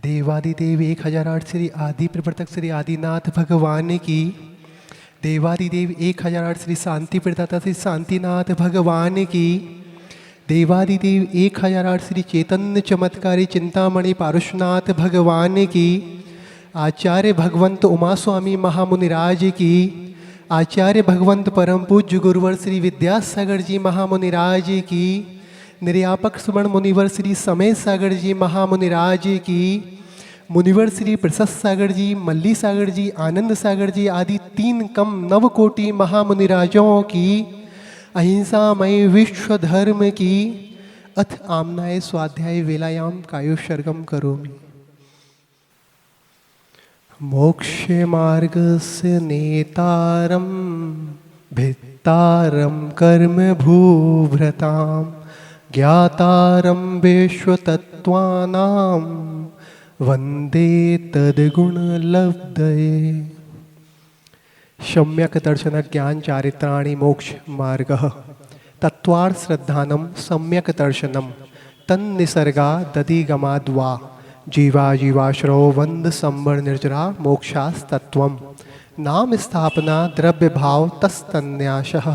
देवादिदेव 1008 श्री आदि प्रवर्तक श्री आदिनाथ भगवान की। देवादिदेव 1008 श्री शांति प्रदाता श्री शांतिनाथ भगवान की। देवादिदेव 1008 श्री चैतन्य चमत्कारी चिंतामणि पारुषनाथ भगवान की। आचार्य भगवंत उमा स्वामी महामुनिराज की। आचार्य भगवंत परम पूज्य गुरुवर श्री विद्यासागर जी महामुनिराज की। निर्यापक सुमन मुनिवर श्री समय सागर जी महामुनिराज की। मुनिवर श्री प्रशस्त सागर जी, मल्ली सागर जी, आनंद सागर जी आदि 3 कम 9 कोटि महामुनिराजों की। अहिंसामय विश्व धर्म की। अथ आमनाय स्वाध्याय वेलायाम कायोसर्गम करोमि। मोक्ष मार्गस्य नेतारं भित्तारं कर्म भूभृतां ज्ञातारं विश्वतत्त्वानां वन्दे तद्गुणलब्धये। सम्यक् दर्शन ज्ञान चारित्राणि मोक्ष मार्गः तत्त्वार्थ श्रद्धानं सम्यक् दर्शनं तन्निसर्गा दधिगमाद्वा जीवा जीवाश्रयो वंद संवर निर्जरा मोक्षास्तत्वम्। नाम स्थापना द्रव्य भाव तस्तन्यासः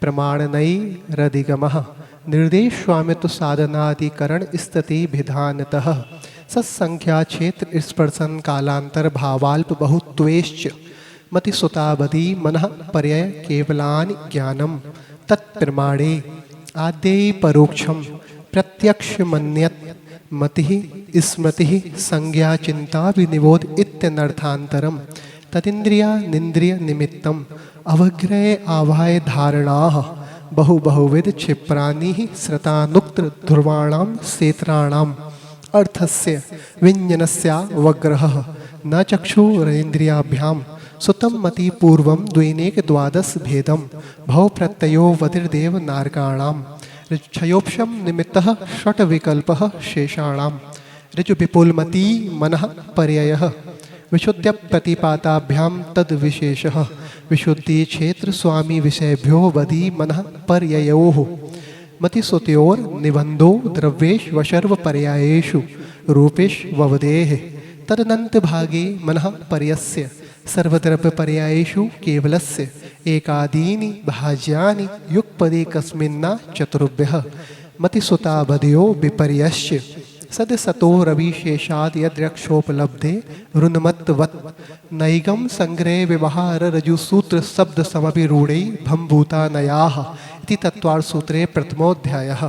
प्रमाणनैरधिगमः निर्देश स्वामित्व साधनाधिकरण स्थिति भिधानतः सत्संख्या क्षेत्र स्पर्शन कालांतर भावाल्प बहुत्वेश्च मति सुतावधि मनः पर्यय केवलानि ज्ञानम तत्प्रमाणे आद्यै परोक्षम प्रत्यक्ष मन्यत मति स्मृति संज्ञा चिंता विनिबोध इत्यनर्थांतरम तदिंद्रिया निंद्रिय निमित्तम अवग्रह आवाय धारणाः बहुविध क्षिप्राणि श्रतानुक्त ध्रुवाणां क्षेत्राणाम् अर्थस्य व्यञ्जनस्य वग्रहः न चक्षुरेन्द्रियाभ्यां सुतं मति पूर्वं द्वैनेक द्वादश भेदं भव प्रत्ययो वतिर्देव नारकाणाम् क्षयोपशम निमित्तः षट् विकल्पः शेषाणाम् ऋजु विपुलमती मनः पर्ययः विशुद्ध प्रतिपाताभ्यां तद विशेषः विशुद्धि क्षेत्र स्वामी विषयभ्यो वधि मनः पर्ययोः मतिसुतयोर निबंधो द्रव्येश वशर्व पर्यायेषु रूपेश ववदेः तदनंत भागे मनः पर्यस्य सर्वद्रव्य पर्यायेषु केवलस्य एकादीनि भाज्यानि युगपदे कस्मिन्ना चतुर्भ्यः मतिसुतावधयो विपर्यस्य सदसतो रविशेषाद यद्रक्षोपलब्धे ऋन्मत्वत् नैगम संग्रह व्यवहार रजुसूत्र शब्द समभिरूढ़ै भम्भूतानयाः इति तत्त्वार्थ सूत्रे प्रथमोऽध्यायः।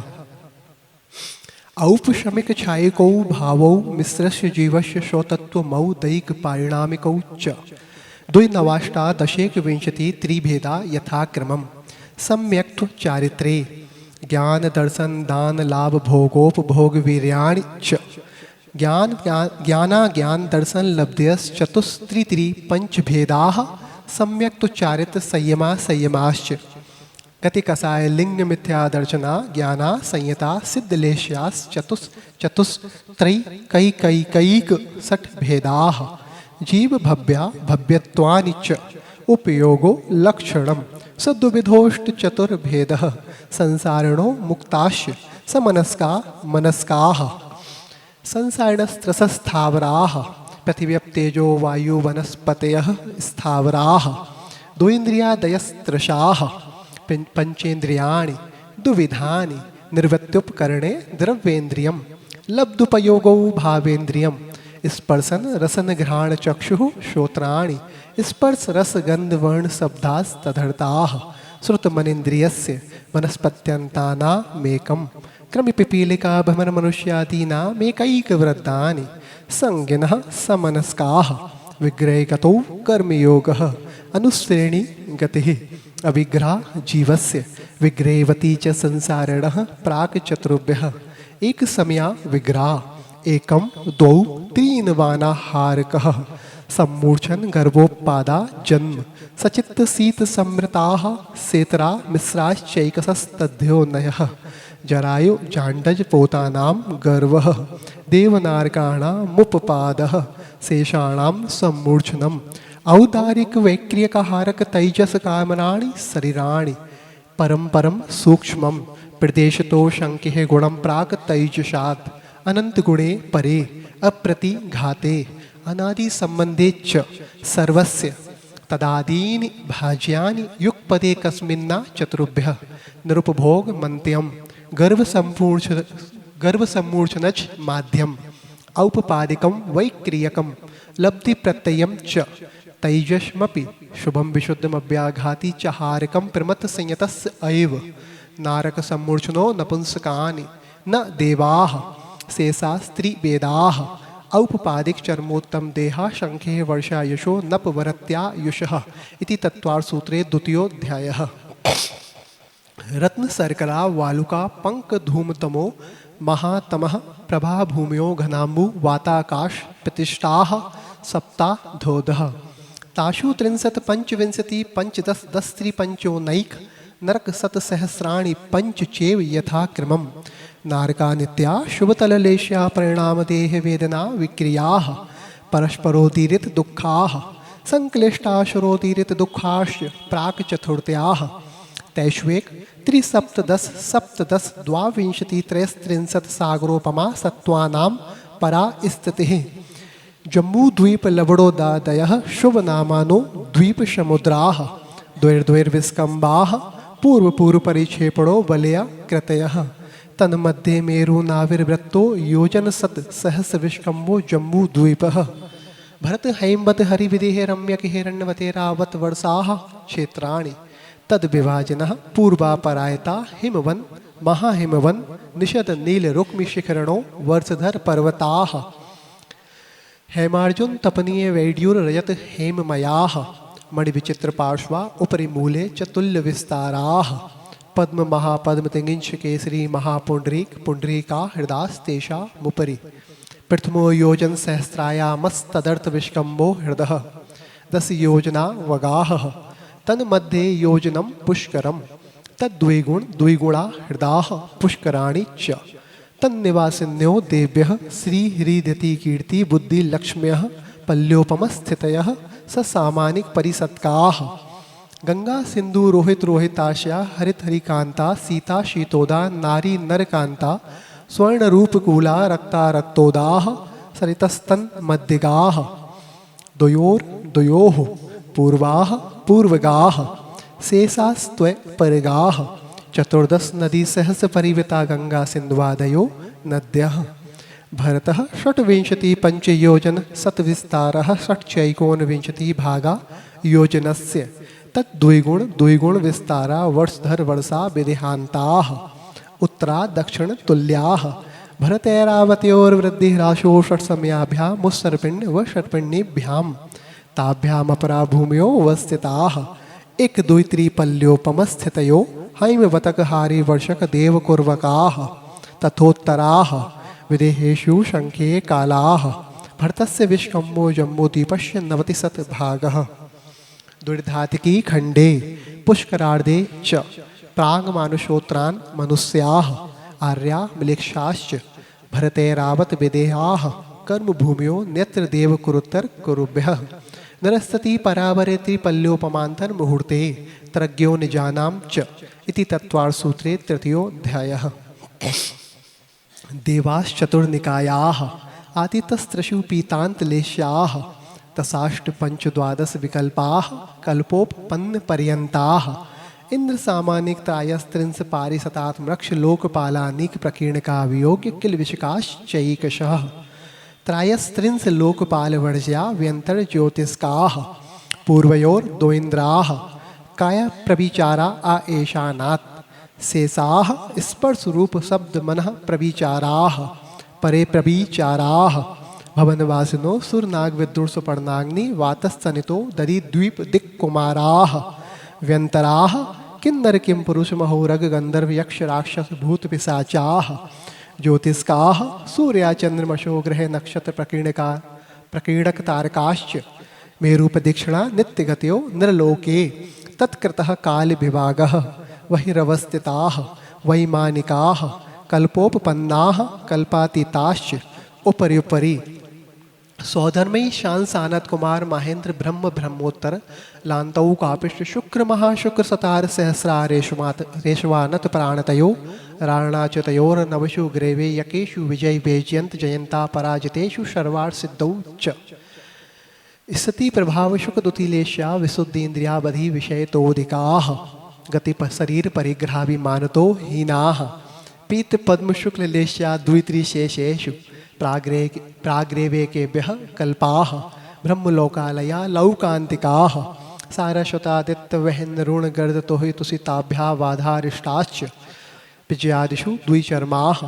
औपशमिक छायिकौ भावौ मिश्रस्य जीवस्य स्वतत्वमौ दैक पारिणामिकौ च द्विनवाष्टादशेकविंशति त्रिभेदा यथाक्रमम् सम्यक्त्व चारित्रे ज्ञान दर्शन दान लाभ भोगोपभोग वीर्याणि च ज्ञान दर्शन लब्धयश्चतुस्त्रित्रि पंचभेदाः सम्यक्त्व चारित्र संयमा संयमाश्च गति कसाय लिंग मिथ्या दर्शना ज्ञाना संयता सिद्धलेश्यास चतुस्त्रय कैक सठ भेदाः जीव भव्या भव्यत्वानि च उपयोगो लक्षणम सद्विधोष्ट चतुर्भेदः संसारिणो मुक्ताश्च समनस्का मनस्काः संसारिणस्त्रसस्थावराः पृथिव्यप्तेजो वायु वनस्पतयः स्थावराः द्वेन्द्रियादयस्त्रशाः पंचेन्द्रियाणि द्विविधानि निर्वृत्युपकरणे द्रव्येन्द्रियं लब्धुपयोगो भावेन्द्रियं स्पर्शन रसन घ्राण चक्षुः श्रोत्राणि स्पर्श रस गंध वर्ण शब्दास्तदर्थाः श्रुतमनेन्द्रियस्य वनस्पत्यन्तानामेकं क्रमिपिपीलिका भ्रमर मनुष्यादीनामेकैकवृद्धानि संज्ञिनः समनस्काः विग्रहगतौ कर्मयोगः अनुश्रेणी गतिः अविग्रह जीवस्य विग्रहवती च संसारिणः प्राक् चतुर्भ्यः एक समया विग्रह एकं द्वौ त्रीन् वानाहारकः सम्मूर्छन गर्भोत्पादा जन्म सचित्त शीत समृताः सेतरा मिश्राश्चैकसस्तद्योनयः जरायु जाण्डज पोतानां गर्वः देवनारकाणामुपपादः शेषाणां सम्मूर्छनम् औदारिक वैक्रियकहारक तैजस कामनानि शरीराणि परम सूक्ष्मं प्रदेशतो शंकिः गुणं प्राक तैजसात् अनंत गुणे परे अप्रतिघाते अनादि संबंधे च सर्वस्य तदादीनि भाज्यानि युगपदे कस्मिन्ना चतुर्भ्यः निरुपभोग मन्त्यं गर्भसम्मूर्छनच माध्यम औपपादिकं वैक्रियकं लब्धि प्रत्ययं च तैजस्मपि शुभम विशुद्धमव्याघाति च हारकं प्रमत्त संयतस्य एव नारक सम्मूर्छनो नपुंसकानि न देवाः शेषा स्त्रीवेदाः औपपादिक चर्मोत्तम देहा शंखे वर्षा यशो नपवरत्यायुषः इति तत्वार्थ सूत्रे द्वितीयोऽध्यायः। रत्न सर्करा वालुका पंक धूमतमो महातमः प्रभा भूम्यो घनाम्बु वाताकाश प्रतिष्ठाः सप्ता धोदः ताशु 30 पंचविंशति पंचदश 10 पंचोनैक नरक सत सहस्राणि पंच चेव यथा क्रमम् नारका नित्या शुभतललेश्या परिणाम देह वेदना विक्रियाः परस्परोदीरित दुःखाः संक्लिष्टाशुरोदीरित दुःखाश्च प्राक चतुर्थ्याः तैश्वेक त्रिसप्तदश सप्तदश द्वाविंशति त्रयस्त्रिंशत् सागरोपमा सत्त्वानां परा स्थितिः जम्बूद्वीप लवणोदादयः शुभनामानो द्वीपसमुद्राः द्वैर्द्वैर्विस्कम्बाः पूर्वपूर्वपरिक्षेपणो वलया कृतयः तन्मध्ये मेरुनाविर्वृत्तो योजनशत सहस्रविष्कम्भो जम्बूद्वीपः भरत हैमवत हरिविदेह रम्यक हिरण्यवते रावत वर्षाः क्षेत्राणि तद विभाजनः पूर्वापरायता हिमवन महाहिमवन निषद नील रुक्मि शिखरणो वर्षधर पर्वताः हेमार्जुन तपनीय वैड्यूर रजत हेममयाः मणिविचित्र पार्श्वा उपरि मूले चतुल्य विस्ताराः पद्म महापद्म तिंगिंश केसरी महापुंडरीक पुंडरीका हृदास्तेषा मुपरि प्रथमो योजन सहस्रायामस्तदर्थ विष्कम्भो हृदः 10 योजना वगाहः तन्मध्ये योजनम पुष्करम तद्द्विगुण द्विगुणा हृदाः पुष्कराणि च तन्निवासिन्यो देव्यः श्रीहृदयति कीर्ति बुद्धि लक्ष्म्यः पल्योपमस्थितयः ससामानिक परिसत्काः गंगा सिंधु रोहित रोहिताशया हरित हरिकांता सीता शीतोदा नारी नरकांता स्वर्ण रूपकूला रक्ता रक्तोदाः सरितस्तन मध्यगाः द्वयोर द्वयोः पूर्वाः पूर्वगाः शेषास्त्व परगाः चतुर्दश नदी सहस्र परिवृता गंगा सिन्धुवादयो नद्यः भरतः षट्विंशति पंचयोजन शतविस्तारः षट्चैकोनविंशति भागा योजनस्य तद्द्विगुण द्विगुण विस्तारा वर्षधर वर्षा विदेहान्ताः उत्तरा दक्षिण तुल्याः भरतैरावत्योर्वृद्धिह्रासो षट्समयाभ्यां मुत्सर्पिण्य व षट्पिण्येभ्यां ताभ्यामपरा भूम्यो वस्थिताः एक द्वित्रिपल्योपमस्थितयो हैमवतकहारी वर्षक देवकुर्वकाः तथोत्तराः विदेहेषु शङ्खे कालाः भरतस्य विष्कम्भो जम्बूद्वीपस्य 90 भागः दुर्धातिकी खण्डे पुष्करार्धे च प्राङ्मानुषोत्रान् मनुष्याः आर्या मिलिक्षाश्च भरतैरावत विदेहाः कर्मभूम्यो नेत्र देवकुरुत्तर कुरुभ्यः नरस्तति परावरेति पल्योपमान्तर मुहूर्ते त्रज्ञो निजानां च इति तत्त्वार्थसूत्रे तृतीयोऽध्यायः। देवाश्चतुर्निकायाः आदितस्त्रषु पीतान्तलेश्याः तसाष्ट पंचद्वादश विकल्पाः कल्पोपपन्नपर्यन्ताः इंद्र सामानिक त्रायस्त्रिंश पारिशतात्मरक्ष लोकपालानीक प्रकीर्णका वियोग्य किल विशिकाश्चैकशः त्रायस्त्रिंश लोकपाल वर्ज्या व्यंतर ज्योतिष्काः पूर्वयोर द्वेन्द्राः काय प्रविचारा आ एशानात् शेषाः स्पर्श रूप शब्द मनः प्रविचाराः परे प्रविचाराः भवनवासिनो सुरनाग विदुर सुपर्णाग्नि वातस्तनितो दरिद्वीप दिक्कुमाराः व्यंतराः किन्नर किं पुरुष महोरग गंधर्व यक्ष राक्षस भूत पिशाचाः ज्योतिष्काः सूर्या चंद्रमशो ग्रह नक्षत्र प्रकीर्णक तारकाश्च मेरूपदीक्षिणा नित्यगत्यो नरलोके तत्कृतः काल विभागः बहिरवस्थिताः वैमानिकाः कल्पोपपन्नाः कल्पातीताश्च उपरि सौधर्मयी शान सानत कुमार महेंद्र ब्रह्म ब्रह्मोत्तर लांतौ कापिष्ट शुक्र महाशुक्र सतार सहस्रा रेशवानत प्राणतयो राणाच्युतयोर नवशु ग्रेवे यकेशु विजय वेजयंत जयंता पराजितेषु शर्वार सिद्धौ च स्थिति प्रभाव शुक दुतिलेश्या विशुद्धीन्द्रियावधि विषय तोदिकाः गति शरीर परिग्रहाभिमानतो हीनाः पीत पद्म शुक्ल लेश्या द्वित्रिशेषेषु प्राग्रेवेकेभ्यः कल्पाः ब्रह्मलोकालया लौकान्तिकाः सारशतादित्यवहेन्द्रुणगर्दतोहितुसिताभ्यावाधारिष्टाश्च विजयादिषु द्विचर्माः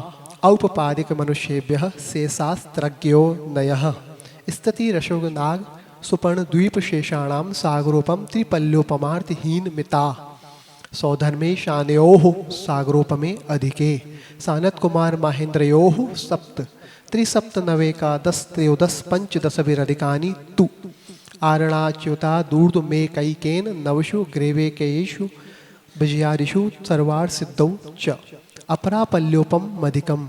औपपादिकमनुष्येभ्यः शेषास्त्रज्ञो नयः स्थितिरशोगनाग सुपर्णद्वीपशेषाणां सागरोपम त्रिपल्योपमार्थहीनमिता सौधर्मे शानयोः सागरोपमे अधिके सानत कुमार महेन्द्रयोः सप्त त्रिसप्तनवेकादश त्रयोदश पंचदशभिरधिकानि तु आरणाच्युता दूर्दमेकैकेन नवशु ग्रेवेकेषु विजयादिषु सर्वार्थ सिद्धौ च अपरापल्योपम मधिकं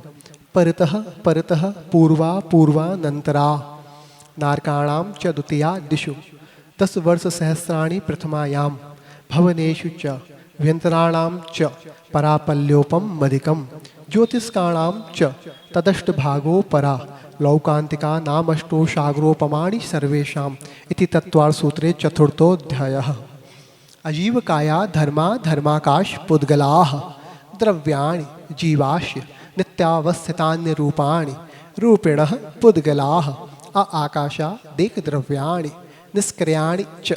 परतः परतः पूर्वा पूर्वानन्तरा नारकाणां च द्वितीया दिशु 10 वर्षसहस्राणि प्रथमायां भवनेषु च व्यन्तराणां च परापल्योपम मधिकं ज्योतिष्काणां च तदष्टभागो परा लौकान्तिका नामष्टो सागरोपमाणि सर्वेषाम् इति तत्त्वार्थसूत्रे चतुर्थोऽध्यायः। अजीवकाया धर्मा धर्माकाश पुद्गलाः द्रव्याणि जीवाश्य नित्यावस्थितान्यरूपाणि रूपिणः पुद्गलाः आकाशा देकद्रव्याणि निष्क्रियाणि च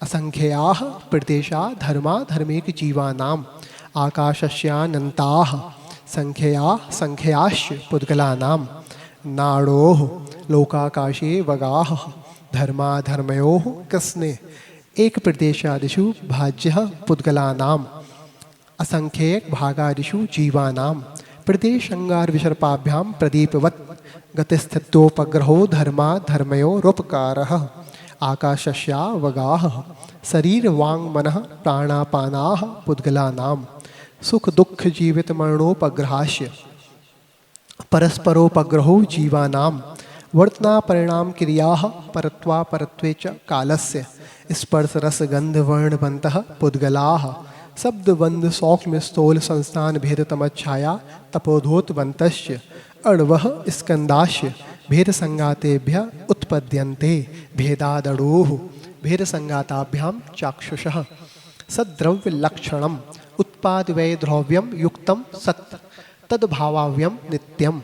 असंख्याः प्रदेशा धर्मा धर्मेक जीवानाम् आकाशस्यानन्ताः संख्याश्च पुद्गलानां नाडोः लोकाकाशे वगाः धर्मा धर्मयोः कृष्णे एक प्रदेशादिषु भाज्यः पुद्गलानाम् असंख्यक भागादिषु जीवानां प्रदेशंगार विसर्पाभ्यां प्रदीपवत् गतिस्थित्योपग्रहो धर्मा धर्मयोरुपकारः आकाशस्या वगाः शरीर वांग मनः प्राणापानाः पुद्गलानां सुख दुख जीवित मरणोपग्रहास्य परस्परोपग्रहो जीवानां वर्तना परिणाम क्रियाः परत्वा परत्वे च कालस्य स्पर्श रस गंध वर्णवन्तः पुद्गलाः शब्द बंध सौक्ष्म स्थूल संस्थान भेद तमच्छाया तपोधोतवन्तश्च अणवः स्कंदाश्च भेद संगातेभ्य उत्पद्यन्ते भेदादड़ोः भेद संगाताभ्यां चाक्षुषः सद्द्रव्य लक्षणम् उत्पादवय द्रव्यम युक्तम सत् तद्भावाव्यम नित्यम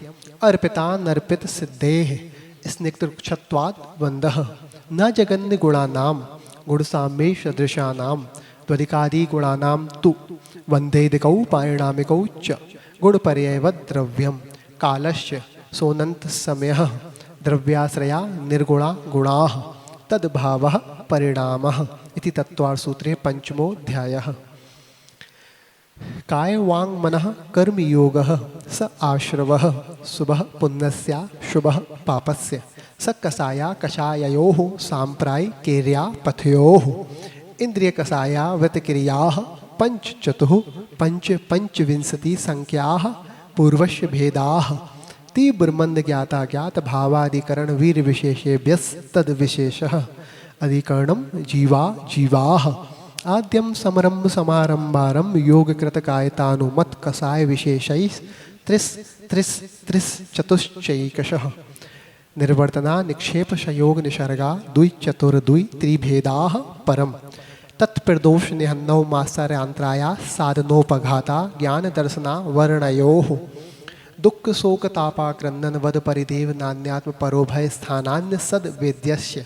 अर्पितानर्पित सिद्धेः स्निग्धक्षत्वात् बन्धः न जगन्य गुणानां गुणसाम्ये सदृशानां द्वदिकादि गुणानां तु वन्देदिकौ पारिणामिकौ च गुणपर्ययवद् द्रव्यं कालश्च सोनन्त समयः द्रव्याश्रया निर्गुणा गुणाः तद्भावः परिणामः इति तत्त्वार्थसूत्रे पंचमोऽध्यायः। काय वांग मनः कर्म योगः स आश्रवः शुभः पुण्यस्य शुभः पापस्य स कषाया कषाययोः साम्प्रायिकेर्या पथयोः इंद्रिय कषाया व्रतक्रियाः पंचचतुः पंचविंशति संख्याः पूर्वस्य भेदाः तीव्रमंद ज्ञाता ज्ञात भावाधिकरण वीर विशेषेभ्यस्तद विशेषः अधिकरणं जीवा जीवाः आद्यम समरंभ समारंभारंभ योग कृत कायतानुमत कसाय विशेषैः त्रिस त्रिस त्रिस चतुश्चैकशः निर्वर्तना निक्षेप संयोग निसर्गा द्वि चतुर द्वि त्रिभेदाः परम तत्प्रदोष निहन्नौ मात्सर्यांतराया साधनोपघाता ज्ञान दर्शना वर्णयोः दुख शोक तापाक्रंदन वद परिदेव नान्यात्म परोभय स्थानान्य सद वेद्यस्य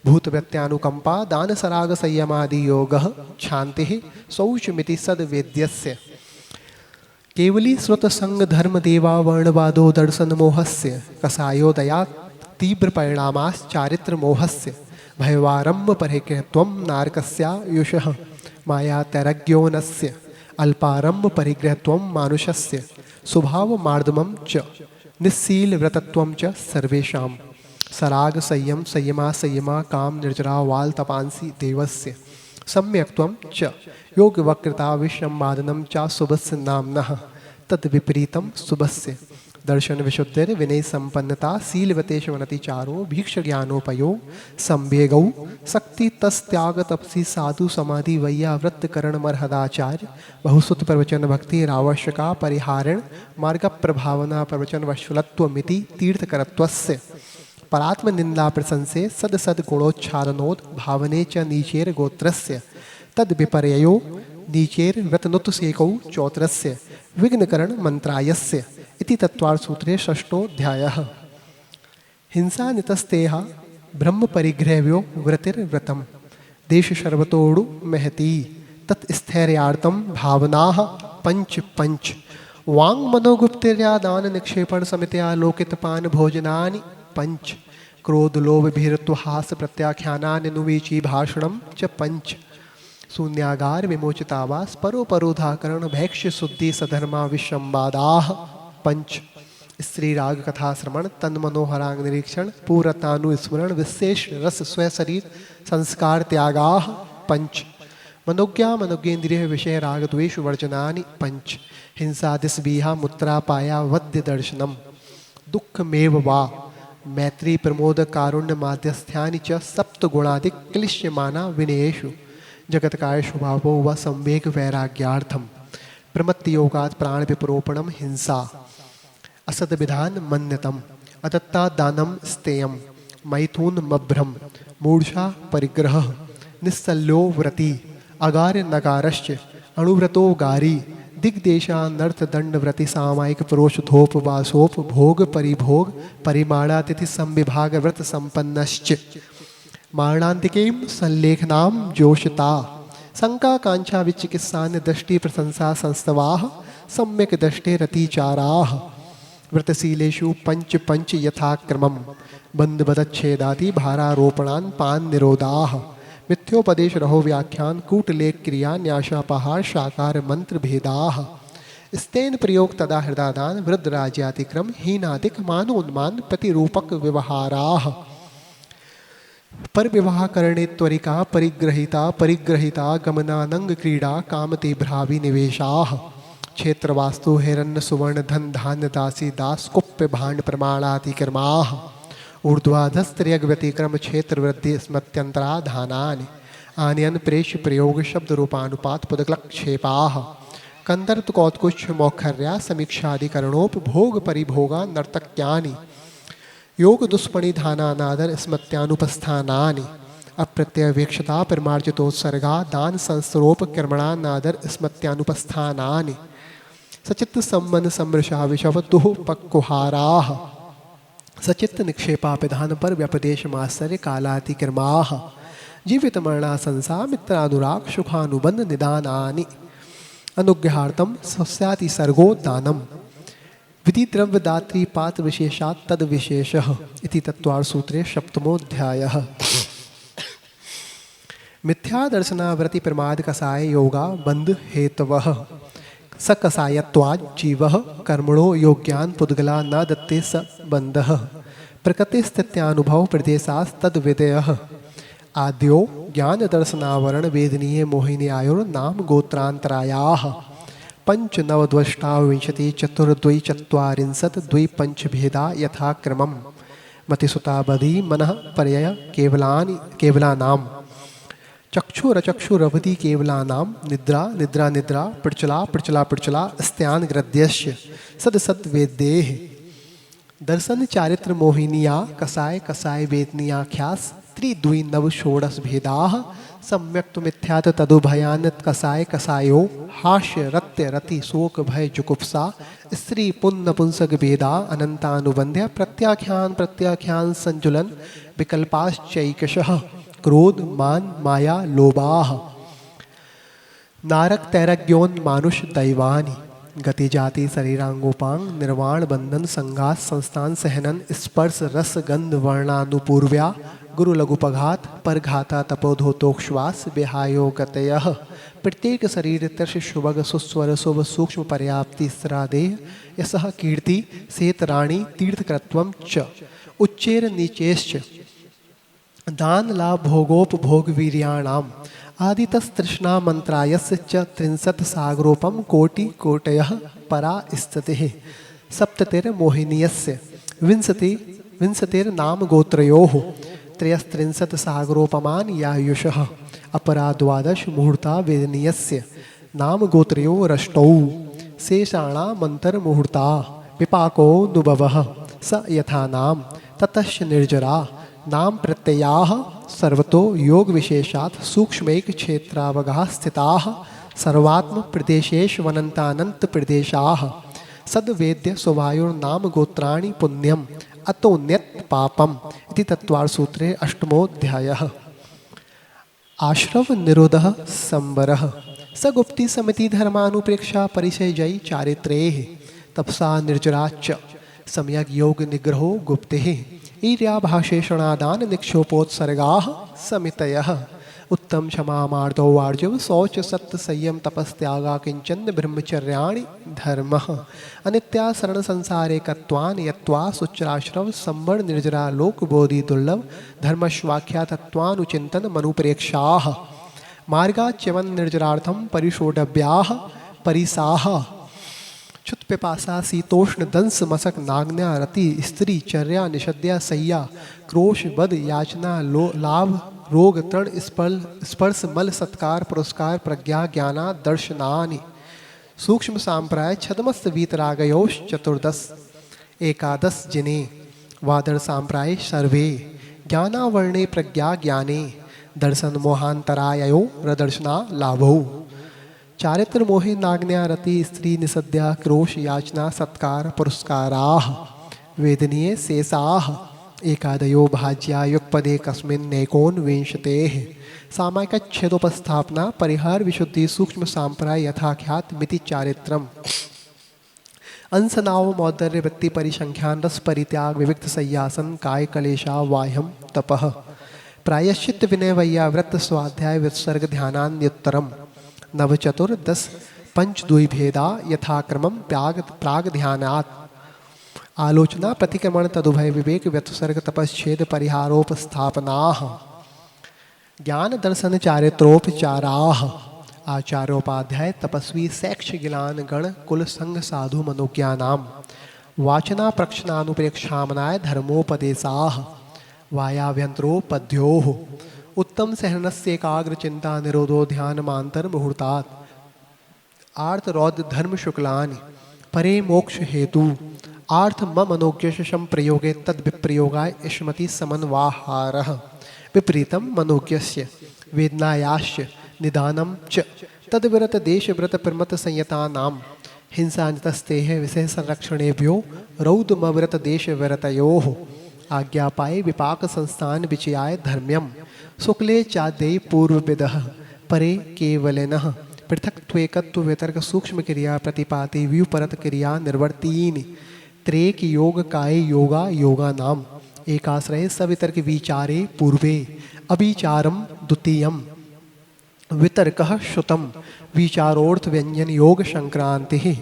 भूत व्यत्यानुकंपा दान सराग संयमादि योगः शांतिः शौचमिति सद वेद्यस्य केवली श्रुत संग धर्म देवा वर्णवादो दर्शन मोहस्य कसायोदया तीव्र परिणामास् चारित्र मोहस्य भयवारंभ परिग्रहत्वं नारकस्या युषः माया तैरज्ञोनस्य अल्पारंभ परिग्रहत्वं मानुषस्य स्वभाव मार्दमं च निस्सील व्रतत्वं च सर्वेषां सराग संयम संयमा संयमा काम निर्जरा वाल तपांसी देवस्य सम्यक्त्वं च योग वक्रता विषंवादनं च शुभस्य नाम्नः तद्विपरीतं शुभस्य दर्शन विशुद्धिर विनय संपन्नता शीलवते शवनति चारो भीक्ष ज्ञानोपयो संवेगौ शक्ति तस त्याग तपसी साधु समाधि वैयावृत्त करण मरहदाचार्य बहुसुत प्रवचन भक्ति रावश्यका परिहारण मार्ग प्रभावना प्रवचन वशुलत्वमिति तीर्थकरत्वस्य परात्म निंदा प्रशंसे सद सद गुणोच्छादनोद भावने च नीचेर गोत्रस्य तद विपर्ययो नीचेर व्रतनुत्सेकौ चौत्रस्य विघ्नकरण मंत्रायस्य इति तत्वार्थ सूत्रे षष्ठोऽध्यायः। हिंसा नितस्तेह ब्रह्म परिग्रहव्यो व्रतिर्व्रतम देश शर्वतोड़ु महती तत्स्थैर्यार्थम भावनाः पंच पंच वांग मनोगुप्तिर्या दान निक्षेपण समित्या लोकितपान भोजनानि पंच क्रोध लोभ भीरत्व हास प्रत्याख्यानानि नुवीची भाषणम च पंच शून्यागार विमोचितावास परोपरोधाकरण भैक्ष्य शुद्धि सधर्मा विषंवादाः पंच स्त्री राग कथा श्रवण तन मनोहरांग निरीक्षण पूरतानुस्मरण विशेष रस स्व शरीर संस्कार त्यागाः पंच मनोज्ञा मनोज्ञेन्द्रिय विषय राग द्वेष वर्जनानि पंच हिंसादिस्बीहा मुत्रापाया वद्य दर्शनम दुःखमेव वा मैत्री प्रमोद कारुण्य माध्यस्थ्यानि च सप्त गुणादिक क्लिश्यमाना विनयेषु जगत्काय स्वभावो व संवेग वैराग्यार्थम प्रमत्ति योगात् प्राण विपरोपणम हिंसा असद विधान मन्यतम अदत्ता दानम स्तेयम मैथुन मभ्रम मूर्छा परिग्रह निस्सल्यो व्रति अगार नगारश्च अणुव्रतो गारी दिग्देशानर्थ दंड व्रति सामायिक पुरोषधोप वासोप भोग परिभोग परिमाणातिथि संविभाग व्रत संपन्नश्च मारणांतिकेम संलेखनाम जोषता शंका कांक्षा विचिकित्सान्य दृष्टि प्रशंसा संस्तवाः सम्यक दृष्टे रतिचाराः व्रतशीलेषु पंच पंच यथाक्रमम बंधबदच्छेदादि भारारोपणान पान निरोधाः मिथ्योपदेश रहो व्याख्यान कूटलेख क्रिया न्यासापहार शाकार मंत्र भेदाः स्तेन प्रयोग तदा हृदादान वृद्ध राज्यातिक्रम हीनादिक मानोन्मान प्रतिरूपक व्यवहाराः पर विवाह करणे त्वरिका परिग्रहिता गमनानंग क्रीड़ा कामते भ्रावि निवेशाः क्षेत्र वास्तु हिरण्य सुवर्ण धन धान्य दासी दास कुप्य भांड प्रमाणातिक्रमाः ऊर्ध्वाधस्त्रियग व्यतिक्रम क्षेत्र वृद्धि स्मत्यंतरा धानानि आनयन प्रेक्ष प्रयोग शब्द रूपानुपात पदक्लक्षेपाः कंदर्त कौत्कुच्छ मौखर्या समीक्षाधिकरणोपभोग परिभोगा नर्तक्यानि योग दुष्पणिधानानादर स्मत्यानुपस्थानानि अप्रत्यवेक्षता परिमार्जितोत्सर्गा दान संस्तरोप कर्मणानादर स्मत्यानुपस्थानानि सचित्त सम्मन समृषा विषवतुः पक्कुहाराः सचित्त निक्षेपापिधान पर व्यपदेश मात्सर्य कालातिक्रमाः जीवित मरणासंसा मित्रानुराग सुखानुबंध निदानानि अनुग्रहार्थम स्वस्याति सर्गो दानम विधि द्रव्य दात्री पात्र विशेषात् तद विशेषः इति तत्वार्थ सूत्रे सप्तमोऽध्यायः। मिथ्या दर्शनावृत्ति प्रमाद कसाय योगा बंध हेतवः सकसायत्वात् जीवः कर्मणो योग्यान पुद्गला न दत्ते स बंधः प्रकृति स्थित्यानुभव प्रदेशात् तद विदयः आद्यो ज्ञान दर्शनावरण वेदनीय मोहिनी आयुर्नाम गोत्रांतरायाः पंच नवद्वष्टाविंशति चतुर्द्वि चत्वारिंशत् द्वि पंच भेदा यथाक्रमम मतिसुताबधि मनः पर्यय केवलानाम चक्षुरचक्षुरवधि केवलानाम निद्रा निद्रा निद्रा प्रचला प्रचला प्रचला स्त्यान ग्रद्यस्य सद सद वेदेह दर्शन चारित्र मोहिनिया कसाय कसाय वेदनीयाख्यास त्रिद्वि नव षोडश भेदाः सम्यक्त मिथ्यात तदुभयान कसाय कसायो हास्य रत्य रति शोक भय जुकुप्सा स्त्री पुण्य पुंसक भेदा अनंतानुबंध्य प्रत्याख्यान प्रत्याख्यान संजुलन विकल्पाश्चैकशः क्रोध मान माया लोभाः नारक तैरज्ञोन मानुष दैवानि गति जाति शरीरांगोपांग निर्वाण बंधन संघात संस्थान सहनन स्पर्श रस गंध वर्णानुपूर्व्या गुरु लघुपघात परघाता तपोधोतोक्श्वास विहायो गतयः प्रत्येक शरीर तर्ष शुभग सुस्वर शुभ सूक्ष्म पर्याप्ति स्रादेह यसः कीर्ति सेतराणी तीर्थकृत्वं च उच्चेर नीचेश्च दान लाभ भोगोपभोग वीर्याणाम आदितस्तृष्णा मंत्रायस्य च 63 सागरोपम कोटि कोटयः परा स्थितिः सप्ततिर्मोहिनीयस्य विंशतिर्नाम गोत्रयोः त्रयस्त्रिंशत् सागरोपमान यायुषः अपरा द्वादश मुहूर्ता वेदनीयस्य नाम गोत्रयोरष्टौ शेषाणामन्तर्मुहूर्ता विपाको नुबवः स यथा नाम ततश्च निर्जरा नाम प्रत्ययाः सर्वतो योग विशेषात् सूक्ष्मैक क्षेत्रावगाः स्थिताः सर्वात्म प्रदेशेषु वनन्तानंत प्रदेशाः सद्वेद्य स्वभायोर्नाम गोत्राणि पुण्यम अतोन्यत पापम इति तत्त्वार्थसूत्रे अष्टमोऽध्यायः। आश्रव निरोधः संवरः सगुप्ति समिति धर्मानुप्रेक्षा परिचयजयी चारित्रेः तपसा निर्जराच्च सम्यग् योग निग्रहो गुप्तेः ईर्याभाषेषणादान निक्षोपोत्सर्गाः समितयः उत्तम क्षमा मार्दो वार्जव शौच सत्य संयम तपस्त्यागा किंचन ब्रह्मचर्याणि धर्मः अनित्या शरण संसारे कत्वान यत्वा सुच्राश्रव संवर निर्जरा लोक बोधि दुर्लभ धर्मश्वाख्या तत्वानुचिंतन मनुप्रेक्षाः मार्गाच्यवन निर्जरार्थम परिशोढव्याः परिसाः क्षुत पिपासा शीतोष्ण दंस मसक नाग्न्या रति स्त्री चर्या निषद्या सय्या क्रोश बद याचना लाभ रोग तृण स्पर्श मल सत्कार पुरस्कार प्रज्ञा ज्ञाना दर्शनानि सूक्ष्म सांप्राय छदमस्त वीतरागयोश चतुर्दश एकादश जिने वादर सांप्राय सर्वे ज्ञानावर्णे प्रज्ञा ज्ञाने दर्शन मोहांतरायो रदर्शना लाभो चारित्र मोहे नाग्न्या रति स्त्री निसद्या क्रोश याचना सत्कार पुरस्काराः वेदनीय शेषाः एकादयो भाज्या युगपदे कस्मिन् नैकोनविंशतेः सामायिकच्छेदोपस्थापना परिहार विशुद्धि सूक्ष्म सांप्राय यथाख्यात मिति चारित्रम अंशनाव मौदर्य वृत्ति परिसंख्यान रस परित्याग विविक्त सय्यासन काय कलेशा वाह्यम तपः प्रायश्चित विनय वैया व्रत स्वाध्याय विसर्ग ध्यानान्युत्तरम नवचतुर्दश पंचद्विभेदा यथाक्रमम प्राग ध्यानात् आलोचना प्रतिक्रमण तदुभय विवेक व्यत्सर्ग तपश्छेद परिहारोपस्थापनाः ज्ञान दर्शन चारित्रोपचाराः आचार्योपाध्याय तपस्वी शैक्ष गिलान गण कुल संघ साधु मनोज्ञानाम वाचना प्रक्षणानुप्रेक्षामनाय धर्मोपदेशाः वायाभ्यंतरोपद्योः उत्तम सहनस्य एकाग्र चिंता निरोधो ध्यानमांतर मुहूर्तात् आर्थ रौद्र धर्म शुक्लानि परे मोक्ष हेतु आर्थ मनोज्ञशम प्रयोगे तद विप्रयोगाय इष्मति समन्वाहारः विपरीतम मनोज्ञस्य वेदनायाश्च निदानम च तद्व्रत देश व्रत प्रमत संयतानाम हिंसानितस्तेः विषय संरक्षणेभ्यो रौद्रमव्रत देश व्रतयोः आज्ञापाय विपाक संस्थान विचयाय धर्म्यम शुक्ले चाद्यै पूर्वविदः परे केवलिनः पृथक्त्वेकत्व वितर्क सूक्ष्म क्रिया प्रतिपाति व्युपरत क्रिया निर्वर्तीनि त्रेक योग काय योगा योगा नाम एकाश्रय सवितर्क विचारे पूर्वे अविचारम द्वितीयम वितर्कः श्रुतम विचारोर्थ व्यंजन योग संक्रांति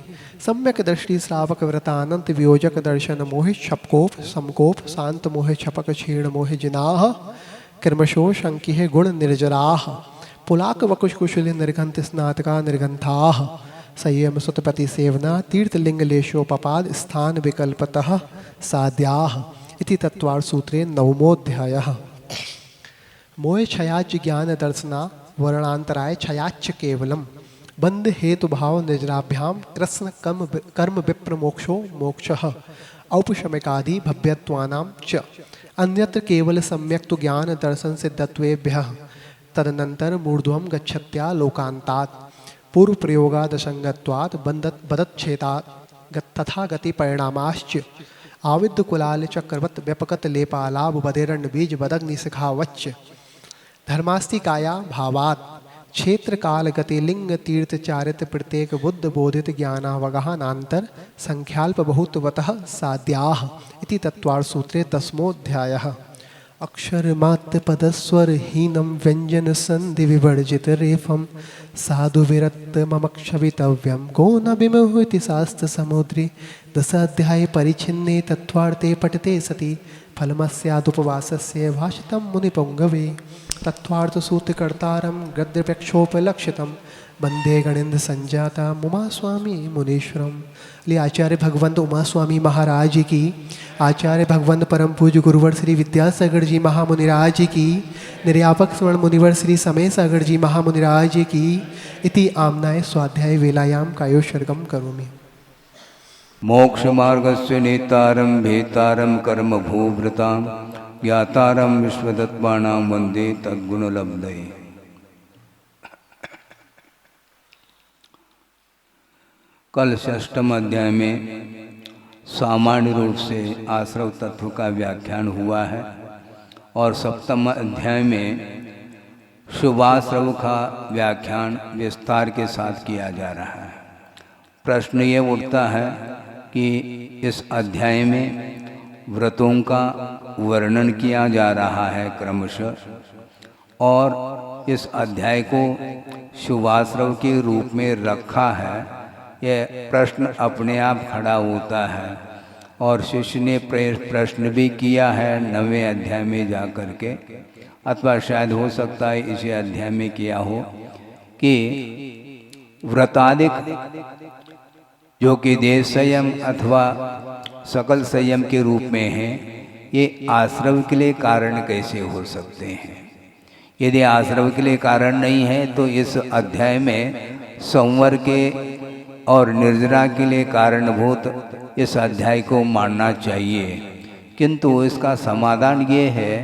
सम्यक दृष्टि श्रावक व्रतानंत वियोजक दर्शन मोहि छपकोप समकोप शांत मोहि छपक क्षीण मोहि जिनाह कर्मशो शंकिः गुण निर्जराः पुलाक वकुश कुशल निर्घंत स्नातका निर्घंथाः संयम सुतपति सेवना तीर्थलिंगलेशोपपाद स्थान विकल्पतः साध्याः इति तत्त्वार्थसूत्रे नवमोऽध्यायः। मोह छयाच ज्ञान दर्शना वर्णांतराय छयाच केवलम बंध हेतु भाव निजराभ्याम कृष्ण कर्म विप्र मोक्षो मोक्षः औपशमिकादि भव्यत्वानां च अन्यत्र केवल सम्यक् तु ज्ञान दर्शन सिद्धत्वेभ्यः तदनंतर मूर्ध्वं गच्छत्या लोकांतात् पूर्व प्रयोगादसंगत्वात् बदच्छेदात् तथा गति परिणामाश्च आविद्य कुलाल चक्रवत व्यपकत लेपालाभ बदेरण्य बीज बदग्नि शिखावच्च धर्मास्तिकाया भावात् क्षेत्र काल गति लिंग तीर्थ चारित प्रत्येक बुद्ध बोधित ज्ञानावगाहनांतर संख्याल्प बहुत्वतः साध्याः इति तत्त्वार्थसूत्रे दशमोऽध्यायः। अक्षर मात्र पदस्वर हीनम व्यंजन संधि विवर्जित रेफम साधु विरक्त ममक्षवितव्यम को न विमोहति शास्त्र समुद्री दशाध्याय परिच्छिन्ने तत्वार्थे पठते सति फलमस्यादुपवासस्य भाषितं मुनिपुङ्गवे तत्त्वार्थसूत्रकर्तारं गद्यप्रक्षोपलक्षितं वंदे गणेन्द्र संजाता उमा स्वामी मुनीश्वरम। लिए आचार्य भगवंत उमा स्वामी महाराज की, आचार्य भगवंत परम पूज्य गुरुवर श्री विद्यासागर जी महामुनिराज की, निर्यापक स्वर्ण मुनिवर श्री समय सागर जी महामुनिराज की। इति आमनाय स्वाध्याय वेलायाम कायोशर्गम करोमि। मोक्ष मार्गस्य नेतारं भेतारं कर्म भूभृतां ज्ञातारं विश्वतत्त्वानां वंदे तद्गुणलब्धये। कल षष्ठम अध्याय में सामान्य रूप से आश्रव तत्व का व्याख्यान हुआ है और सप्तम अध्याय में शुभाश्रव का व्याख्यान विस्तार के साथ किया जा रहा है। प्रश्न ये उठता है कि इस अध्याय में व्रतों का वर्णन किया जा रहा है क्रमशः, और इस अध्याय को शुभाश्रव के रूप में रखा है। यह प्रश्न अपने आप खड़ा होता है और शिष्य ने प्रश्न भी किया है 9वें अध्याय में जा कर के, अथवा शायद हो सकता है इसी अध्याय में किया हो कि व्रतादिक जो कि देश संयम अथवा सकल संयम के रूप में है, ये आश्रव के लिए कारण कैसे हो सकते हैं। यदि आश्रव के लिए कारण नहीं है तो इस अध्याय में संवर के और निर्जरा के लिए कारणभूत इस अध्याय को मानना चाहिए। किंतु इसका समाधान ये है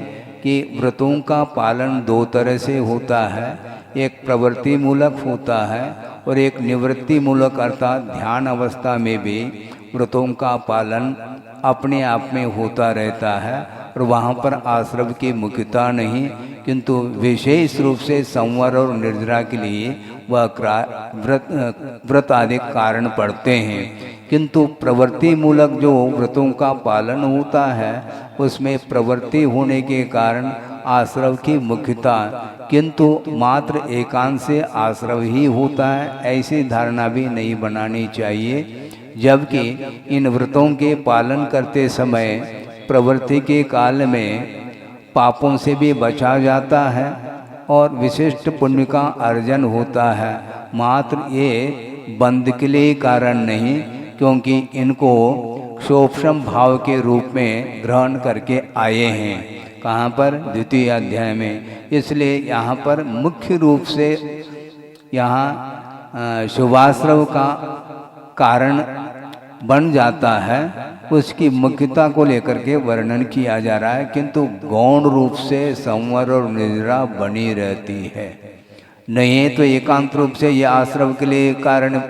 कि व्रतों का पालन दो तरह से होता है, एक प्रवृत्ति मूलक होता है और एक निवृत्ति मूलक, अर्थात ध्यान अवस्था में भी व्रतों का पालन अपने आप में होता रहता है और वहाँ पर आश्रव की मुख्यता नहीं, किंतु विशेष रूप से संवर और निर्जरा के लिए वह व्रत आदि कारण पड़ते हैं। किंतु प्रवृत्ति मूलक जो व्रतों का पालन होता है उसमें प्रवृत्ति होने के कारण आश्रव की मुख्यता, किंतु मात्र एकांत से आश्रव ही होता है, ऐसी धारणा भी नहीं बनानी चाहिए। जबकि इन व्रतों के पालन करते समय प्रवृत्ति के काल में पापों से भी बचा जाता है और विशिष्ट पुण्य का अर्जन होता है, मात्र ये बंध के लिए कारण नहीं, क्योंकि इनको क्षोभम भाव के रूप में ग्रहण करके आए हैं। कहाँ पर? द्वितीय अध्याय में। इसलिए यहाँ पर मुख्य रूप से यहाँ शुभाश्रव का कारण बन जाता है, उसकी मुख्यता को लेकर के वर्णन किया जा रहा है, किंतु गौण रूप से संवर और निर्जरा बनी रहती है। नहीं तो एकांत रूप से ये आश्रव के लिए कारण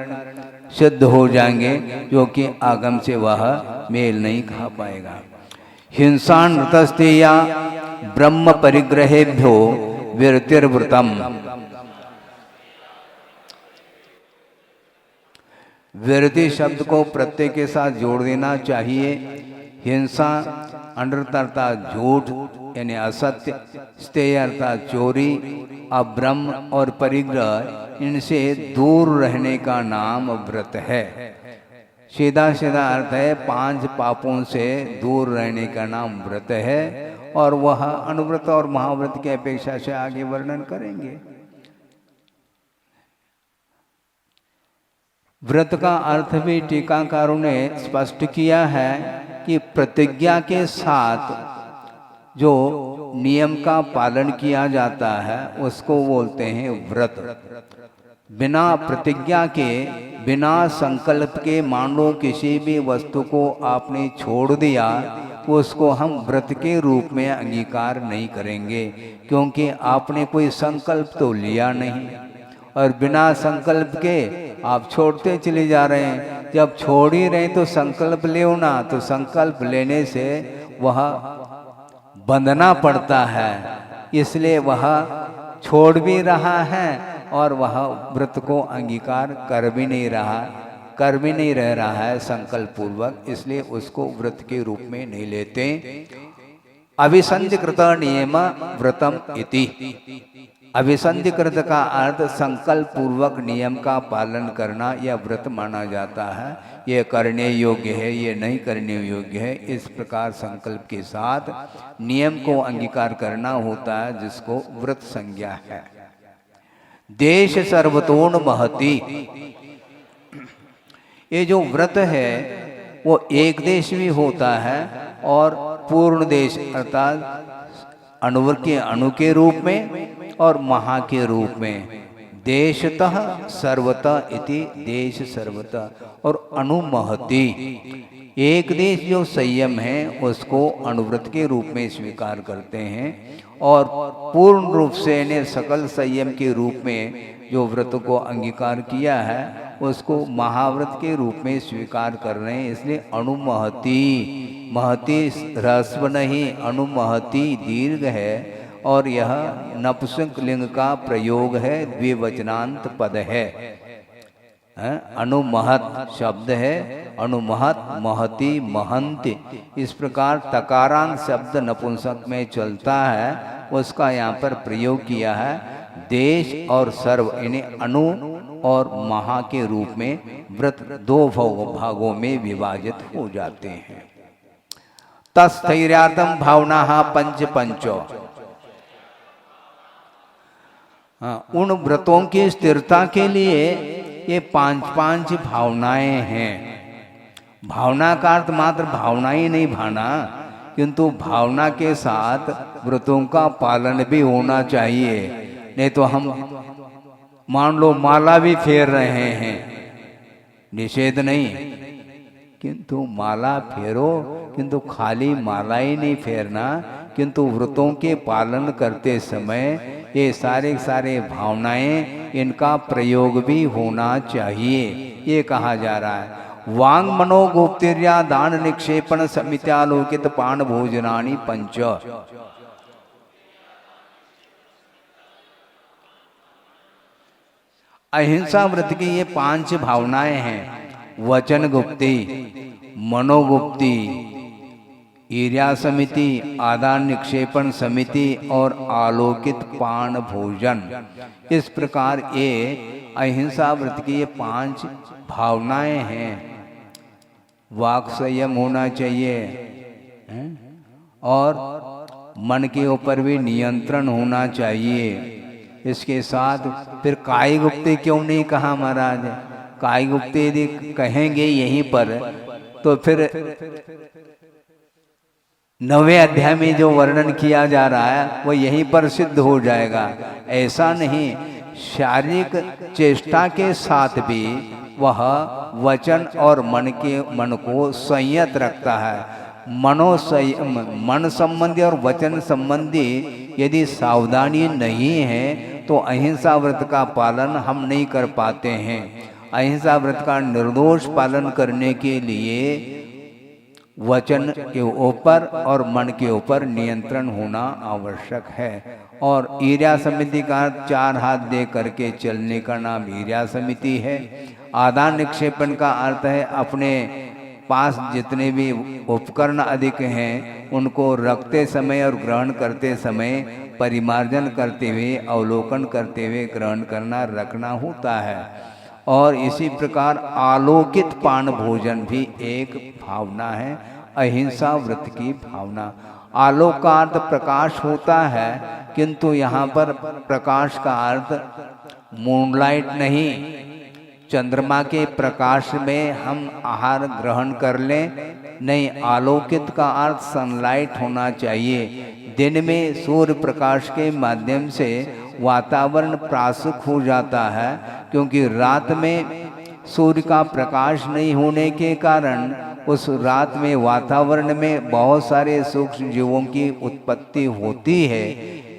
सिद्ध हो जाएंगे, जो कि आगम से वह मेल नहीं खा पाएगा। हिंसान नृतस्ते या ब्रह्म परिग्रहेभ्यो विरतिर्व्रतम। विरति शब्द को प्रत्यय के साथ जोड़ देना चाहिए। हिंसा अनर्थ अर्थात झूठ यानी असत्य, स्तेय अर्थात चोरी, अब्रह्म और परिग्रह इनसे दूर रहने का नाम व्रत है। सीधा सीधा अर्थ है 5 पापों से दूर रहने का नाम व्रत है, और वह अनुव्रत और महाव्रत की अपेक्षा से आगे वर्णन करेंगे। व्रत का अर्थ भी टीकाकारों ने स्पष्ट किया है कि प्रतिज्ञा के साथ जो नियम का पालन किया जाता है उसको बोलते हैं व्रत। बिना प्रतिज्ञा के, बिना संकल्प के मान लो किसी भी वस्तु को आपने छोड़ दिया, उसको हम व्रत के रूप में अंगीकार नहीं करेंगे, क्योंकि आपने कोई संकल्प तो लिया नहीं, और बिना संकल्प के आप छोड़ते चले जा रहे हैं। जब छोड़ ही रहे तो संकल्प ले ना, तो संकल्प लेने से वह बंधना पड़ता है, इसलिए वह छोड़ भी रहा है और वह व्रत को अंगीकार कर भी नहीं रह रहा है संकल्प पूर्वक, इसलिए उसको व्रत के रूप में नहीं लेते। अभिसंधिकृत नियम व्रतम इति। अभिसंधिकृत का अर्थ संकल्प पूर्वक नियम का पालन करना यह व्रत माना जाता है। यह करने योग्य है, ये नहीं करने योग्य है, इस प्रकार संकल्प के साथ नियम को अंगीकार करना होता है, जिसको व्रत संज्ञा है। देश सर्वतोन महति, ये जो व्रत है वो एक देश भी होता है और पूर्ण देश अर्थात अणुवर के अणु के रूप में और महा के रूप में। देशतः सर्वतः इति, देश सर्वतः और अणुमहति, एक देश जो संयम है उसको अणुव्रत के रूप में स्वीकार करते हैं और पूर्ण रूप से इन्हें सकल संयम के रूप में जो व्रत को अंगीकार किया है उसको महाव्रत के रूप में स्वीकार कर रहे हैं। इसलिए अणुमहति, महति ह्रस्व नहीं, अणुमहति दीर्घ है और यह नपुंसक लिंग का प्रयोग है, द्विवचनांत पद है। अणुमहत शब्द है, अणुमहत, महति, महंति, इस प्रकार तकारांत शब्द नपुंसक में चलता है, उसका यहाँ पर प्रयोग किया है। देश और सर्व इन्हें अणु और महा के रूप में व्रत दो भागों में विभाजित हो जाते हैं। तस्थैर्यार्थम भावना पंच पंचो, उन व्रतों की स्थिरता के लिए ये पांच पांच भावनाएं हैं। भावना का अर्थ मात्र भावना ही नहीं भाना, किंतु भावना के साथ व्रतों का पालन भी होना चाहिए। नहीं तो हम मान लो माला भी फेर रहे हैं, निषेध नहीं, किंतु माला फेरो, किंतु खाली माला ही नहीं फेरना, किंतु व्रतों के पालन करते समय ये सारे भावनाएं, इनका प्रयोग भी होना चाहिए, ये कहा जा रहा है। वांग मनो गोप्तिर्या दान निक्षेपण समित्यालोकित पान भोजनानि पंच, अहिंसा व्रत की ये पांच भावनाएं हैं। वचन गुप्ति, मनोगुप्ति, ईर्या समिति, आदान निक्षेपण समिति और आलोकित पान भोजन, इस प्रकार ये अहिंसा व्रत की ये पांच भावनाएं हैं। वाक संयम होना चाहिए और मन के ऊपर भी नियंत्रण होना चाहिए। इसके साथ फिर काय गुप्ती क्यों नहीं कहा महाराज? काय गुप्ती यदि कहेंगे यहीं पर तो फिर 9वें अध्याय में जो वर्णन किया जा रहा है वो यहीं पर सिद्ध हो जाएगा। ऐसा नहीं, शारीरिक चेष्टा के साथ भी वह वचन और मन को संयत रखता है। मन संबंधी और वचन संबंधी यदि सावधानी नहीं है तो अहिंसा व्रत का पालन हम नहीं कर पाते हैं। अहिंसा व्रत का निर्दोष पालन करने के लिए वचन के ऊपर और मन के ऊपर नियंत्रण होना आवश्यक है। और ईर्या समिति का 4 हाथ दे करके चलने का नाम ईर्या समिति है। आदान निक्षेपण का अर्थ है अपने पास जितने भी उपकरण अधिक हैं उनको रखते समय और ग्रहण करते समय परिमार्जन करते हुए, अवलोकन करते हुए ग्रहण करना, रखना होता है। और इसी प्रकार आलोकित पान भोजन भी एक भावना है, अहिंसा व्रत की भावना। आलोक का अर्थ प्रकाश होता है, किंतु यहाँ पर प्रकाश का अर्थ मूनलाइट नहीं, चंद्रमा के प्रकाश में हम आहार ग्रहण कर लें, नहीं, आलोकित का अर्थ सनलाइट होना चाहिए। दिन में सूर्य प्रकाश के माध्यम से वातावरण प्रासुक हो जाता है, क्योंकि रात में सूर्य का प्रकाश नहीं होने के कारण उस रात में वातावरण में बहुत सारे सूक्ष्म जीवों की उत्पत्ति होती है।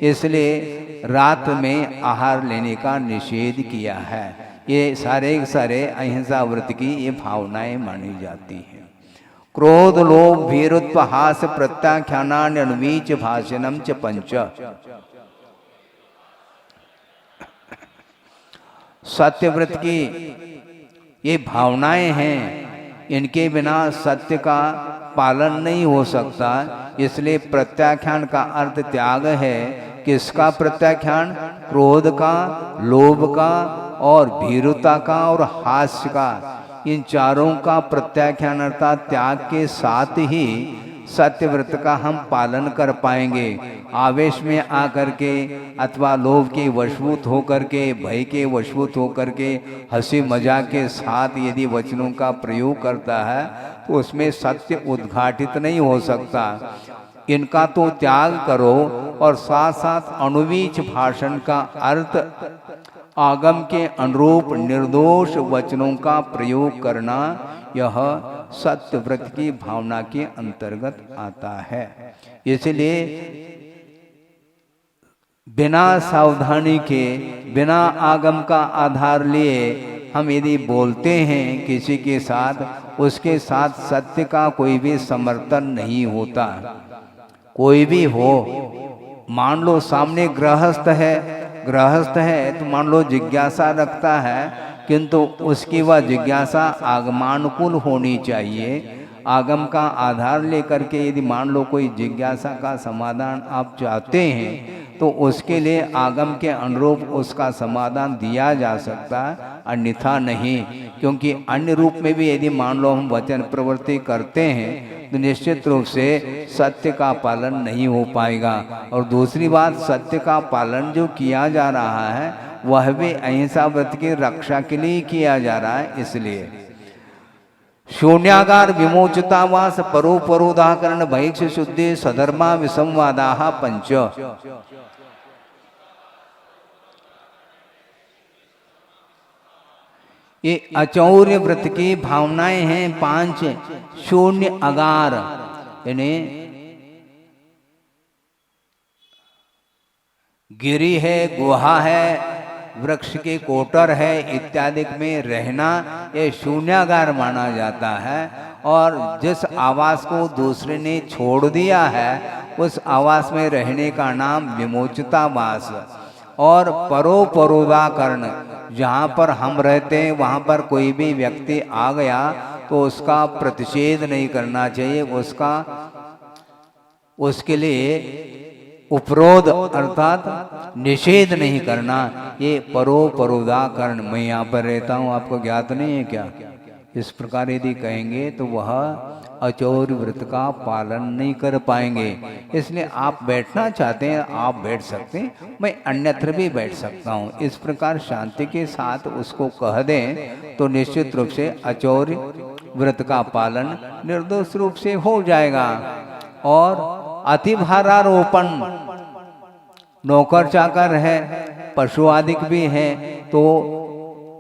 इसलिए रात में आहार लेने का निषेध किया है। ये सारे अहिंसा व्रत की ये भावनाएं मानी जाती हैं। क्रोध, लोभ, भीरुत्पहास, प्रत्याख्यानानि अनुवीच भाषणम च पंच। सत्यव्रत की ये भावनाएं हैं, इनके बिना सत्य का पालन नहीं हो सकता। इसलिए प्रत्याख्यान का अर्थ त्याग है। किसका प्रत्याख्यान? क्रोध का, लोभ का और भीरुता का और हास्य का। इन चारों का प्रत्याख्यान अर्थात त्याग के साथ ही सत्यव्रत का हम पालन कर पाएंगे। आवेश में आकर के अथवा लोभ के वशभूत होकर के, भय के वशभूत होकर के, हंसी मजाक के साथ यदि वचनों का प्रयोग करता है तो उसमें सत्य उद्घाटित नहीं हो सकता। इनका तो त्याग करो और साथ साथ अनुवीच भाषण का अर्थ आगम के अनुरूप निर्दोष वचनों का प्रयोग करना, यह सत्यव्रत की भावना के अंतर्गत आता है। इसलिए बिना सावधानी के, बिना आगम का आधार लिए हम यदि बोलते हैं किसी के साथ, उसके साथ सत्य का कोई भी समर्थन नहीं होता। कोई भी हो, मान लो सामने गृहस्थ है तो मान लो जिज्ञासा रखता है, किंतु उसकी वह जिज्ञासा आगमानुकूल होनी चाहिए। आगम का आधार लेकर के यदि मान लो कोई जिज्ञासा का समाधान आप चाहते हैं तो उसके लिए आगम के अनुरूप उसका समाधान दिया जा सकता है, अन्यथा नहीं। क्योंकि अन्य रूप में भी यदि मान लो हम वचन प्रवृत्ति करते हैं तो निश्चित रूप से सत्य का पालन नहीं हो पाएगा। और दूसरी बात, सत्य का पालन जो किया जा रहा है वह भी अहिंसा व्रत की रक्षा के लिए किया जा रहा है। इसलिए शून्यागार विमोचितावास परो परोदाहकरण भैक्ष शुद्धि सधर्मा विसंवादाः पंच। ये अचौर्य व्रत की भावनाएं हैं 5। शून्य अगार यानी गिरी है, गुहा है, वृक्ष के कोटर है इत्यादि में रहना, ये शून्यागार माना जाता है। और जिस आवास को दूसरे ने छोड़ दिया है उस आवास में रहने का नाम विमोचितावास। और परोपरोदाकरण, जहाँ पर हम रहते हैं वहाँ पर कोई भी व्यक्ति आ गया तो उसका प्रतिषेध नहीं करना चाहिए, उसके लिए उपरोध अर्थात निषेध नहीं करना। ये परोपरोदाकरण, मैं यहाँ पर रहता हूँ आपको ज्ञात नहीं है क्या, इस प्रकार यदि कहेंगे तो वह अचौर्य व्रत का पालन नहीं कर पाएंगे। इसलिए आप बैठना चाहते हैं आप बैठ सकते हैं, मैं अन्यत्र भी बैठ सकता हूँ, इस प्रकार शांति के साथ उसको कह दें तो निश्चित रूप से अचौर्य व्रत का पालन निर्दोष रूप से हो जाएगा। और अतिभारारोपण, नौकर चाकर है, पशु आदि भी है, तो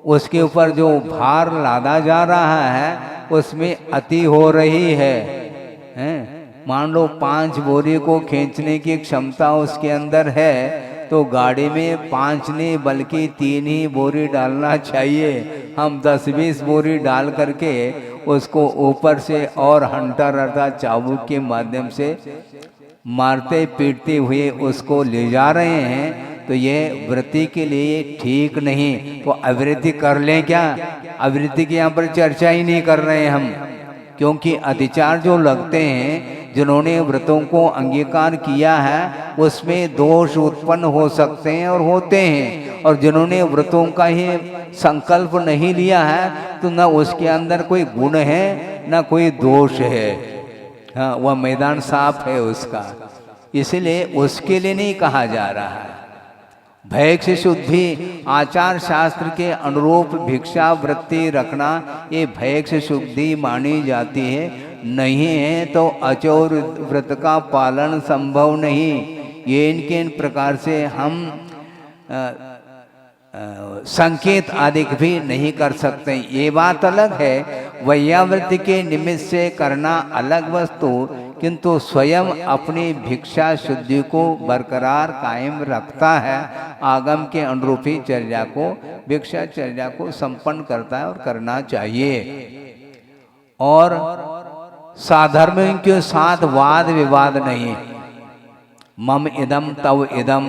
उसके ऊपर जो भार लादा जा रहा है उसमें अति हो रही है। मान लो 5 बोरी को खींचने की क्षमता उसके अंदर है तो गाड़ी में 5 नहीं बल्कि 3 ही बोरी डालना चाहिए। हम 10-20 बोरी डाल करके उसको ऊपर से और हंटर अर्थात चाबुक के माध्यम से मारते पीटते हुए उसको ले जा रहे हैं, तो ये वृत्ति के लिए ठीक नहीं। तो अवृत्ति कर लें क्या? अवृत्ति की यहाँ पर चर्चा ही नहीं कर रहे हैं हम, क्योंकि अतिचार जो लगते हैं, जिन्होंने व्रतों को अंगीकार किया है उसमें दोष उत्पन्न हो सकते हैं और होते हैं, और जिन्होंने व्रतों का ही संकल्प नहीं लिया है तो न उसके अंदर कोई गुण है न कोई दोष है। हाँ, वह मैदान साफ है उसका, इसलिए उसके लिए नहीं कहा जा रहा है। भैक्ष शुद्धि, आचार शास्त्र के अनुरूप भिक्षा वृत्ति रखना, ये भैक्ष शुद्धि मानी जाती है। नहीं है तो अचौर व्रत का पालन संभव नहीं। ये इनके प्रकार से हम संकेत आदि भी नहीं कर सकते। ये बात अलग है, वैयावृत्ति के निमित्त से करना अलग वस्तु, किंतु स्वयं अपनी भिक्षा शुद्धि को बरकरार कायम रखता है, आगम के अनुरूप ही चर्या को, भिक्षा चर्या को संपन्न करता है और करना चाहिए। और साधर्म के साथ वाद विवाद नहीं, मम इदम तव इदम,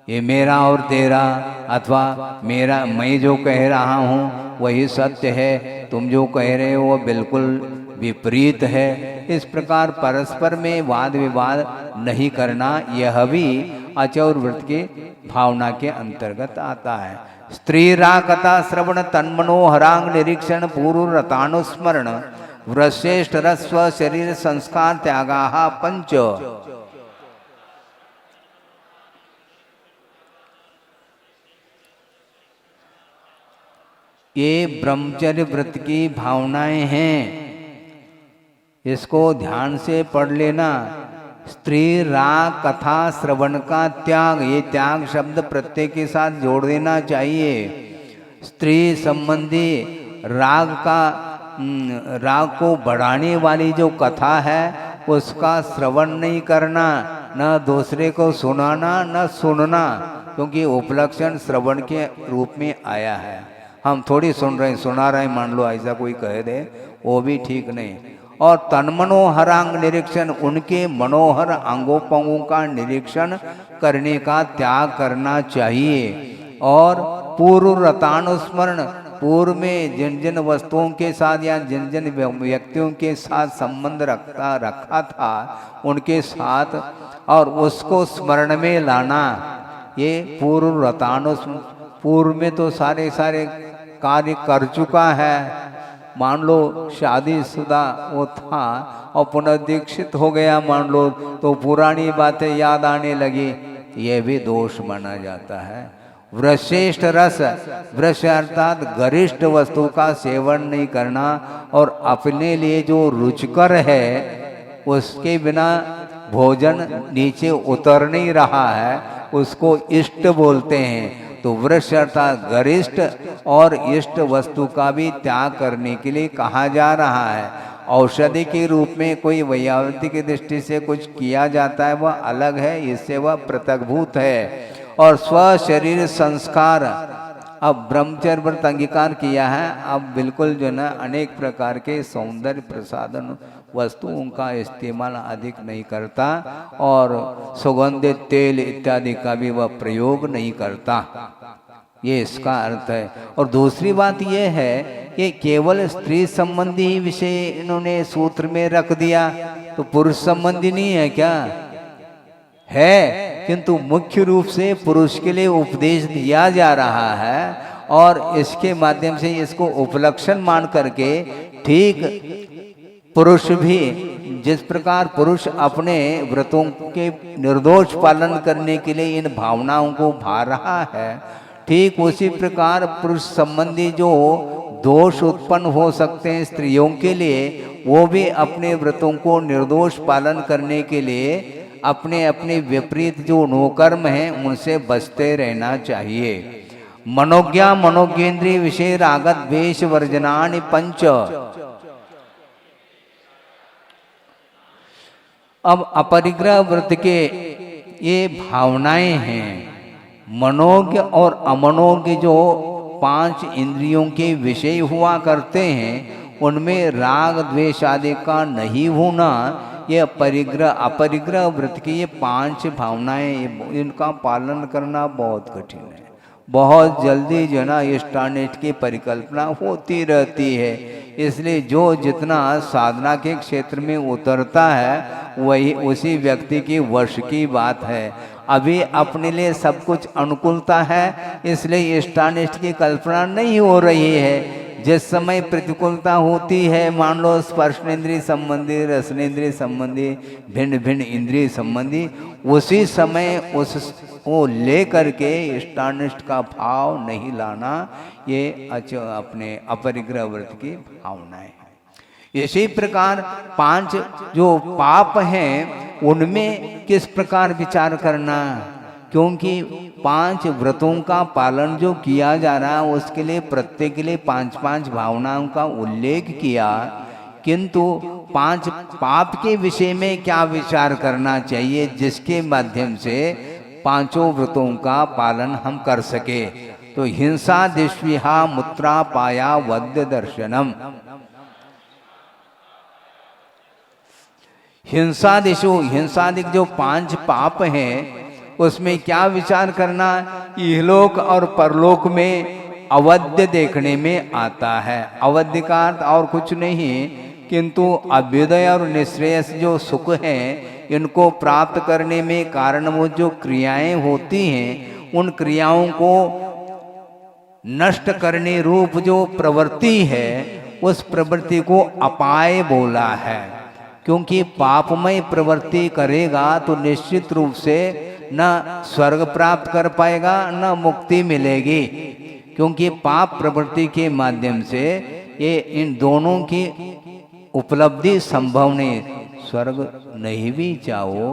ये मेरा और तेरा, अथवा मेरा मैं जो कह रहा हूँ वही सत्य है, तुम जो कह रहे हो वो बिल्कुल विपरीत है। इस प्रकार परस्पर में वाद विवाद नहीं करना, यह भी आचौर व्रत के भावना के अंतर्गत आता है। स्त्री रा कथा श्रवण तन्मनोहरांग निरीक्षण पूर्व रतानुस्मरण व्रश्रेष्ठ रस्व शरीर संस्कार त्यागा पंच। ये ब्रह्मचर्य व्रत की भावनाएं हैं, इसको ध्यान से पढ़ लेना। स्त्री राग कथा श्रवण का त्याग, ये त्याग शब्द प्रत्यय के साथ जोड़ देना चाहिए। स्त्री संबंधी राग को बढ़ाने वाली जो कथा है उसका श्रवण नहीं करना, न दूसरे को सुनाना न सुनना, क्योंकि उपलक्षण श्रवण के रूप में आया है। हम थोड़ी सुन रहे हैं, सुना रहे हैं, मान लो ऐसा कोई कह दे, वो भी ठीक नहीं। और तन्मनोहरांग निरीक्षण, उनके मनोहर अंगों पंगों का निरीक्षण करने का त्याग करना चाहिए। और पूर्व रतानुस्मरण, पूर्व में जिन जिन वस्तुओं के साथ या जिन जिन व्यक्तियों के साथ संबंध रखा था उनके साथ, और उसको स्मरण में लाना, ये पूर्व रतानुस्मरण। पूर्व में तो सारे कार्य कर चुका है, मान लो शादीशुदा वो था और पुनर्दीक्षित हो गया मान लो, तो पुरानी बातें याद आने लगी, ये भी दोष माना जाता है। वृश्रेष्ठ रस, वृक्ष अर्थात गरिष्ठ वस्तु का सेवन नहीं करना, और अपने लिए जो रुचिकर है उसके बिना भोजन नीचे उतर नहीं रहा है, उसको इष्ट बोलते हैं। तो वृक्ष अर्थात गरिष्ठ और इष्ट वस्तु का भी त्याग करने के लिए कहा जा रहा है। औषधि के रूप में कोई वैयावृत्ति की दृष्टि से कुछ किया जाता है वह अलग है, इससे वह पृथकभूत है। और स्व शरीर संस्कार, अब ब्रह्मचर्य व्रत अंगीकार किया है, अब बिल्कुल जो ना अनेक प्रकार के सौंदर्य प्रसाधन वस्तुओं का इस्तेमाल अधिक नहीं करता, और सुगंधित तेल इत्यादि का भी वह प्रयोग नहीं करता, ये इसका अर्थ है। और दूसरी बात यह है कि केवल स्त्री संबंधी विषय इन्होंने सूत्र में रख दिया, तो पुरुष संबंधी नहीं है क्या? है, किंतु मुख्य रूप से पुरुष के लिए उपदेश दिया जा रहा है, और इसके माध्यम से इसको उपलक्षण मान करके ठीक पुरुष भी, जिस प्रकार पुरुष अपने व्रतों के निर्दोष पालन करने के लिए इन भावनाओं को भा रहा है, ठीक उसी प्रकार पुरुष संबंधी जो दोष उत्पन्न हो सकते हैं स्त्रियों के लिए, वो भी अपने व्रतों को निर्दोष पालन करने के लिए अपने अपने विपरीत जो नोकर्म हैं उनसे बचते रहना चाहिए। मनोज्ञा मनोज्ञेन्द्रिय विषय रागत द्वेष वर्जनानि पंच। अब अपरिग्रह व्रत के ये भावनाएं हैं, मनोज्ञ और अमनोज्ञ जो 5 इंद्रियों के विषय हुआ करते हैं, उनमें राग द्वेष आदि का नहीं होना, ये परिग्रह अपरिग्रह व्रत की ये 5 भावनाएं, इनका पालन करना बहुत कठिन है। बहुत जल्दी जो ना इष्टानिष्ट की परिकल्पना होती रहती है, इसलिए जो जितना साधना के क्षेत्र में उतरता है वही उसी व्यक्ति की वश की बात है। अभी अपने लिए सब कुछ अनुकूलता है, इसलिए इष्टानिष्ट की कल्पना नहीं हो रही है। जिस समय प्रतिकूलता होती है, मान लो स्पर्शनेन्द्रिय संबंधी, रसनेन्द्रिय संबंधी, भिन्न भिन्न इंद्रिय संबंधी, उसी समय उसको ले करके इष्टानिष्ट का भाव नहीं लाना, ये अपने अपरिग्रह व्रत की भावना है। इसी प्रकार 5 जो पाप हैं उनमें किस प्रकार विचार करना, क्योंकि 5 व्रतों का पालन जो किया जा रहा है उसके लिए प्रत्येक के लिए 5-5 भावनाओं का उल्लेख किया, किंतु 5 पाप के विषय में क्या विचार करना चाहिए जिसके माध्यम से 5 व्रतों का पालन हम कर सके। तो हिंसा दिश्विहा मुत्रा पाया वद्य दर्शनम। हिंसादिक जो 5 पाप हैं उसमें क्या विचार करना, इहलोक और परलोक में अवध्य देखने में आता है। अवध्य का अर्थ और कुछ नहीं, किंतु अभ्युदय और निश्रेयस जो सुख हैं इनको प्राप्त करने में कारणभूत जो क्रियाएं होती हैं उन क्रियाओं को नष्ट करने रूप जो प्रवृत्ति है उस प्रवृत्ति को अपाय बोला है। क्योंकि पापमय प्रवृत्ति करेगा तो निश्चित रूप से न स्वर्ग प्राप्त कर पाएगा न मुक्ति मिलेगी, क्योंकि पाप प्रवृत्ति के माध्यम से ये इन दोनों की उपलब्धि संभव नहीं। स्वर्ग नहीं भी चाहो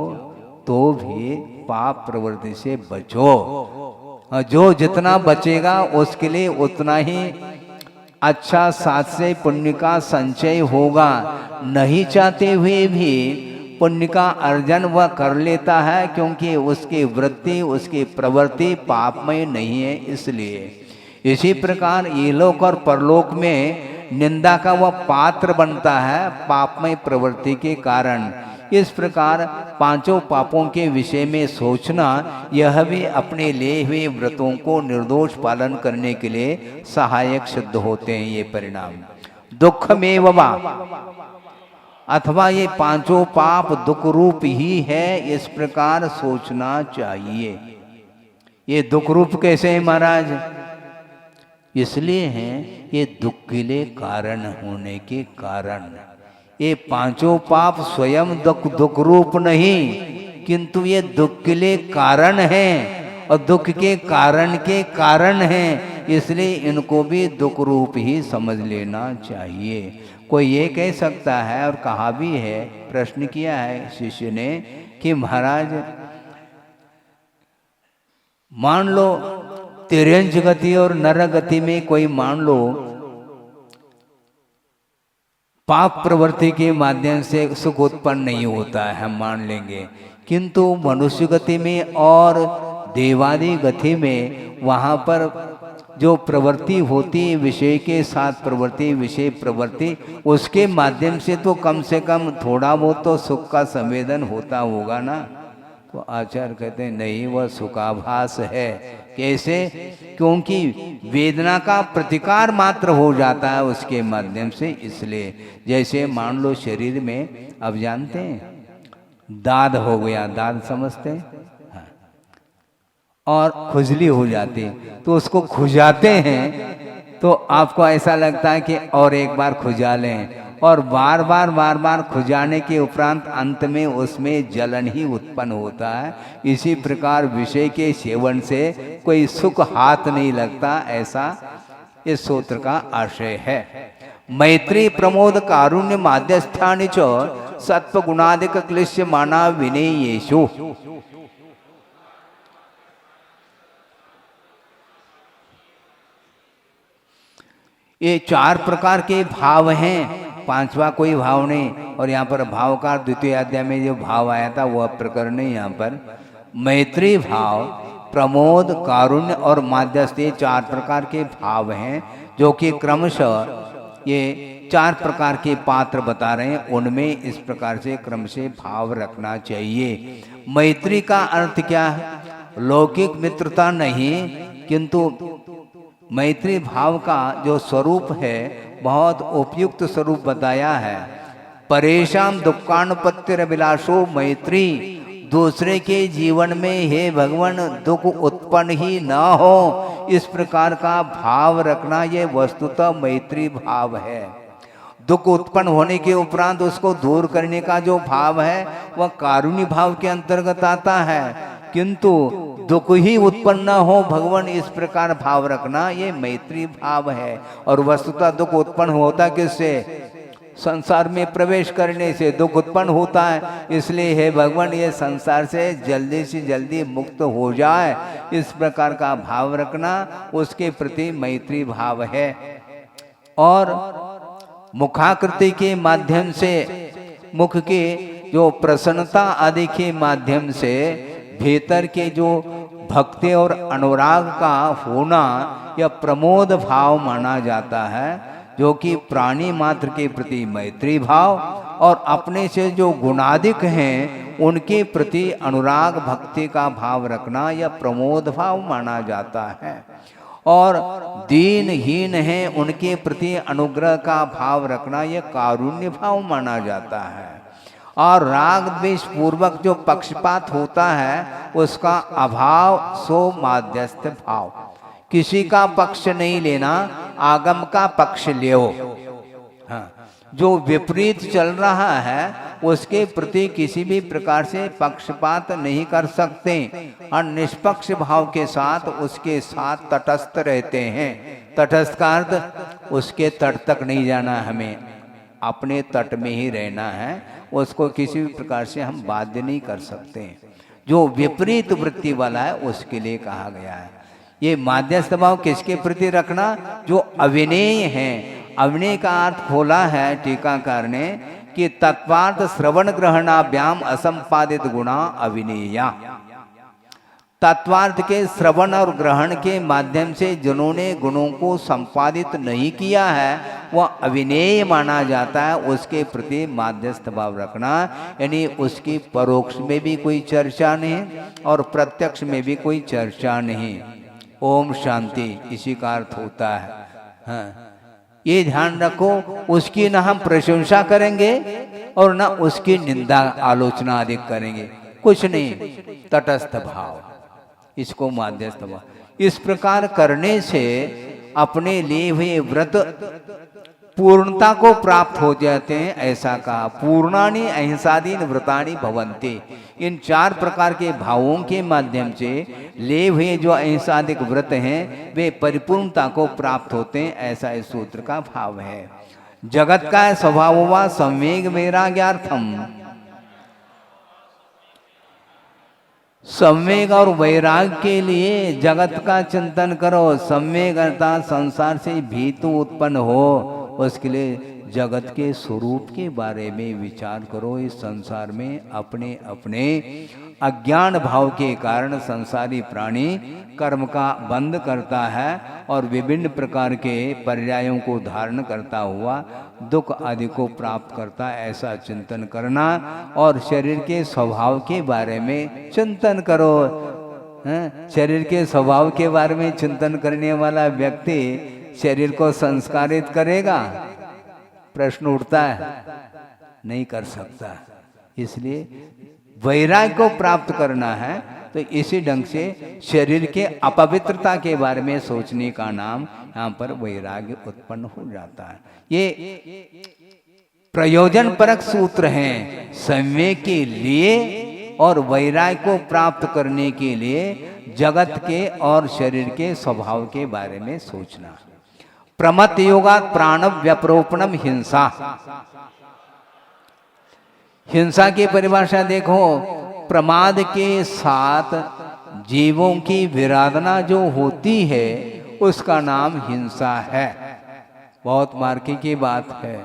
तो भी पाप प्रवृत्ति से बचो, जो जितना बचेगा उसके लिए उतना ही अच्छा सात्स्य पुण्य का संचय होगा। नहीं चाहते हुए भी पुण्य का अर्जन वह कर लेता है, क्योंकि उसकी वृत्ति उसकी प्रवृत्ति पापमय नहीं है। इसलिए इसी प्रकार इहलोक और परलोक में निंदा का वह पात्र बनता है पापमय प्रवृत्ति के कारण। इस प्रकार 5 पापों के विषय में सोचना यह भी अपने लिए हुए व्रतों को निर्दोष पालन करने के लिए सहायक सिद्ध होते हैं। ये परिणाम दुखमेव वा, अथवा ये 5 पाप दुख रूप ही है, इस प्रकार सोचना चाहिए। ये दुख रूप कैसे है महाराज? इसलिए हैं ये दुख के लिए कारण होने के कारण। ये 5 पाप स्वयं दुख रूप नहीं, किंतु ये दुख के लिए कारण हैं और दुख के कारण हैं, इसलिए इनको भी दुख रूप ही समझ लेना चाहिए। कोई ये कह सकता है, और कहा भी है, प्रश्न किया है शिष्य ने कि महाराज मान लो तिर्यंच गति और नर गति में कोई मान लो पाप प्रवृत्ति के माध्यम से सुख उत्पन्न नहीं होता है, हम मान लेंगे, किंतु मनुष्य गति में और देवादि गति में वहाँ पर जो प्रवृत्ति होती है विषय के साथ प्रवृत्ति, विषय प्रवृत्ति, उसके माध्यम से तो कम से कम थोड़ा बहुत तो सुख का संवेदन होता होगा ना। तो आचार्य कहते हैं नहीं, वह सुखाभास है। कैसे? क्योंकि वेदना का प्रतिकार मात्र हो जाता है उसके माध्यम से। इसलिए जैसे मान लो शरीर में, अब जानते हैं दाद हो गया, दाद समझते हैं, हाँ। और खुजली हो जाती, तो उसको खुजाते हैं तो आपको ऐसा लगता है कि और एक बार खुजा लें, और बार बार खुजाने के उपरांत अंत में उसमें जलन ही उत्पन्न होता है। इसी प्रकार विषय के सेवन से कोई सुख हाथ नहीं लगता, ऐसा इस सूत्र का आशय है। मैत्री प्रमोद कारुण्य माध्यस्थानि च सत्व गुणादिक क्लिश्य माना विनेयेषु। ये 4 प्रकार के भाव हैं, 5वां कोई भाव नहीं। और यहाँ पर भाव का द्वितीय अध्याय में जो भाव आया था वह प्रकरण नहीं। यहाँ पर मैत्री भाव, प्रमोद, कारुण्य और माध्यस्थ, ये 4 प्रकार के भाव हैं, जो कि क्रमशः ये 4 प्रकार के पात्र बता रहे हैं। उनमें इस प्रकार से क्रम से भाव रखना चाहिए। मैत्री का अर्थ क्या है? लौकिक मित्रता नहीं, किंतु मैत्री भाव का जो स्वरूप है बहुत उपयुक्त स्वरूप बताया है। परेशान दुखानुपत्तिरभिलाषो मैत्री, दूसरे के जीवन में हे भगवान दुख उत्पन्न ही न हो, इस प्रकार का भाव रखना ये वस्तुतः मैत्री भाव है। दुख उत्पन्न होने के उपरांत उसको दूर करने का जो भाव है वह कारुण्य भाव के अंतर्गत आता है, किंतु दुख ही उत्पन्न न हो भगवान, इस प्रकार भाव रखना ये मैत्री भाव है। और वस्तुतः दुख उत्पन्न होता किससे? संसार में प्रवेश करने से दुख उत्पन्न होता है। इसलिए हे भगवान ये संसार से जल्दी मुक्त हो जाए, इस प्रकार का भाव रखना उसके प्रति मैत्री भाव है। और मुखाकृति के माध्यम से, मुख के जो प्रसन्नता आदि के माध्यम से भीतर के जो भक्ति और अनुराग का होना यह प्रमोद भाव माना जाता है, जो कि प्राणी मात्र के प्रति मैत्री भाव और अपने से जो गुणाधिक हैं उनके प्रति अनुराग भक्ति का भाव रखना यह प्रमोद भाव माना जाता है। और दीनहीन हैं उनके प्रति अनुग्रह का भाव रखना यह कारुण्य भाव माना जाता है। और राग द्वेष पूर्वक जो पक्षपात होता है उसका अभाव सो माध्यस्थ भाव। किसी का पक्ष नहीं लेना, आगम का पक्ष लियो। हाँ, जो विपरीत चल रहा है उसके प्रति किसी भी प्रकार से पक्षपात नहीं कर सकते और निष्पक्ष भाव के साथ उसके साथ तटस्थ रहते हैं। तटस्थ का अर्थ उसके तट तक नहीं जाना, हमें अपने तट में ही रहना है, उसको किसी भी प्रकार से हम बाध्य नहीं कर सकते। जो विपरीत वृत्ति वाला है उसके लिए कहा गया है। ये माध्यस्थ भाव किसके प्रति रखना? जो अविनेय है। अविनेय का अर्थ खोला है टीकाकार ने कि तत्वार्थ श्रवण ग्रहणाभ्याम असंपादित गुणा अविनेया। तत्वार्थ के श्रवण और ग्रहण के माध्यम से जिन्होंने गुणों को संपादित नहीं किया है वह अविनेय माना जाता है। उसके प्रति माध्यस्थ भाव रखना, यानी उसकी परोक्ष में भी कोई चर्चा नहीं और प्रत्यक्ष में भी कोई चर्चा नहीं। ओम शांति इसी का अर्थ होता है। हाँ, ये ध्यान रखो, उसकी ना हम प्रशंसा करेंगे और ना उसकी निंदा आलोचना अधिक करेंगे, कुछ नहीं, तटस्थ भाव, इसको माध्यस्थ भाव। इस प्रकार करने से अपने लिए हुए व्रत पूर्णता को प्राप्त हो जाते हैं। ऐसा कहा, पूर्णानि अहिंसादीन व्रतानि भवन्ति। इन 4 प्रकार के भावों के माध्यम से ले हुए जो अहिंसादिक व्रत हैं वे परिपूर्णता को प्राप्त होते हैं, ऐसा इस सूत्र का भाव है। जगत का स्वभाव व संवेग वैराग्यार्थम। संवेग और वैराग के लिए जगत का चिंतन करो। संवेग अर्थात संसार से भीतु उत्पन्न हो, उसके लिए जगत के स्वरूप के बारे में विचार करो। इस संसार में अपने अपने अज्ञान भाव के कारण संसारी प्राणी कर्म का बंध करता है और विभिन्न प्रकार के पर्यायों को धारण करता हुआ दुख आदि को प्राप्त करता है। ऐसा चिंतन करना और शरीर के स्वभाव के बारे में चिंतन करो। शरीर के स्वभाव के बारे में चिंतन करने वाला व्यक्ति शरीर को संस्कारित करेगा? प्रश्न उठता है, नहीं कर सकता। इसलिए वैराग्य को प्राप्त करना है तो इसी ढंग से शरीर के अपवित्रता के बारे में सोचने का नाम यहाँ पर वैराग्य उत्पन्न हो जाता है। ये प्रयोजन परक सूत्र हैं संवेग के लिए और वैराग्य को प्राप्त करने के लिए जगत के और शरीर के स्वभाव के बारे में सोचना। प्रमत्त योगात प्राण व्यपरोपणम हिंसा। हिंसा की परिभाषा देखो, प्रमाद के साथ जीवों की विराधना जो होती है उसका नाम हिंसा है। बहुत मार्के की बात है।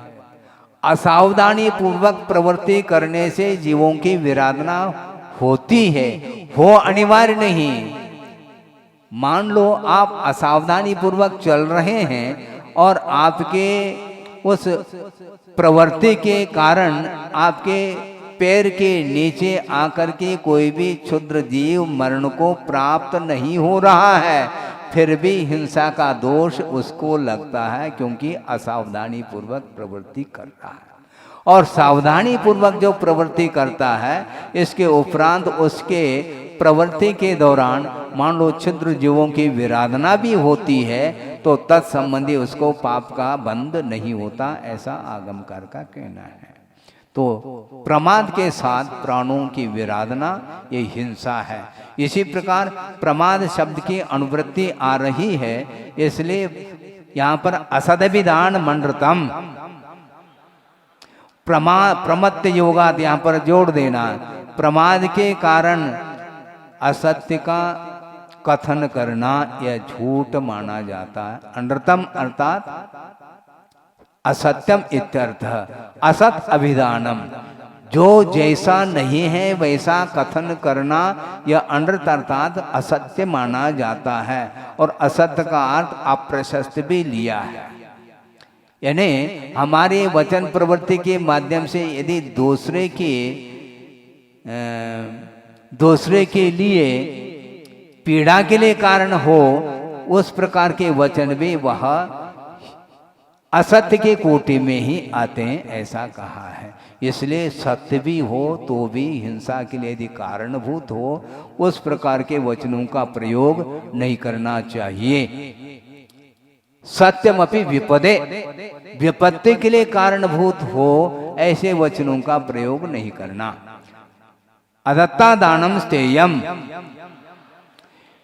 असावधानी पूर्वक प्रवृत्ति करने से जीवों की विराधना होती है, हो अनिवार्य नहीं। मान लो आप असावधानी पूर्वक चल रहे हैं और आपके उस प्रवृत्ति के कारण आपके पैर के नीचे आकर के कोई भी क्षुद्र जीव मरण को प्राप्त नहीं हो रहा है, फिर भी हिंसा का दोष उसको लगता है क्योंकि असावधानी पूर्वक प्रवृत्ति कर रहा है। और सावधानी पूर्वक जो प्रवृत्ति करता है इसके उपरांत उसके प्रवृत्ति के दौरान मान लो क्षुद्र जीवों की विराधना भी होती है तो तत्संबंधी उसको पाप का बंध नहीं होता, ऐसा आगमकार का कहना है। तो प्रमाद के साथ प्राणों की विराधना ये हिंसा है। इसी प्रकार प्रमाद शब्द की अनुवृत्ति आ रही है, इसलिए यहाँ पर असदविधान मंडतम प्रमत्त योगात यहाँ पर जोड़ देना। प्रमाद के कारण असत्य का कथन करना यह झूठ माना जाता है। अनृतम अर्थात असत्यम इत्यर्थ। असत अभिधानम, जो जैसा नहीं है वैसा कथन करना यह अनृत अर्थात असत्य माना जाता है। और असत्य का अर्थ अप्रशस्त भी लिया है। यानी हमारे वचन प्रवृत्ति के माध्यम से यदि दूसरे के लिए पीड़ा के लिए कारण हो, उस प्रकार के वचन भी वह असत्य के कोटि में ही आते हैं, ऐसा कहा है। इसलिए सत्य भी हो तो भी हिंसा के लिए यदि कारणभूत हो, उस प्रकार के वचनों का प्रयोग नहीं करना चाहिए। सत्यमपि विपदे, विपत्ति के लिए कारणभूत हो ऐसे वचनों का प्रयोग नहीं करना। अदत्ता दानम स्तेयम,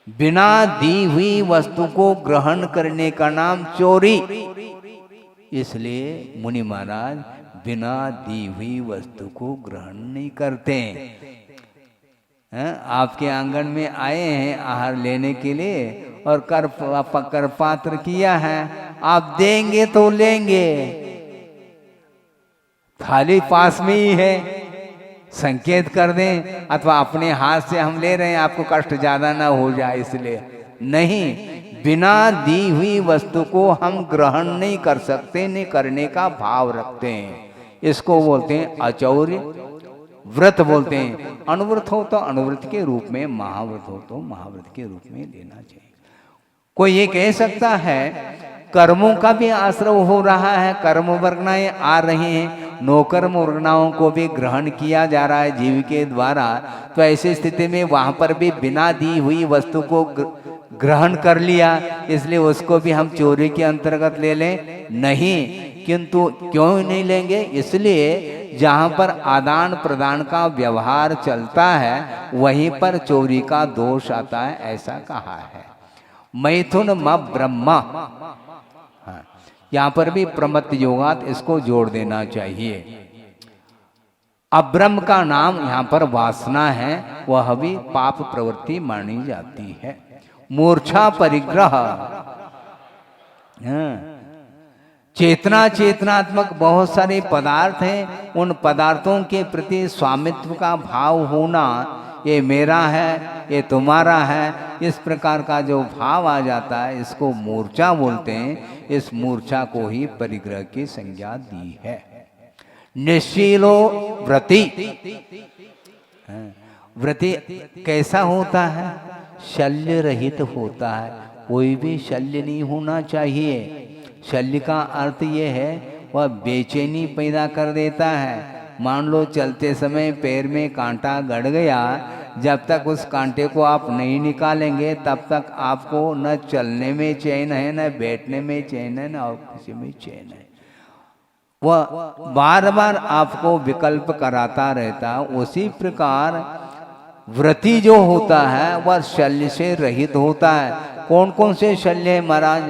बिना दी हुई वस्तु को ग्रहण करने का नाम चोरी। इसलिए मुनि महाराज बिना दी हुई वस्तु को ग्रहण नहीं करते हैं। आपके आंगन में आए हैं आहार लेने के लिए और कर पात्र किया है, आप देंगे तो लेंगे, थाली पास में ही है, संकेत कर दें, अथवा अपने हाथ से हम ले रहे हैं आपको कष्ट ज्यादा ना हो जाए इसलिए नहीं, बिना दी हुई वस्तु को हम ग्रहण नहीं कर सकते, नहीं करने का भाव रखते हैं। इसको बोलते हैं अचौर्य व्रत बोलते हैं। अनुव्रत हो तो अनुव्रत के रूप में, महाव्रत हो तो महाव्रत के रूप में लेना चाहिए। कोई ये कह सकता है कर्मों का भी आश्रव हो रहा है, कर्म वर्गनाएं आ रही हैं, नौकर्म वर्गनाओं को भी ग्रहण किया जा रहा है जीव के द्वारा, तो ऐसी स्थिति में वहां पर भी बिना दी हुई वस्तु को ग्रहण कर लिया, इसलिए उसको भी हम चोरी के अंतर्गत ले लें? नहीं। किंतु क्यों नहीं लेंगे? इसलिए जहां पर आदान प्रदान का व्यवहार चलता है वहीं पर चोरी का दोष आता है, ऐसा कहा है। मैथुन म ब्रह्मा, हाँ, यहाँ पर भी प्रमत्त योगात इसको जोड़ देना चाहिए। अब्रह्म का नाम यहाँ पर वासना है, वह भी पाप प्रवृत्ति मानी जाती है। मूर्छा परिग्रह, चेतना चेतनात्मक बहुत सारे पदार्थ हैं, उन पदार्थों के प्रति स्वामित्व का भाव होना, ये मेरा है, ये तुम्हारा है, इस प्रकार का जो भाव आ जाता है इसको मूर्छा बोलते हैं। इस मूर्छा को ही परिग्रह की संज्ञा दी है। निश्चलो व्रति, व्रति कैसा होता है? शल्य रहित होता है, कोई भी शल्य नहीं होना चाहिए। शल्य का अर्थ ये है वह बेचैनी पैदा कर देता है। मान लो चलते समय पैर में कांटा गड़ गया, जब तक उस कांटे को आप नहीं निकालेंगे तब तक आपको न चलने में चैन है, न बैठने में चैन है, न और किसी में चैन है। वह बार बार आपको विकल्प कराता रहता। उसी प्रकार व्रति जो होता है वह शल्य से रहित होता है। कौन कौन से शल्य है महाराज?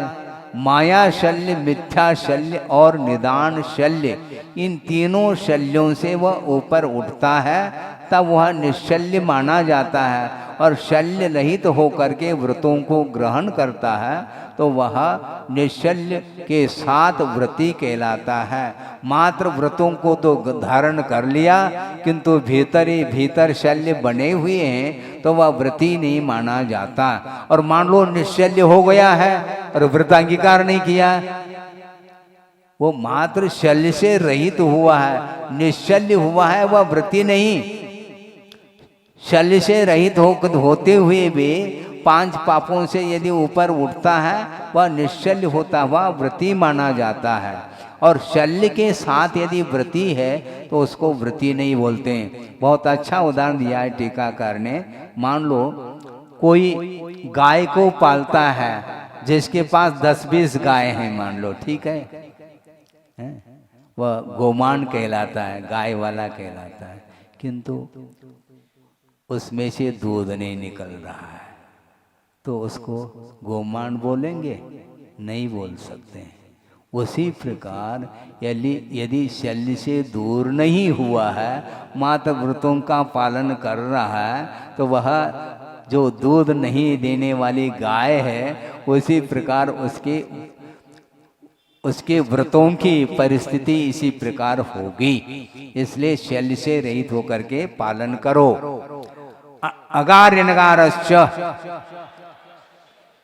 माया शल्य, मिथ्या शल्य और निदान शल्य, इन तीनों शल्यों से वह ऊपर उठता है, तब वह निश्चल्य माना जाता है। और शल्य रहित होकर के व्रतों को ग्रहण करता है तो वह निश्चल्य के साथ व्रती कहलाता है। मात्र व्रतों को तो धारण कर लिया किंतु भीतर ही भीतर शल्य बने हुए हैं तो वह व्रती नहीं माना जाता। और मान लो निश्चल्य हो गया है और व्रत अंगीकार नहीं किया, वो मात्र शल्य से रहित हुआ है, निश्चल्य हुआ है, वह व्रती नहीं। शल्य से रहित होते हुए भी 5 पापों से यदि ऊपर उठता है वह निश्चल्य होता हुआ व्रती माना जाता है। और शल्य के साथ यदि व्रती है तो उसको व्रती नहीं बोलते हैं। बहुत अच्छा उदाहरण दिया है टीकाकार ने। मान लो कोई गाय को पालता है, जिसके पास 10-20 गाय हैं मान लो, ठीक है, वह गोमान कहलाता है, गाय वाला कहलाता है, किंतु उसमें से दूध नहीं निकल रहा है तो उसको गोमान बोलेंगे? नहीं बोल सकते हैं। उसी प्रकार यदि शल्य से दूर नहीं हुआ है, मात्र व्रतों का पालन कर रहा है, तो वह जो दूध नहीं देने वाली गाय है उसी प्रकार उसके व्रतों की परिस्थिति इसी प्रकार होगी। इसलिए शल्य से रहित होकर के पालन करो। अगार्य नगारश्च,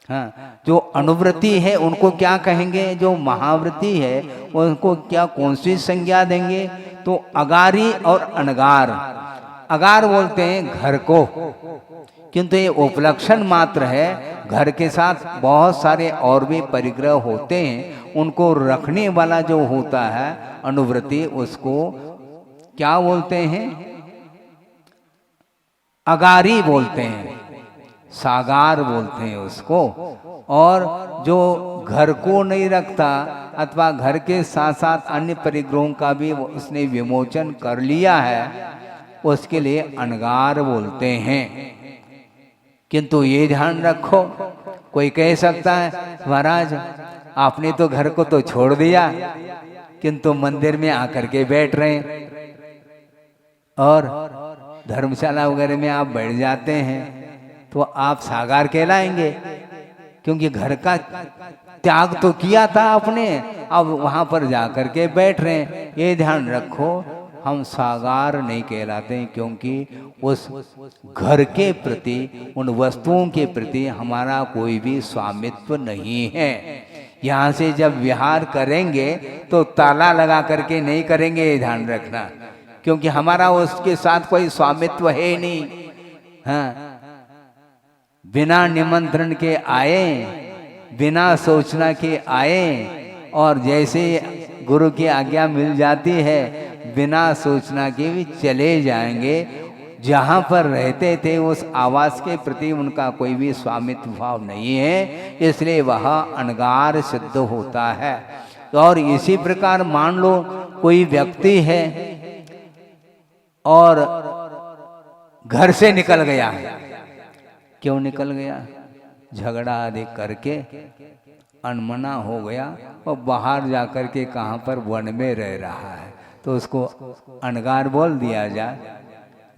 हाँ, जो अनुवृत्ति है उनको क्या कहेंगे, जो महावृत्ति है उनको क्या कौन सी संज्ञा देंगे, तो अगारी और अनगार। अगार बोलते हैं घर को, किंतु ये उपलक्षण मात्र है। घर के साथ बहुत सारे और भी परिग्रह होते हैं, उनको रखने वाला जो होता है अनुवृत्ति, उसको क्या बोलते हैं, अगारी बोलते हैं, सागार बोलते हैं उसको। और जो घर को नहीं रखता अथवा घर के साथ साथ अन्य परिग्रहों का भी उसने विमोचन कर लिया है, उसके लिए अनगार बोलते हैं। किंतु ये ध्यान रखो, कोई कह सकता है महाराज आपने तो घर को तो छोड़ दिया, किंतु मंदिर में आकर के बैठ रहे हैं और धर्मशाला वगैरह में आप बैठ जाते हैं, तो आप सागार कहलाएंगे, क्योंकि घर का त्याग तो किया था आपने, अब वहां पर जाकर के बैठ रहे हैं। ये ध्यान रखो, हम सागार नहीं कहलाते हैं, क्योंकि उस घर के प्रति, उन वस्तुओं के प्रति हमारा कोई भी स्वामित्व नहीं है। यहाँ से जब विहार करेंगे तो ताला लगा करके नहीं करेंगे, ये ध्यान रखना, क्योंकि हमारा उसके साथ कोई स्वामित्व है नहीं। हाँ, बिना निमंत्रण के आए, बिना सोचना के आए, और जैसे गुरु की आज्ञा मिल जाती है बिना सोचना के भी चले जाएंगे। जहाँ पर रहते थे उस आवास के प्रति उनका कोई भी स्वामित्व भाव नहीं है, इसलिए वह अनगार सिद्ध होता है। और इसी प्रकार मान लो कोई व्यक्ति है और घर से निकल गया है, क्यों निकल गया, झगड़ा आदि करके अनमना हो गया और बाहर जाकर के कहाँ पर वन में रह रहा है, तो उसको अनगार बोल दिया जाए?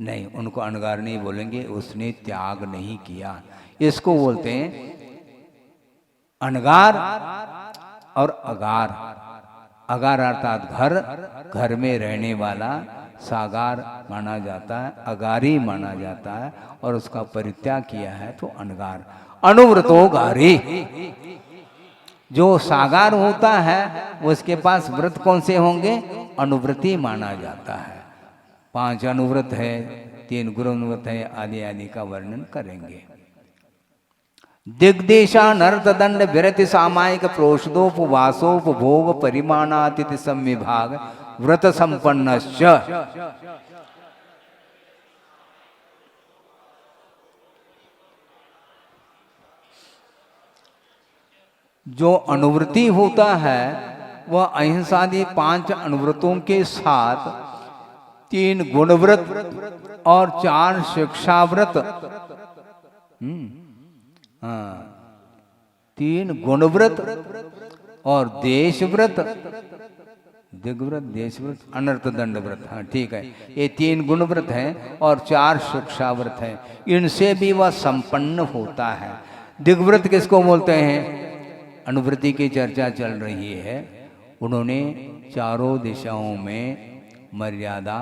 नहीं, उनको अनगार नहीं बोलेंगे, उसने त्याग नहीं किया। इसको बोलते हैं अनगार और अगार। अगार अर्थात घर, घर में रहने वाला सागार माना जाता है, अगारी माना जाता है, और उसका परित्याग किया है तो अनगार। अनुव्रतो गारी, जो सागार होता है उसके पास व्रत कौन से होंगे, अनुव्रति माना जाता है। 5 अनुव्रत है, 3 गुरु अनुव्रत है, आदि आदि का वर्णन करेंगे। दिग्देशा नर्त दंड विरति सामायिक प्रोषदोपवासोपभोग परिमाणातिथि संविभाग व्रत संपन्नश्च। जो अनुवृत्ति होता है वह अहिंसादि 5 अनुव्रतों के साथ 3 गुणव्रत और 4 शिक्षाव्रत, 3 गुणव्रत और देशव्रत, दिग्व्रत, देशव्रत, अनर्थ दंड व्रत, हाँ ठीक है, ये 3 गुणव्रत हैं और 4 शिक्षाव्रत हैं। इनसे भी वह संपन्न होता है। दिग्व्रत किसको बोलते हैं? अनुवृत्ति की चर्चा चल रही है, उन्होंने चारों दिशाओं में मर्यादा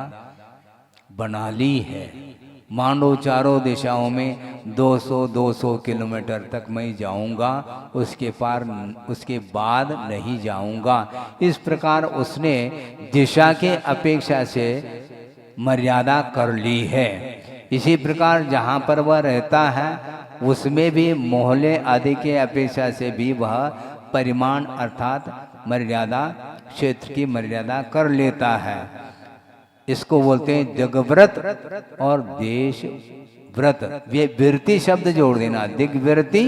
बना ली है। मान लो चारों दिशाओं में 200 किलोमीटर तक मैं जाऊंगा, उसके बाद नहीं जाऊंगा। इस प्रकार उसने दिशा के अपेक्षा से मर्यादा कर ली है। इसी प्रकार जहाँ पर वह रहता है उसमें भी मोहल्ले आदि के अपेक्षा से भी वह परिमाण अर्थात मर्यादा, क्षेत्र की मर्यादा कर लेता है। इसको बोलते हैं दिग्व्रत और देश व्रत। ये विरति शब्द जोड़ देना, दिग्विरति,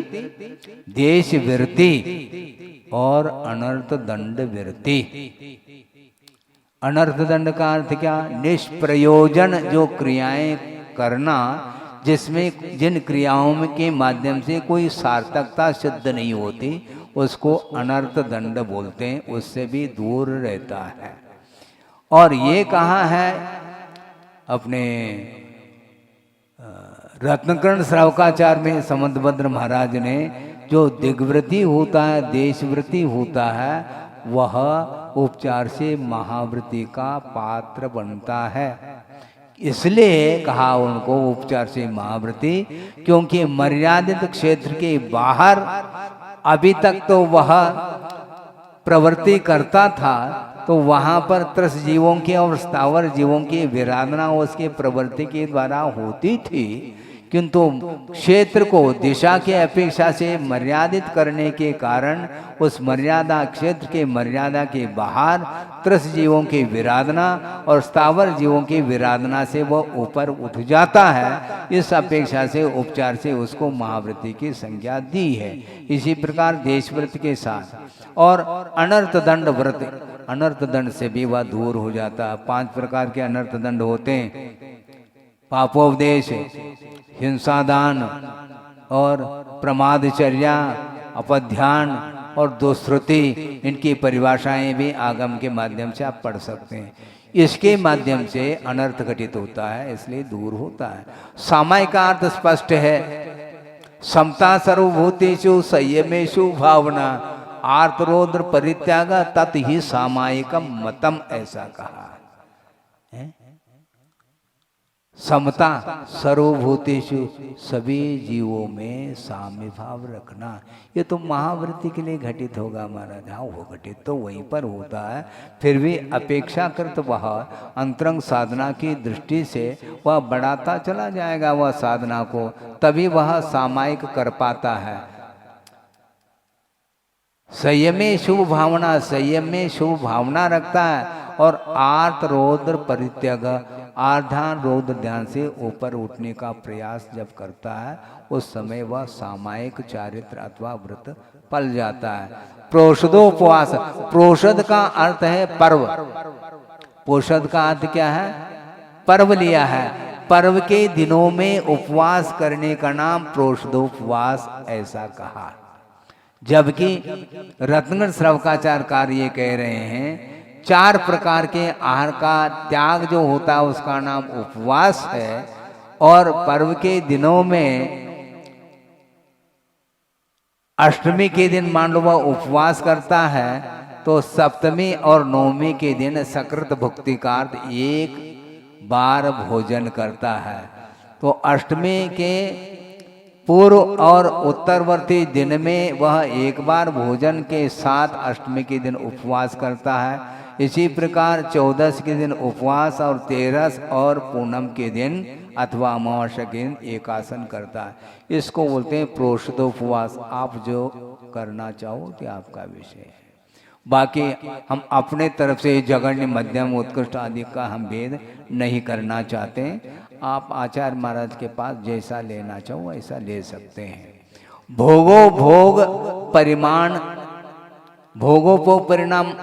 देश विरति और अनर्थ दंड विरति। अनर्थ दंड का अर्थ क्या? निष्प्रयोजन जो क्रियाएं करना, जिसमें जिन क्रियाओं के माध्यम से कोई सार्थकता सिद्ध नहीं होती, उसको अनर्थ दंड बोलते हैं, उससे भी दूर रहता है। और ये कहा है अपने रत्नकर्ण श्रावकाचार्य में समंतभद्र महाराज ने, जो दिग्व्रति होता है, देशव्रति होता है, वह उपचार से महाव्रति का पात्र बनता है। इसलिए कहा उनको उपचार से महाव्रती, क्योंकि मर्यादित क्षेत्र के बाहर अभी तक तो वह प्रवृत्ति करता था, तो वहां पर त्रस जीवों की और स्थावर जीवों की विराधना उसके प्रवृत्ति के द्वारा होती थी, किंतु क्षेत्र को दिशा के अपेक्षा से मर्यादित करने के कारण उस मर्यादा क्षेत्र के मर्यादा के बाहर त्रस जीवों की विराधना और स्थावर जीवों की विराधना से वह ऊपर उठ जाता है। इस अपेक्षा से उपचार से उसको महाव्रती की संज्ञा दी है। इसी प्रकार देशव्रत के साथ और अनर्थ दंड व्रत, अनर्थ दंड से भी वह दूर हो जाता है। 5 प्रकार के अनर्थ दंड होते हैं, पापोपदेश, हिंसादान और प्रमादचर्या, अपध्यान और दुष्श्रुति। इनकी परिभाषाएं भी आगम के माध्यम से आप पढ़ सकते हैं। इसके माध्यम से अनर्थ घटित होता है, इसलिए दूर होता है। सामायिक का अर्थ स्पष्ट है, समता सर्वभूतेषु संयमेषु भावना आर्तरोद्र परित्याग तत् ही सामायिकम मतम, ऐसा कहा है। समता सर्वभूतेषु, सभी जीवों में साम्य भाव रखना, ये तो महाव्रती के लिए घटित होगा महाराज। हाँ, वो घटित तो वहीं पर होता है, फिर भी अपेक्षाकृत वह अंतरंग साधना की दृष्टि से वह बढ़ाता चला जाएगा वह साधना को, तभी वह सामायिक कर पाता है। संयम में शुभ भावना, संयम में शुभ भावना रखता है और आर्त रौद्र परित्याग, आर्धान रौद्र ध्यान से ऊपर उठने का प्रयास जब करता है उस समय वह सामायिक चारित्र अथवा व्रत पल जाता है। प्रोषदोपवास, प्रोषद का अर्थ है पर्व, पोषद का अर्थ क्या है? पर्व लिया है। पर्व के दिनों में उपवास करने का नाम प्रोषदोपवास, ऐसा कहा। जबकि रत्नगढ़ श्रवकाचार्य ये कह रहे हैं 4 प्रकार के आहार का त्याग जो होता है उसका नाम उपवास है, और पर्व के दिनों में अष्टमी के दिन मान लो वह उपवास करता है तो सप्तमी और नवमी के दिन सकृत भुक्ति का अर्थ 1 बार भोजन करता है। तो अष्टमी के पूर्व और उत्तरवर्ती दिन में वह 1 बार भोजन के साथ अष्टमी के दिन उपवास करता है। इसी प्रकार 14 के दिन उपवास और 13 और पूनम के दिन अथवा अमावस्या के दिन एकासन करता है। इसको बोलते हैं प्रोषदोपवास। आप जो करना चाहो कि आपका विषय है। बाकी हम अपने तरफ से जगन्य मध्यम उत्कृष्ट आदि का हम भेद नहीं करना चाहते। आप आचार्य महाराज के पास जैसा लेना चाहो ऐसा ले सकते हैं। भोगो भोग परिमाण, भोगो भोग परिणाम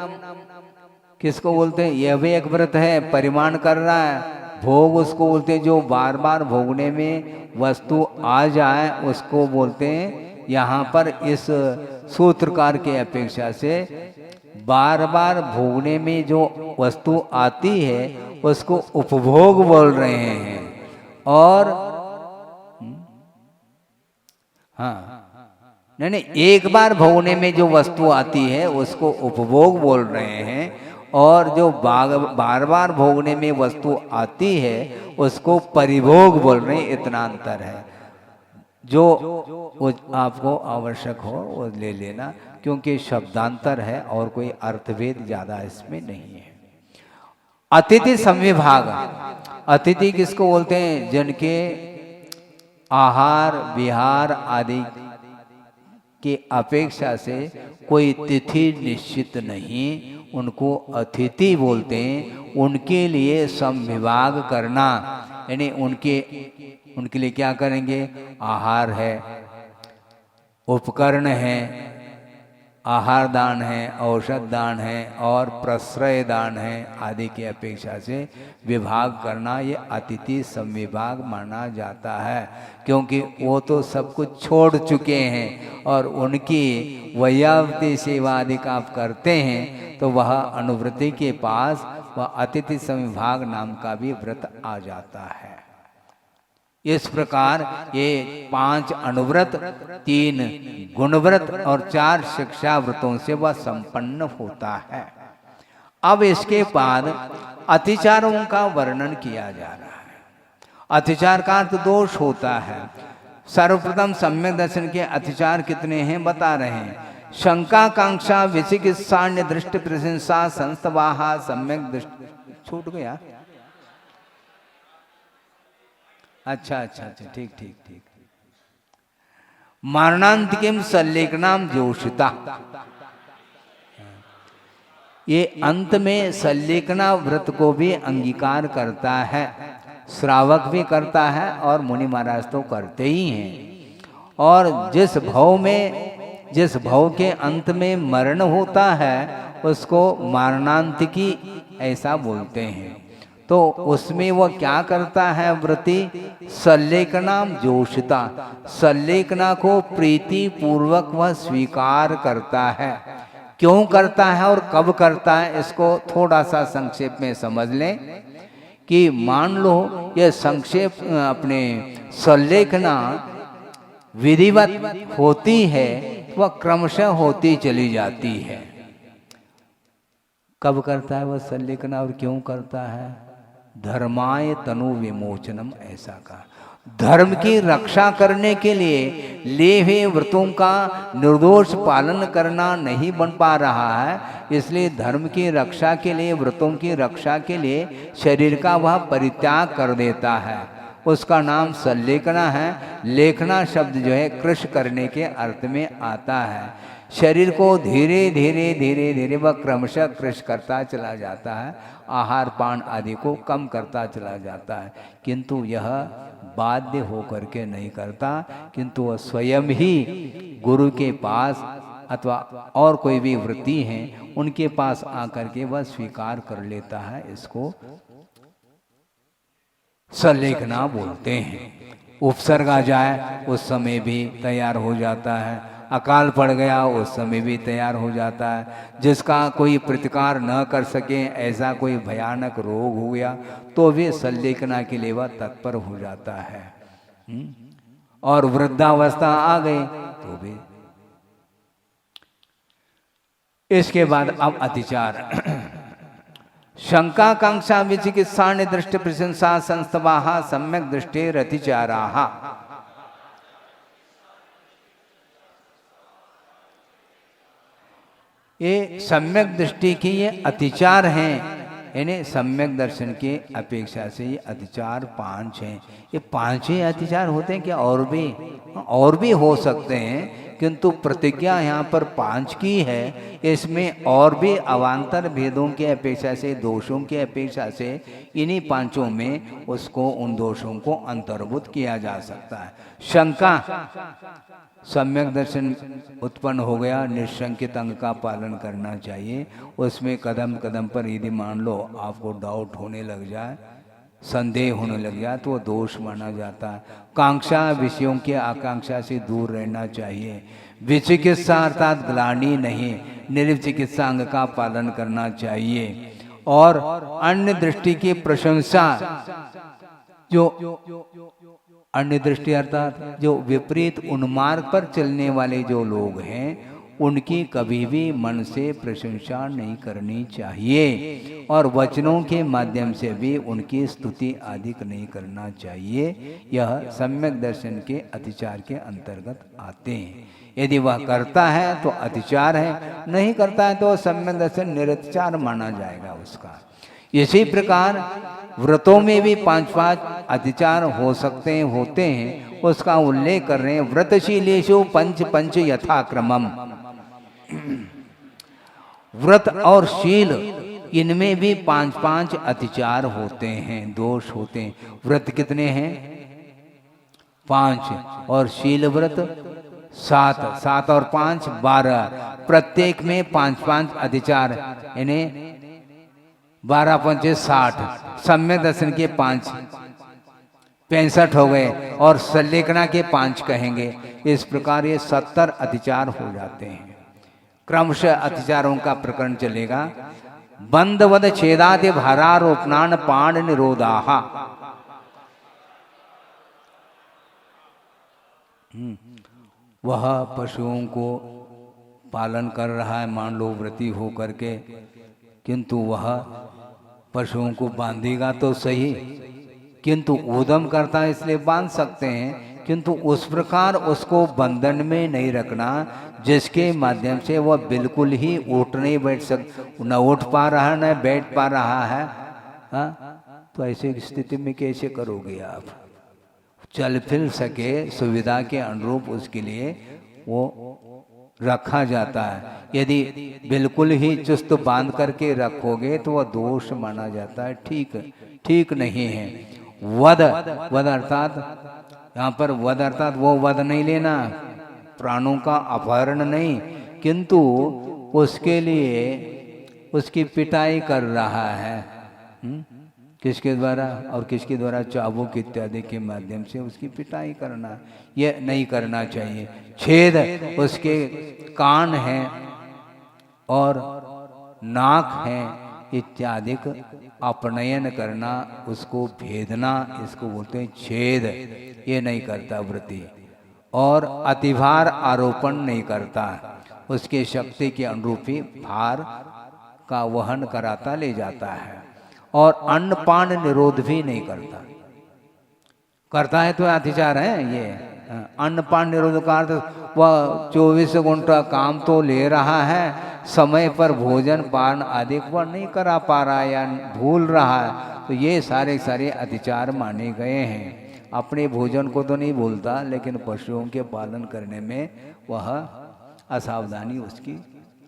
किसको बोलते हैं? यह भी एक व्रत है, परिमाण कर रहा है। भोग उसको बोलते हैं जो बार बार भोगने में वस्तु आ जाए उसको बोलते हैं। यहाँ पर इस सूत्रकार के अपेक्षा से बार बार भोगने में जो वस्तु आती है उसको उपभोग बोल रहे हैं। और हाँ, नहीं, एक बार भोगने में जो वस्तु आती है उसको उपभोग बोल रहे हैं, और जो बार बार भोगने में वस्तु आती है उसको परिभोग बोल रहे हैं। इतना अंतर है। जो आपको आवश्यक हो वो ले लेना, क्योंकि शब्दांतर है और कोई अर्थभेद ज्यादा इसमें नहीं है। अतिथि संविभाग, अतिथि किसको बोलते हैं? जिनके आहार विहार आदि की अपेक्षा से कोई तिथि निश्चित नहीं, उनको अतिथि बोलते हैं। उनके लिए संविभाग करना, यानी उनके लिए क्या करेंगे? आहार है, उपकरण है, आहार दान है, औषध दान है और प्रश्रय दान है आदि की अपेक्षा से विभाग करना ये अतिथि संविभाग माना जाता है। क्योंकि वो तो सब कुछ छोड़ चुके हैं और उनकी वैयावती सेवा आदि का आप करते हैं तो वह अनुवृत्ति के पास वह अतिथि संविभाग नाम का भी व्रत आ जाता है। इस प्रकार ये 5 अनुव्रत, 3 गुणव्रत और 4 शिक्षा व्रतों से वह संपन्न होता है। अब इसके बाद अतिचारों का वर्णन किया जा रहा है। अतिचार का अर्थ दोष होता है। सर्वप्रथम सम्यक दर्शन के अतिचार कितने हैं बता रहे हैं। शंका कांक्षा विचिकित्सा दृष्टि प्रशंसा संस्तवाहा सम्यक दृष्टि। छूट गया? अच्छा अच्छा अच्छा, ठीक ठीक ठीक। मारणांतिकम सल्लेखनाम जोशिता, ये अंत में सल्लेखना व्रत को भी अंगीकार करता है, श्रावक भी करता है और मुनि महाराज तो करते ही हैं। और जिस भव के अंत में मरण होता है उसको मारणांतिकी ऐसा बोलते हैं। तो उसमें वह क्या करता है व्रती? सल्लेखनाम जोशिता, सल्लेखना को प्रीति पूर्वक वह स्वीकार करता है। क्यों करता है और कब करता है इसको थोड़ा सा संक्षेप में समझ लें कि मान लो यह संक्षेप अपने सल्लेखना विधिवत होती है, वह क्रमशः होती चली जाती है। कब करता है वह सल्लेखना और क्यों करता है? धर्माय तनु विमोचनम, ऐसा कहा। धर्म की रक्षा करने के लिए लिए हुए व्रतों का निर्दोष पालन करना नहीं बन पा रहा है, इसलिए धर्म की रक्षा के लिए, व्रतों की रक्षा के लिए शरीर का वह परित्याग कर देता है। उसका नाम सल्लेखना है। लेखना शब्द जो है कृश करने के अर्थ में आता है। शरीर को धीरे धीरे धीरे धीरे वह क्रमशः कृश करता चला जाता है, आहार पान आदि को कम करता चला जाता है, किंतु यह बाध्य होकर के नहीं करता, किंतु वह स्वयं ही गुरु के पास अथवा और कोई भी वृत्ति हैं उनके पास आकर के वह स्वीकार कर लेता है। इसको सल्लेखना बोलते हैं। उपसर्ग आ जाए उस समय भी तैयार हो जाता है, अकाल पड़ गया उस समय भी तैयार हो जाता है, जिसका कोई प्रतिकार न कर सके ऐसा कोई भयानक रोग हो गया तो भी सल्लेखना के लिए वह तत्पर हो जाता है। और वृद्धावस्था आ गई तो भी। इसके बाद अब अतिचार। शंका कांक्षा विचिकित्सा दृष्टि प्रशंसा संस्तवाहा सम्यक दृष्टि रतिचाराहा। ये सम्यक दृष्टि के ये अतिचार हैं, यानी सम्यक दर्शन के अपेक्षा से ये अतिचार 5 हैं। ये 5 ही अतिचार होते हैं क्या? और भी हो सकते हैं, किंतु प्रतिज्ञा यहाँ पर 5 की है। इसमें और भी अवान्तर भेदों के अपेक्षा से, दोषों के अपेक्षा से इन्हीं 5 में उसको, उन दोषों को अंतर्भूत किया जा सकता है। शंका, सम्यक दर्शन उत्पन्न हो गया, निशंकित अंग का पालन करना चाहिए। उसमें कदम कदम पर यदि मान लो आपको डाउट होने लग जाए, संदेह होने लग जाए तो वो दोष माना जाता है। कांक्षा, विषयों की आकांक्षा से दूर रहना चाहिए। विचिकित्सा अर्थात ग्लानि नहीं, निर्विचिकित्सा अंग का पालन करना चाहिए। और अन्य दृष्टि की प्रशंसा, जो अन्य दृष्टि अर्थात जो विपरीत उन्मार्ग पर चलने वाले जो लोग हैं उनकी कभी भी मन से प्रशंसा नहीं करनी चाहिए, और वचनों के माध्यम से भी उनकी स्तुति आदि नहीं करना चाहिए। यह सम्यक दर्शन के अतिचार के अंतर्गत आते हैं। यदि वह करता है तो अतिचार है, नहीं करता है तो सम्यक दर्शन निरतिचार माना जाएगा उसका। इसी प्रकार व्रतों में भी 5 अतिचार हो सकते हैं, होते हैं, उसका उल्लेख कर रहे हैं। व्रतशीलेषु पंच यथाक्रमम। व्रत और शील इनमें भी 5 अतिचार होते हैं, दोष होते हैं। व्रत कितने हैं? 5, और शील व्रत 7 और 5 12। प्रत्येक में 5 अतिचार, यानी 12 पंचे 60। सम्यक दर्शन के 5 65 हो गए, और सल्लेखना के 5 कहेंगे। इस प्रकार ये 70 अतिचार हो जाते हैं। क्रमशः अतिचारों का प्रकरण चलेगा। बंधवद छेदादि भारारोपणान पाण निरोधाहा। वह पशुओं को पालन कर रहा है, मान लो व्रती हो करके, किंतु वह पशुओं को बांधेगा तो सही, किंतु ऊधम करता है इसलिए बांध सकते हैं, किंतु उस प्रकार उसको बंधन में नहीं रखना जिसके माध्यम से वह बिल्कुल ही उठ नहीं बैठ न उठ पा रहा है न बैठ पा रहा है। हाँ, तो ऐसी स्थिति में कैसे करोगे आप? चल फिर सके सुविधा के अनुरूप उसके लिए वो रखा जाता है। यदि बिल्कुल ही चुस्त बांध करके रखोगे तो वह दोष माना जाता है, ठीक नहीं है। वध अर्थात यहाँ पर वध अर्थात वो वध नहीं लेना, प्राणों का अपहरण नहीं, किंतु उसके लिए उसकी पिटाई कर रहा है। किसके द्वारा? और किसके द्वारा? चाबुक इत्यादि के माध्यम से उसकी पिटाई करना, ये नहीं करना चाहिए। छेद उसके कान हैं और नाक हैं इत्यादि अपनयन करना, उसको भेदना, इसको बोलते हैं छेद। ये नहीं करता व्रती। और अतिभार आरोपण नहीं करता, उसके शक्ति के अनुरूप ही भार का वहन कराता ले जाता है। और अन्नपान निरोध भी नहीं करता है तो अतिचार है ये। अन्नपान निरोध का अर्थ वह 24 घंटा काम तो ले रहा है, समय पर भोजन पान आदि वह नहीं करा पा रहा है या भूल रहा है, तो ये सारे अतिचार माने गए हैं। अपने भोजन को तो नहीं भूलता, लेकिन पशुओं के पालन करने में वह असावधानी उसकी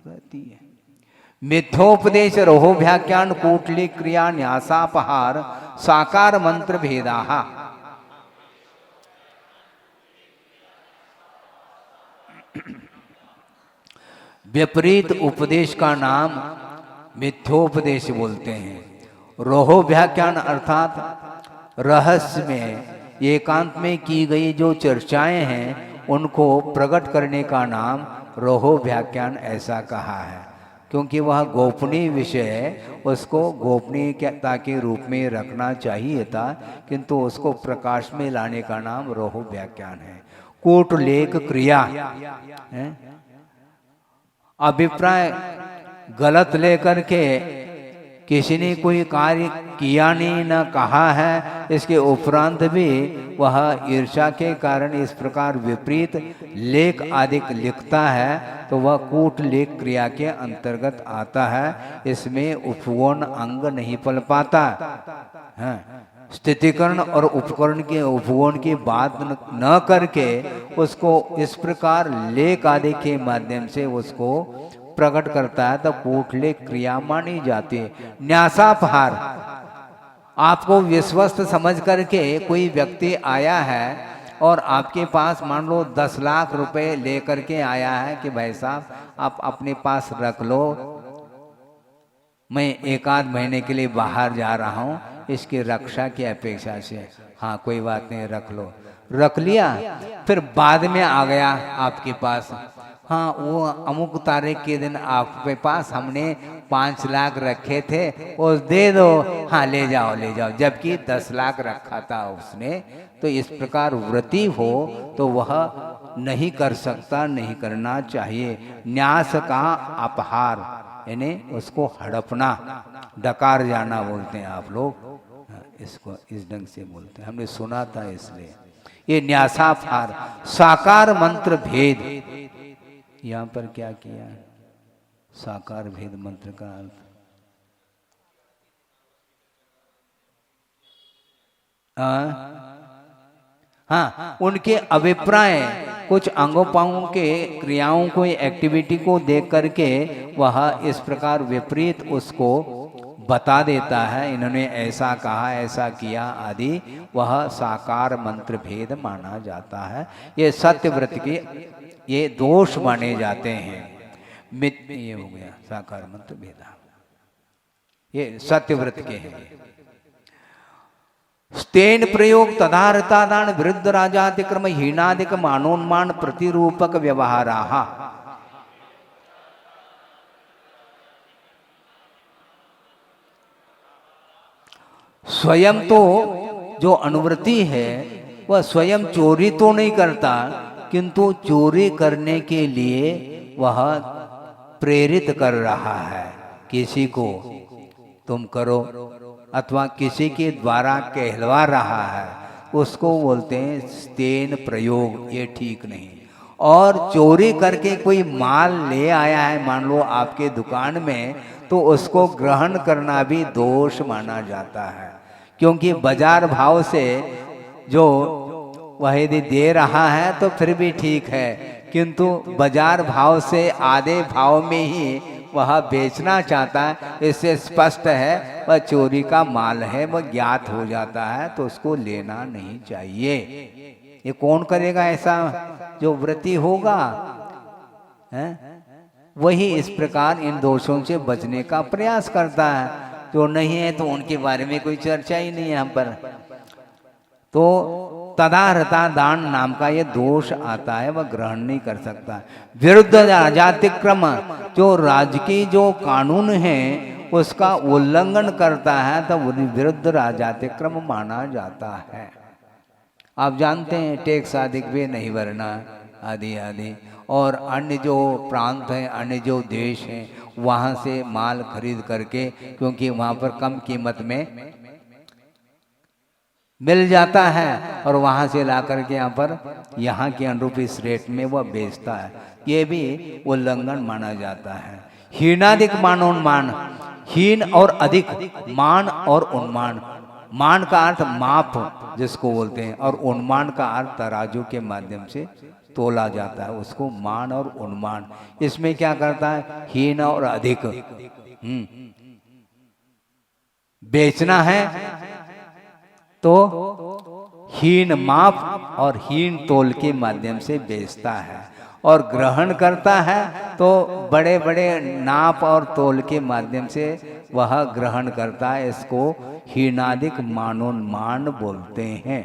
रहती है। मिथ्योपदेश रोहोभ्याख्यान कूटली क्रिया न्यासापहार साकार मंत्र भेदाहा। विपरीत उपदेश का नाम मिथ्योपदेश बोलते हैं। रोहोभ्याख्यान अर्थात रहस्य में एकांत में की गई जो चर्चाएं हैं उनको प्रकट करने का नाम रोहोभ्याख्यान ऐसा कहा है, क्योंकि वह गोपनीय विषय है, उसको गोपनीयता के रूप में रखना चाहिए था, किंतु उसको प्रकाश में लाने का नाम रोहोभ्याख्यान है। कूटलेख क्रिया है, अभिप्राय गलत लेकर के किसी ने कोई कार्य किया नहीं न कहा है, इसके उपरांत भी वह ईर्ष्या के कारण इस प्रकार विपरीत लेख आदि लिखता है, तो वह कूट लेख क्रिया के अंतर्गत आता है। इसमें उपगुण अंग नहीं पल पाता है। स्थितिकरण और उपकरण के उपगुण की बात न करके उसको इस प्रकार लेख आदि के माध्यम से उसको प्रकट करता है, तो कूटलेख क्रिया मानी जाती है। न्यासापहार, आपको विश्वस्त समझ करके कोई व्यक्ति आया है और आपके पास मान लो 10 लाख रुपए लेकर के आया है कि भाई साहब आप अपने पास रख लो, मैं 1 आध महीने के लिए बाहर जा रहा हूँ, इसकी रक्षा की अपेक्षा से। हाँ कोई बात नहीं, रख लो। रख लिया, फिर बाद में आ गया आपके पास, हाँ वो अमुक तारीख के दिन आपके पास हमने 5 लाख रखे थे, वो दे दो, हाँ ले जाओ, जबकि 10 लाख रखा था उसने। तो इस प्रकार व्रती हो तो वह नहीं कर सकता, नहीं करना चाहिए। न्यास का अपहार यानी उसको हड़पना, डकार जाना बोलते हैं आप लोग, इसको इस ढंग से बोलते हैं, हमने सुना था इसलिए। ये न्यासापहार, साकार मंत्र भेद, यहाँ पर क्या किया है? साकार भेद मंत्र का अर्थ, हाँ उनके अभिप्राय कुछ अंगों पांगों के क्रियाओं को, एक्टिविटी को देख करके वह इस प्रकार विपरीत उसको बता देता है, इन्होंने ऐसा कहा, ऐसा किया आदि, वह साकार मंत्र भेद माना जाता है। ये सत्यव्रत के ये दोष माने जाते हैं। ये हो गया साकार मंत्र भेदा, ये सत्यव्रत के हैं। स्तेन प्रयोग तदारतादान विरुद्ध राजातिक्रम हीनादिक मानोन्मान प्रतिरूपक व्यवहाराः। स्वयं तो जो अनुवृत्ति है वह स्वयं चोरी तो नहीं करता, किंतु चोरी करने के लिए वह प्रेरित कर रहा है किसी को, तुम करो, अथवा किसी के द्वारा कहलवा रहा है, उसको बोलते हैं स्तेन प्रयोग, ये ठीक नहीं। और चोरी करके कोई माल ले आया है मान लो आपके दुकान में, तो उसको ग्रहण करना भी दोष माना जाता है, क्योंकि बाजार भाव से जो वह यदि दे रहा है तो फिर भी ठीक है, किंतु बाजार भाव से आधे भाव में ही वह बेचना चाहता है, इससे स्पष्ट है वह चोरी का माल है, वह ज्ञात हो जाता है, तो उसको लेना नहीं चाहिए। ये कौन करेगा ऐसा? जो व्रती होगा है वही इस प्रकार इन दोषों से बचने का प्रयास करता है। जो नहीं है तो उनके बारे में कोई चर्चा ही नहीं है हम पर। तो तदारता दान नाम का ये दोष आता है, वह ग्रहण नहीं कर सकता। विरुद्ध राजातिक्रम, जो राजकीय जो कानून है उसका उल्लंघन करता है तो विरुद्ध राजातिक्रम माना जाता है। आप जानते हैं टैक्स आदि भी नहीं भरना आदि आदि, और अन्य जो प्रांत हैं, अन्य जो देश हैं, वहाँ से माल खरीद करके, क्योंकि वहाँ पर कम कीमत में मिल जाता है, और वहाँ से ला करके यहाँ के अनुरूप इस रेट में वह बेचता है, ये भी उल्लंघन माना जाता है। हीनाधिक मानोन्मान, हीन और अधिक, मान और उन्मान। मान का अर्थ माप जिसको बोलते हैं, और उन्मान का अर्थ तराजू के माध्यम से तोला जाता है, उसको मान और उन्मान। इसमें क्या करता है? हीन और अधिक बेचना है तो हीन माप और हीन तोल के माध्यम से बेचता है, और ग्रहण करता है तो बड़े बड़े नाप और तोल के माध्यम से वह ग्रहण करता है। इसको हीनाधिक मानोन्मान बोलते हैं।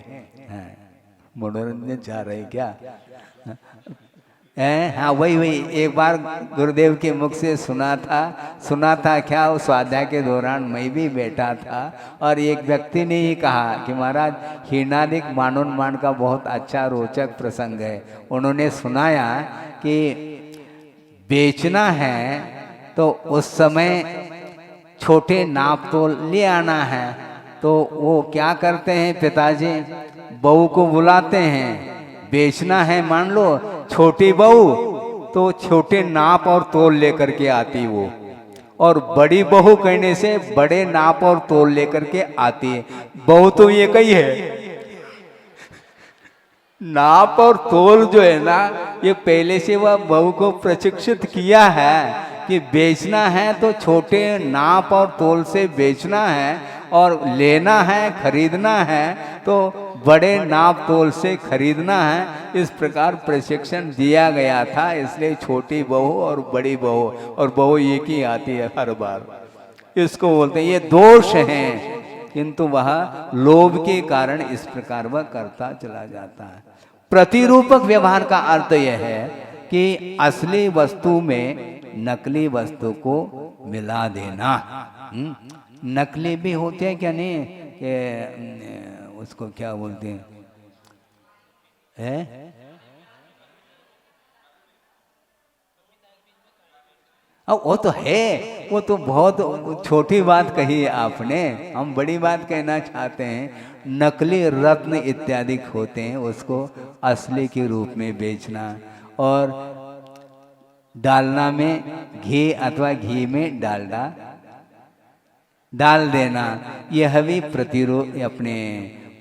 मनोरंजन चाह रहे क्या? हाँ वही एक बार गुरुदेव के मुख से सुना था क्या, उस स्वाध्याय के दौरान मैं भी बैठा था, और एक व्यक्ति ने ही कहा कि महाराज हीनाधिक मानोन्मान का बहुत अच्छा रोचक प्रसंग है। उन्होंने सुनाया कि बेचना है तो उस समय छोटे नाप तो ले आना है, तो वो क्या करते हैं पिताजी, बहू को बुलाते हैं। बेचना है मान लो छोटी बहू, तो छोटे नाप और तोल लेकर के आती वो, और बड़ी बहू कहने से बड़े नाप और तोल लेकर के आती है। बहू तो ये कही है, नाप और तोल जो है ना, ये पहले से वह बहू को प्रशिक्षित किया है कि बेचना है तो छोटे नाप और तोल से बेचना है, और लेना है खरीदना है तो बड़े नाप तोल से खरीदना है। इस प्रकार प्रशिक्षण दिया गया था, इसलिए छोटी बहू और बड़ी बहू, और बहू एक ही आती है हर बार। इसको बोलते हैं ये दोष हैं, किंतु वह लोभ के कारण इस प्रकार वह करता चला जाता है। प्रतिरूपक व्यवहार का अर्थ यह है कि असली वस्तु में नकली वस्तु को मिला देना। नकली भी होते हैं क्या? नहीं, उसको क्या बोलते हैं? अब वो तो है, वो तो बहुत छोटी बात कही है आपने। हम बड़ी बात कहना चाहते हैं, नकली रत्न इत्यादि होते हैं, उसको असली के रूप में बेचना, और डालना में घी अथवा घी में डालडा डाल देना, यह भी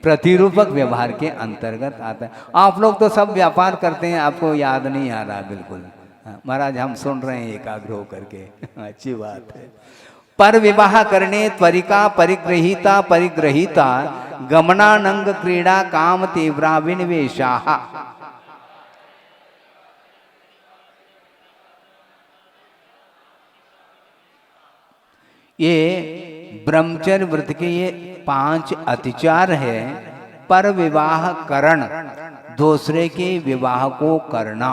प्रतिरूपक व्यवहार के अंतर्गत आता है। आप लोग तो सब व्यापार करते हैं, आपको याद नहीं आ रहा बिल्कुल। महाराज हम सुन रहे हैं एकाग्र होकर के, अच्छी बात है। पर विवाह करने त्वरिका परिग्रहिता गमनानंग क्रीड़ा काम तीव्रा विनिवेशा। ये ब्रह्मचर्य व्रत के ये 5 अतिचार है। पर विवाह करण, दूसरे के विवाह को करना,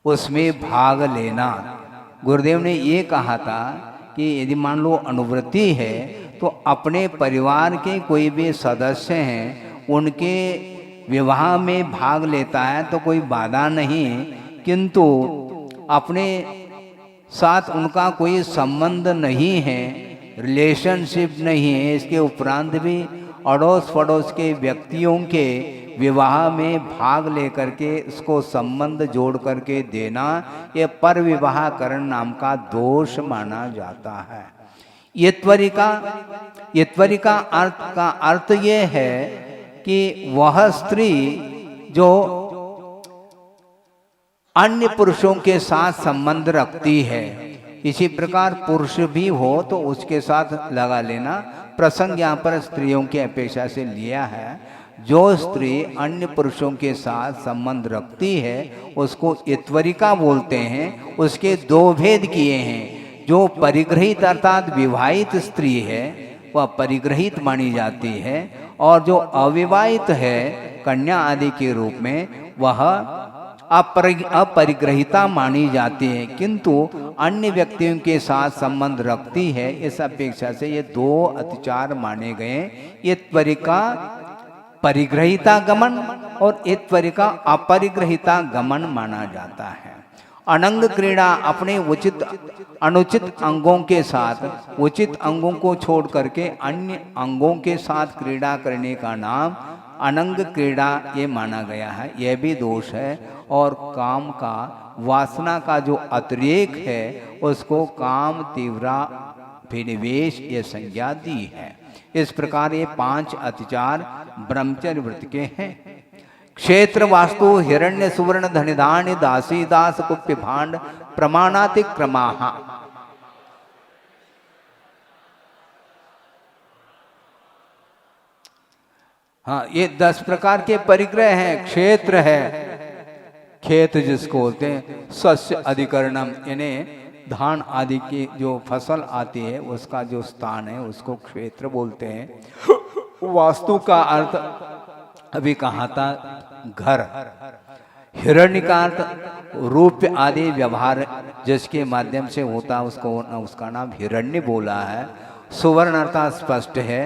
उसमें भाग लेना। गुरुदेव ने ये कहा था कि यदि मान लो अनुवृत्ति है तो अपने परिवार के कोई भी सदस्य हैं उनके विवाह में भाग लेता है तो कोई बाधा नहीं, किंतु अपने साथ उनका कोई संबंध नहीं है रिलेशनशिप नहीं है, इसके उपरांत भी अड़ोस पड़ोस के व्यक्तियों के विवाह में भाग लेकर के उसको संबंध जोड़ करके देना, ये पर विवाहकरण नाम का दोष माना जाता है। यत्वरिका अर्थ ये है कि वह स्त्री जो अन्य पुरुषों के साथ संबंध रखती है, इसी प्रकार पुरुष भी हो तो उसके साथ लगा लेना। प्रसंग यहाँ पर स्त्रियों की अपेक्षा से लिया है। जो स्त्री अन्य पुरुषों के साथ संबंध रखती है उसको यत्वरिका बोलते हैं। उसके दो भेद किए हैं। जो परिग्रहित अर्थात विवाहित स्त्री है वह परिग्रहित मानी जाती है, और जो अविवाहित है कन्या आदि के रूप में वह अपरिग्रहिता मानी जाती है, किंतु अन्य व्यक्तियों के साथ संबंध रखती है। इस अपेक्षा से ये दो अतिचार माने गए। ये त्वरिका परिग्रहिता गमन और ये त्वरिका अपरिग्रहिता गमन माना जाता है। अनंग क्रीड़ा अपने उचित अनुचित अंगों के साथ उचित अंगों को छोड़ करके अन्य अंगों के साथ क्रीड़ा करने का नाम अनंग क्रीड़ा ये माना गया है। यह भी दोष है। और काम का वासना का जो अतिरेक है उसको काम तीव्रा विनिवेश ये संज्ञा दी है। इस प्रकार ये 5 अतिचार ब्रह्मचर्य व्रत के हैं। क्षेत्र वास्तु हिरण्य सुवर्ण धनिधान्य दासी दास कुप्य भांड प्रमाणातिक्रमा। हाँ, ये 10 प्रकार के परिग्रह हैं। क्षेत्र है, खेत जिसको बोलते हैं, शस्य अधिकरणम यानी धान आदि की जो फसल आती है उसका जो स्थान है उसको क्षेत्र बोलते हैं। वास्तु का अर्थ अभी कहा था घर। हिरण्य का अर्थ रूप आदि व्यवहार जिसके माध्यम से होता उसको उसका नाम हिरण्य बोला है। सुवर्ण अर्थात स्पष्ट है,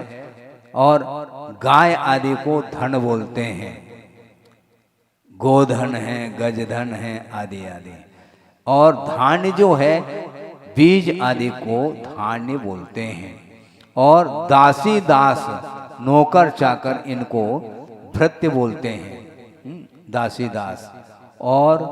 और गाय आदि को धन बोलते हैं। गोधन है, गजधन है आदि आदि। और धान्य जो है बीज आदि को धान्य बोलते हैं। और दासी दास नौकर चाकर इनको भृत्य बोलते हैं, दासी दास। और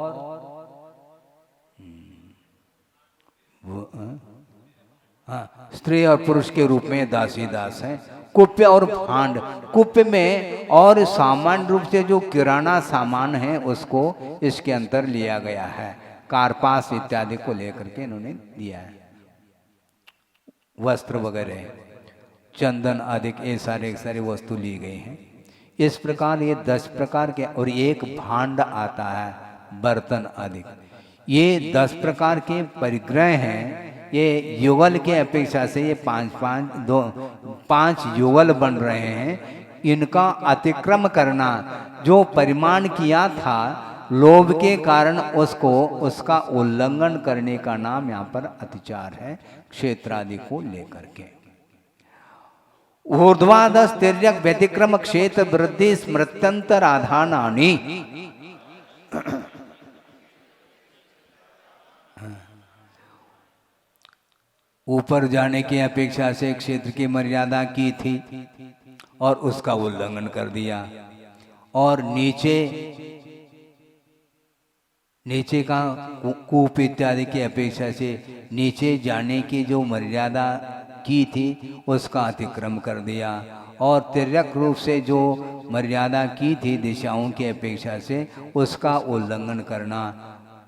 हाँ, स्त्री और पुरुष के रूप में दासी दास है। कुप्य और भांड, कुप्य में और सामान्य रूप से जो किराना सामान है उसको इसके अंदर लिया गया है। कारपास इत्यादि को लेकर के इन्होंने दिया है। वस्त्र वगैरह, चंदन आदि ये सारे वस्तु ली गई हैं। इस प्रकार ये 10 प्रकार के, और एक भांड आता है बर्तन आदि। ये 10 प्रकार के परिग्रह हैं। ये युगल के अपेक्षा से ये 5 युगल बन रहे हैं। इनका अतिक्रम करना, जो परिमाण किया था लोभ के कारण उसका उल्लंघन करने का नाम यहाँ पर अतिचार है, क्षेत्र आदि को लेकर के। ऊर्ध्वाधस तिर्यक व्यतिक्रम क्षेत्र वृद्धि स्मृत्यंतर आधानानि। ऊपर जाने की अपेक्षा से क्षेत्र की मर्यादा की थी और उसका उल्लंघन कर दिया। और नीचे का कूप इत्यादि की अपेक्षा से नीचे जाने की जो मर्यादा की थी उसका अतिक्रम कर दिया। और तिर्यक रूप से जो मर्यादा की थी दिशाओं की अपेक्षा से उसका उल्लंघन करना,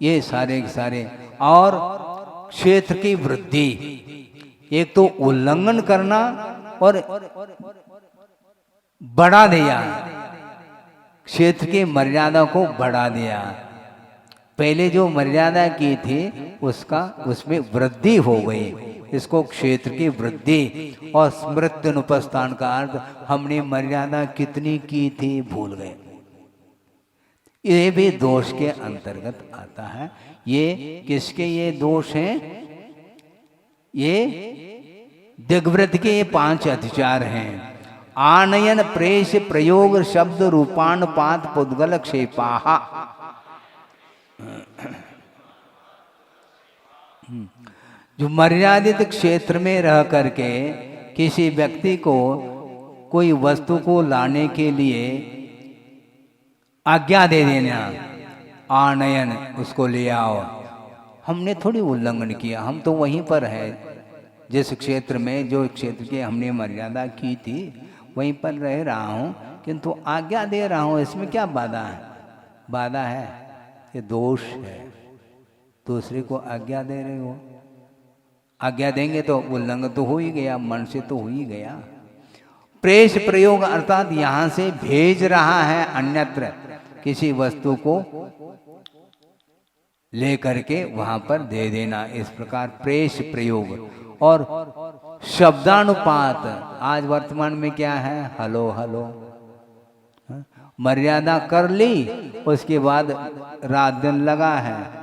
ये सारे। और क्षेत्र की वृद्धि, एक तो उल्लंघन करना और बढ़ा दिया, क्षेत्र की मर्यादा को बढ़ा दिया। पहले जो मर्यादा की थी उसमें वृद्धि हो गई, इसको क्षेत्र की वृद्धि। और स्मृत्यनुपस्थान का अर्थ हमने मर्यादा कितनी की थी भूल गए। ये भी दोष के अंतर्गत आता है। ये किसके ये दोष हैं? ये दिग्व्रत के 5 अतिचार हैं। आनयन प्रेष प्रयोग शब्द रूपानुपात पुद्गल क्षेपाहा। जो मर्यादित क्षेत्र में रह करके किसी व्यक्ति को कोई वस्तु को लाने के लिए आज्ञा दे देना, आनयन, उसको ले आओ, हमने थोड़ी उल्लंघन किया, हम तो वहीं पर है जिस क्षेत्र में, जो क्षेत्र की हमने मर्यादा की थी वहीं पर रह रहा हूँ, किंतु आज्ञा दे रहा हूँ, इसमें क्या बाधा है? बाधा है, ये दोष है। दूसरे को आज्ञा दे रहे हो, आज्ञा देंगे तो उल्लंघन तो हो ही गया, मन से तो हो ही गया। प्रेष प्रयोग अर्थात यहाँ से भेज रहा है अन्यत्र किसी वस्तु को ले करके वहां पर दे देना, इस प्रकार प्रेष प्रयोग। और शब्दानुपात आज वर्तमान में क्या है? हलो हलो, मर्यादा कर ली, उसके बाद रात दिन लगा है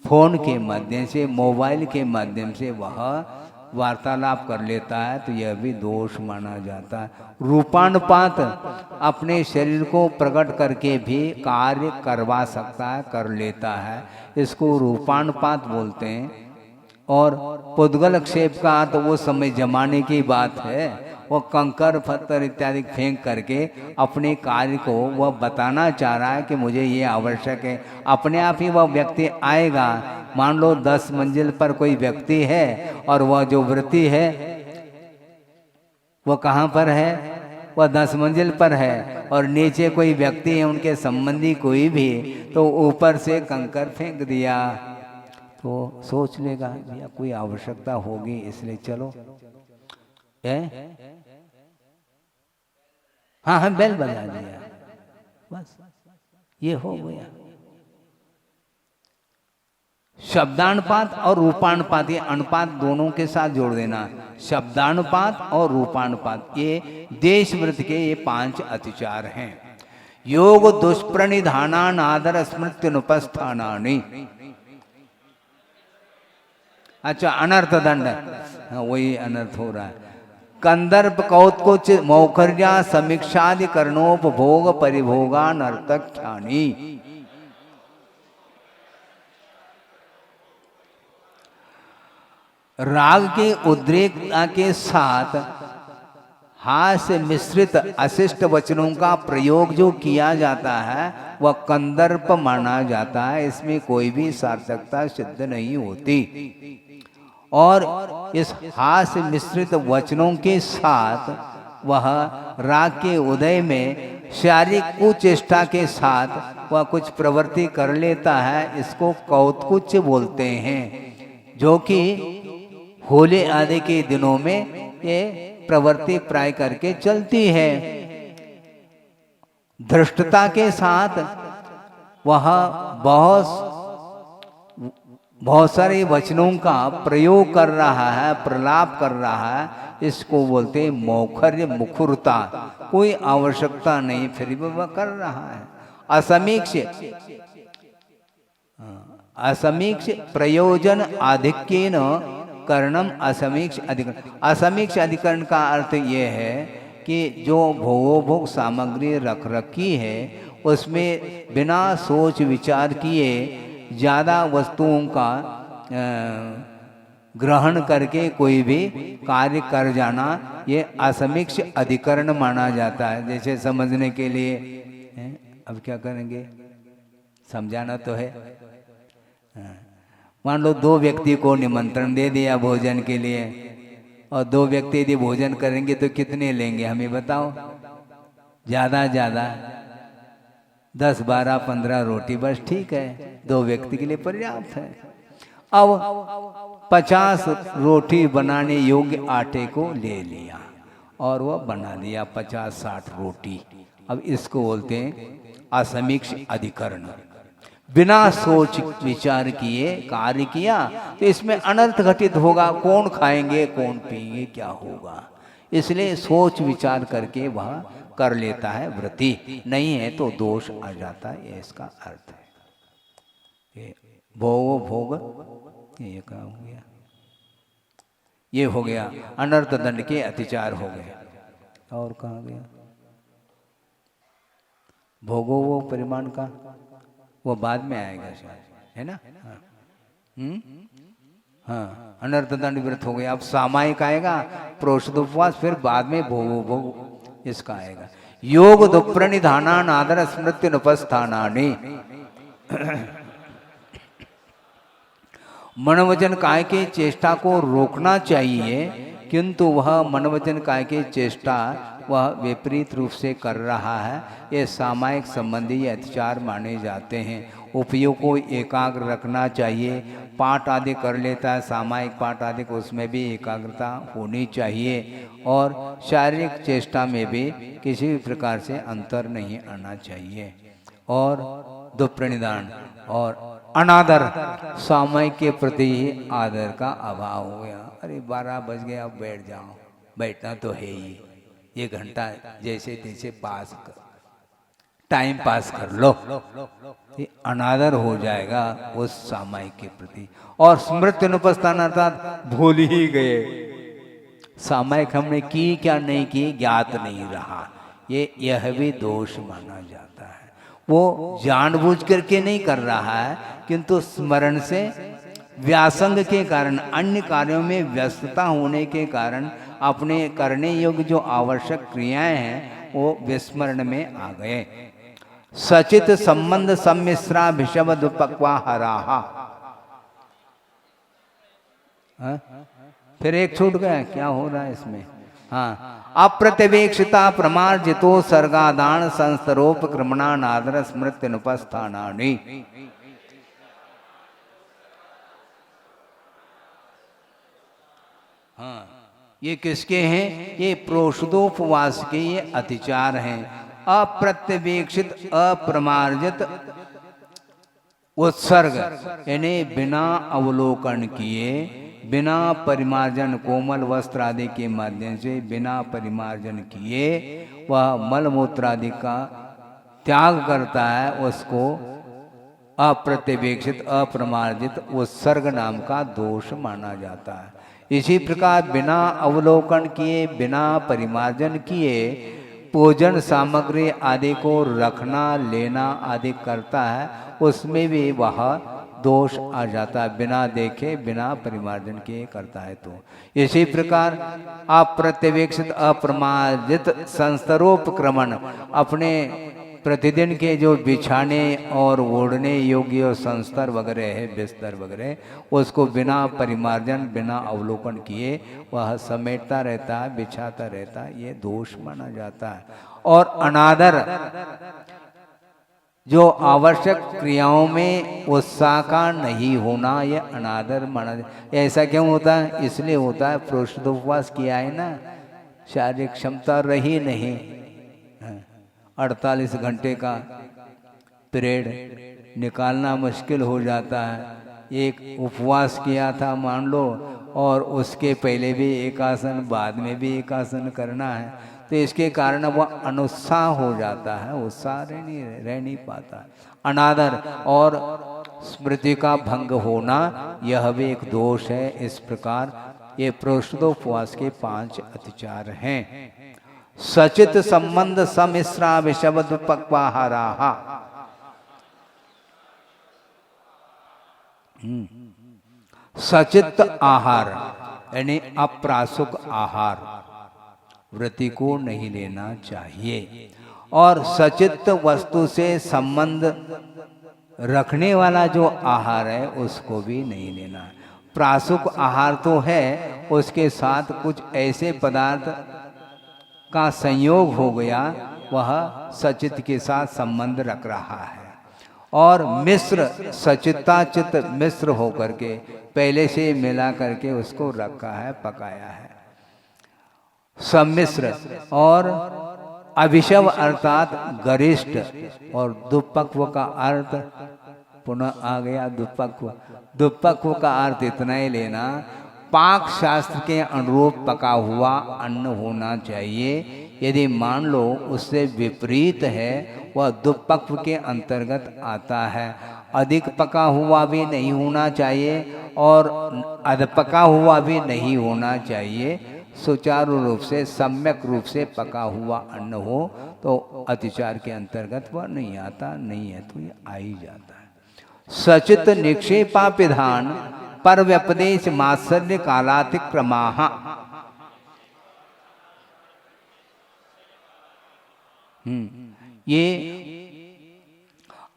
फोन के माध्यम से, मोबाइल के माध्यम से वह वार्तालाप कर लेता है, तो यह भी दोष माना जाता है। रूपानुपात, अपने शरीर को प्रकट करके भी कार्य करवा सकता है, कर लेता है, इसको रूपानुपात बोलते हैं। और पुद्गल क्षेप का तो वो समय जमाने की बात है, वो कंकर पत्थर इत्यादि फेंक करके अपने कार्य को वह बताना चाह रहा है कि मुझे ये आवश्यक है। अपने आप ही वह व्यक्ति आएगा। मान लो 10 मंजिल पर कोई व्यक्ति है और वह जो वृत्ति है वह कहाँ पर है? वह 10 मंजिल पर है, और नीचे कोई व्यक्ति है, उनके संबंधी कोई भी, तो ऊपर से कंकर फेंक दिया, तो सोच लेगा भैया कोई आवश्यकता होगी इसलिए चलो है। हाँ हाँ, बेल बजा दिया, बस ये हो गया। शब्दानुपात और रूपानुपात, ये अनुपात दोनों के साथ जोड़ देना। शब्दानुपात और रूपानुपात, ये देश वृत्त के ये 5 अतिचार हैं। योग दुष्प्रणिधानान आदर स्मृत्युनुपस्थानानि। अच्छा, अनर्थ दंड, हाँ वही अनर्थ हो रहा है। कंदर्प कौत्कुच मौखर्या समीक्षादि कर्णोपभोग परिभोगा नर्तख्यानी। राग के उद्रेकता के साथ हास्य मिश्रित अशिष्ट वचनों का प्रयोग जो किया जाता है वह कंदर्प माना जाता है, इसमें कोई भी सार्थकता सिद्ध नहीं होती। और इस हास्य मिश्रित वचनों के साथ वह राग के उदय में शारीरिक कुचेष्टा के साथ वह कुछ प्रवृत्ति कर लेता है, इसको कौतकुच बोलते हैं, जो कि होली आदि के दिनों में ये प्रवृत्ति प्राय करके चलती है। धृष्टता के साथ वह बहुत सारे वचनों का प्रयोग कर रहा है, प्रलाप कर रहा है, इसको बोलते हैं मौखर्य, मुखुरता। कोई आवश्यकता नहीं, फिर भी वह कर रहा है। असमीक्ष, असमीक्ष प्रयोजन आधिक्येन कर्णम असमीक्ष अधिकरण। असमीक्ष अधिकरण का अर्थ ये है कि जो भोगोभोग सामग्री रख रखी है उसमें बिना सोच विचार किए ज़्यादा वस्तुओं का ग्रहण करके कोई भी कार्य कर जाना, ये असमीक्ष अधिकरण माना जाता है। जैसे समझने के लिए अब क्या करेंगे, समझाना तो है। मान लो 2 व्यक्ति को निमंत्रण दे दिया भोजन के लिए, और 2 व्यक्ति यदि भोजन करेंगे तो कितने लेंगे हमें बताओ? ज़्यादा 10, 12, 15 रोटी बस ठीक है, 2 व्यक्ति के लिए पर्याप्त है। अब 50 रोटी बनाने योग्य आटे को ले लिया और वह बना दिया 50-60 रोटी। अब इसको बोलते हैं असमीक्ष अधिकरण। बिना सोच विचार किए कार्य किया तो इसमें अनर्थ घटित होगा। कौन खाएंगे, कौन पिएंगे, क्या होगा, इसलिए सोच विचार करके वह कर लेता है। वृत्ति नहीं है तो दोष आ जाता है, ये इसका अर्थ है। भोग ये क्या हो गया, ये हो गया अनर्थ दंड के अतिचार हो गए। और कहाँ गया भोगो, वो परिमाण का वो बाद में आएगा शायद, है ना? हाँ, अनर्थ दंड व्रत हो गया। अब सामायिक आएगा प्रोषद उपवास, फिर बाद में भोग इसका आएगा। योग दुप्रणिधाना नादर स्मृति नुपस्थानानि। मनोवचन काय के चेष्टा को रोकना चाहिए, किंतु वह मनोवचन काय की चेष्टा वह विपरीत रूप से कर रहा है, ये सामायिक संबंधी अत्याचार माने जाते हैं। उपयोग को एकाग्र रखना चाहिए। पाठ आदि कर लेता है सामायिक पाठ आदि को, उसमें भी एकाग्रता होनी चाहिए, और शारीरिक चेष्टा में भी किसी भी प्रकार से अंतर नहीं आना चाहिए। और दुप्रणिधान और अनादर, सामायिक के प्रति आदर का अभाव हो गया। अरे 12 बज गए, अब बैठ जाओ, बैठना तो है ही, 1 घंटा जैसे तैसे टाइम पास कर लो, ये अनादर हो जाएगा उस सामायिक के प्रति। और स्मृति अनुपस्थान अर्थात भूल ही गए, सामायिक हमने की क्या नहीं की ज्ञात नहीं रहा, यह भी दोष माना जाता है। वो जानबूझ करके नहीं कर रहा है, किंतु स्मरण से व्यासंग के कारण, अन्य कार्यों में व्यस्तता होने के कारण अपने करने योग्य जो आवश्यक क्रियाएं हैं वो विस्मरण में आ गए। सचित संबंध सम्मिश्रा भिषव दुपक्वाहराहा। फिर एक छूट गया, क्या हो रहा है इसमें? हाँ, अप्रत्यवेक्षिता प्रमार्जितो सर्गादान संस्तरोपक्रमणा नादर स्मृति अनुपस्थानानि। हाँ, ये किसके हैं? ये प्रोषदोपवास के ये अतिचार हैं। अप्रत्यवेक्षित अप्रमार्जित उत्सर्ग, यानी बिना अवलोकन किए, बिना परिमार्जन, कोमल वस्त्र आदि के माध्यम से बिना परिमार्जन किए वह मलमूत्र आदि का त्याग करता है, उसको अप्रत्यवेक्षित अप्रमार्जित उत्सर्ग नाम का दोष माना जाता है। इसी प्रकार बिना अवलोकन किए, बिना परिमार्जन किए भोजन सामग्री आदि को रखना लेना आदि करता है, उसमें भी वह दोष आ जाता है। बिना देखे बिना परिमार्जन किए करता है तो। इसी प्रकार अप्रत्यवेक्षित अप्रमार्जित संस्तरोपक्रमण, अपने प्रतिदिन के जो बिछाने और ओढ़ने योग्य संस्तर वगैरह है, बिस्तर वगैरह, उसको बिना परिमार्जन बिना अवलोकन किए वह समेटता रहता है, बिछाता रहता है, ये दोष माना जाता है। और अनादर, जो आवश्यक क्रियाओं में उत्साह का नहीं होना, यह अनादर माना। ऐसा क्यों होता है? इसलिए होता है प्रोषदोपवास किया है ना, शारीरिक क्षमता रही नहीं, 48 घंटे का पीरियड निकालना मुश्किल हो जाता है। एक उपवास किया था मान लो, और उसके पहले भी एक आसन, बाद में भी एक आसन करना है, तो इसके कारण वह अनुत्साह हो जाता है, उत्साह रह नहीं पाता। अनादर और स्मृति का भंग होना, यह भी एक दोष है। इस प्रकार ये प्रोषदोपवास के 5 अतिचार हैं। सचित संबंध सम्मिश्रा विषवद पक्वाहाराहा। सचित आहार यानी अप्रासुक आहार व्रती को नहीं लेना चाहिए, और सचित वस्तु से संबंध रखने वाला जो आहार है उसको भी नहीं लेना। प्रासुक आहार तो है, उसके साथ कुछ ऐसे पदार्थ का संयोग हो गया, वह सचित के साथ संबंध रख रहा है। और मिश्र, सचिता चित मिश्र होकर के पहले से मिला करके उसको रखा है, पकाया है। सम्मिश्र और अभिशव अर्थात गरिष्ठ, और दुपक्व का अर्थ पुनः आ गया दुपक्व। दुपक्व का अर्थ इतना ही लेना, पाक शास्त्र के अनुरूप पका हुआ अन्न होना चाहिए। यदि मान लो उससे विपरीत है, वह दुपक्व के अंतर्गत आता है। अधिक पका हुआ भी नहीं होना चाहिए और अधपका हुआ भी नहीं होना चाहिए। सुचारू रूप से, सम्यक रूप से पका हुआ अन्न हो तो अतिचार के अंतर्गत वह नहीं आता, नहीं है तो ये आ ही जाता है। सचित निक्षेपापिधान पर व्यपदेश मात्सर्य कालातिक्रमाः। ये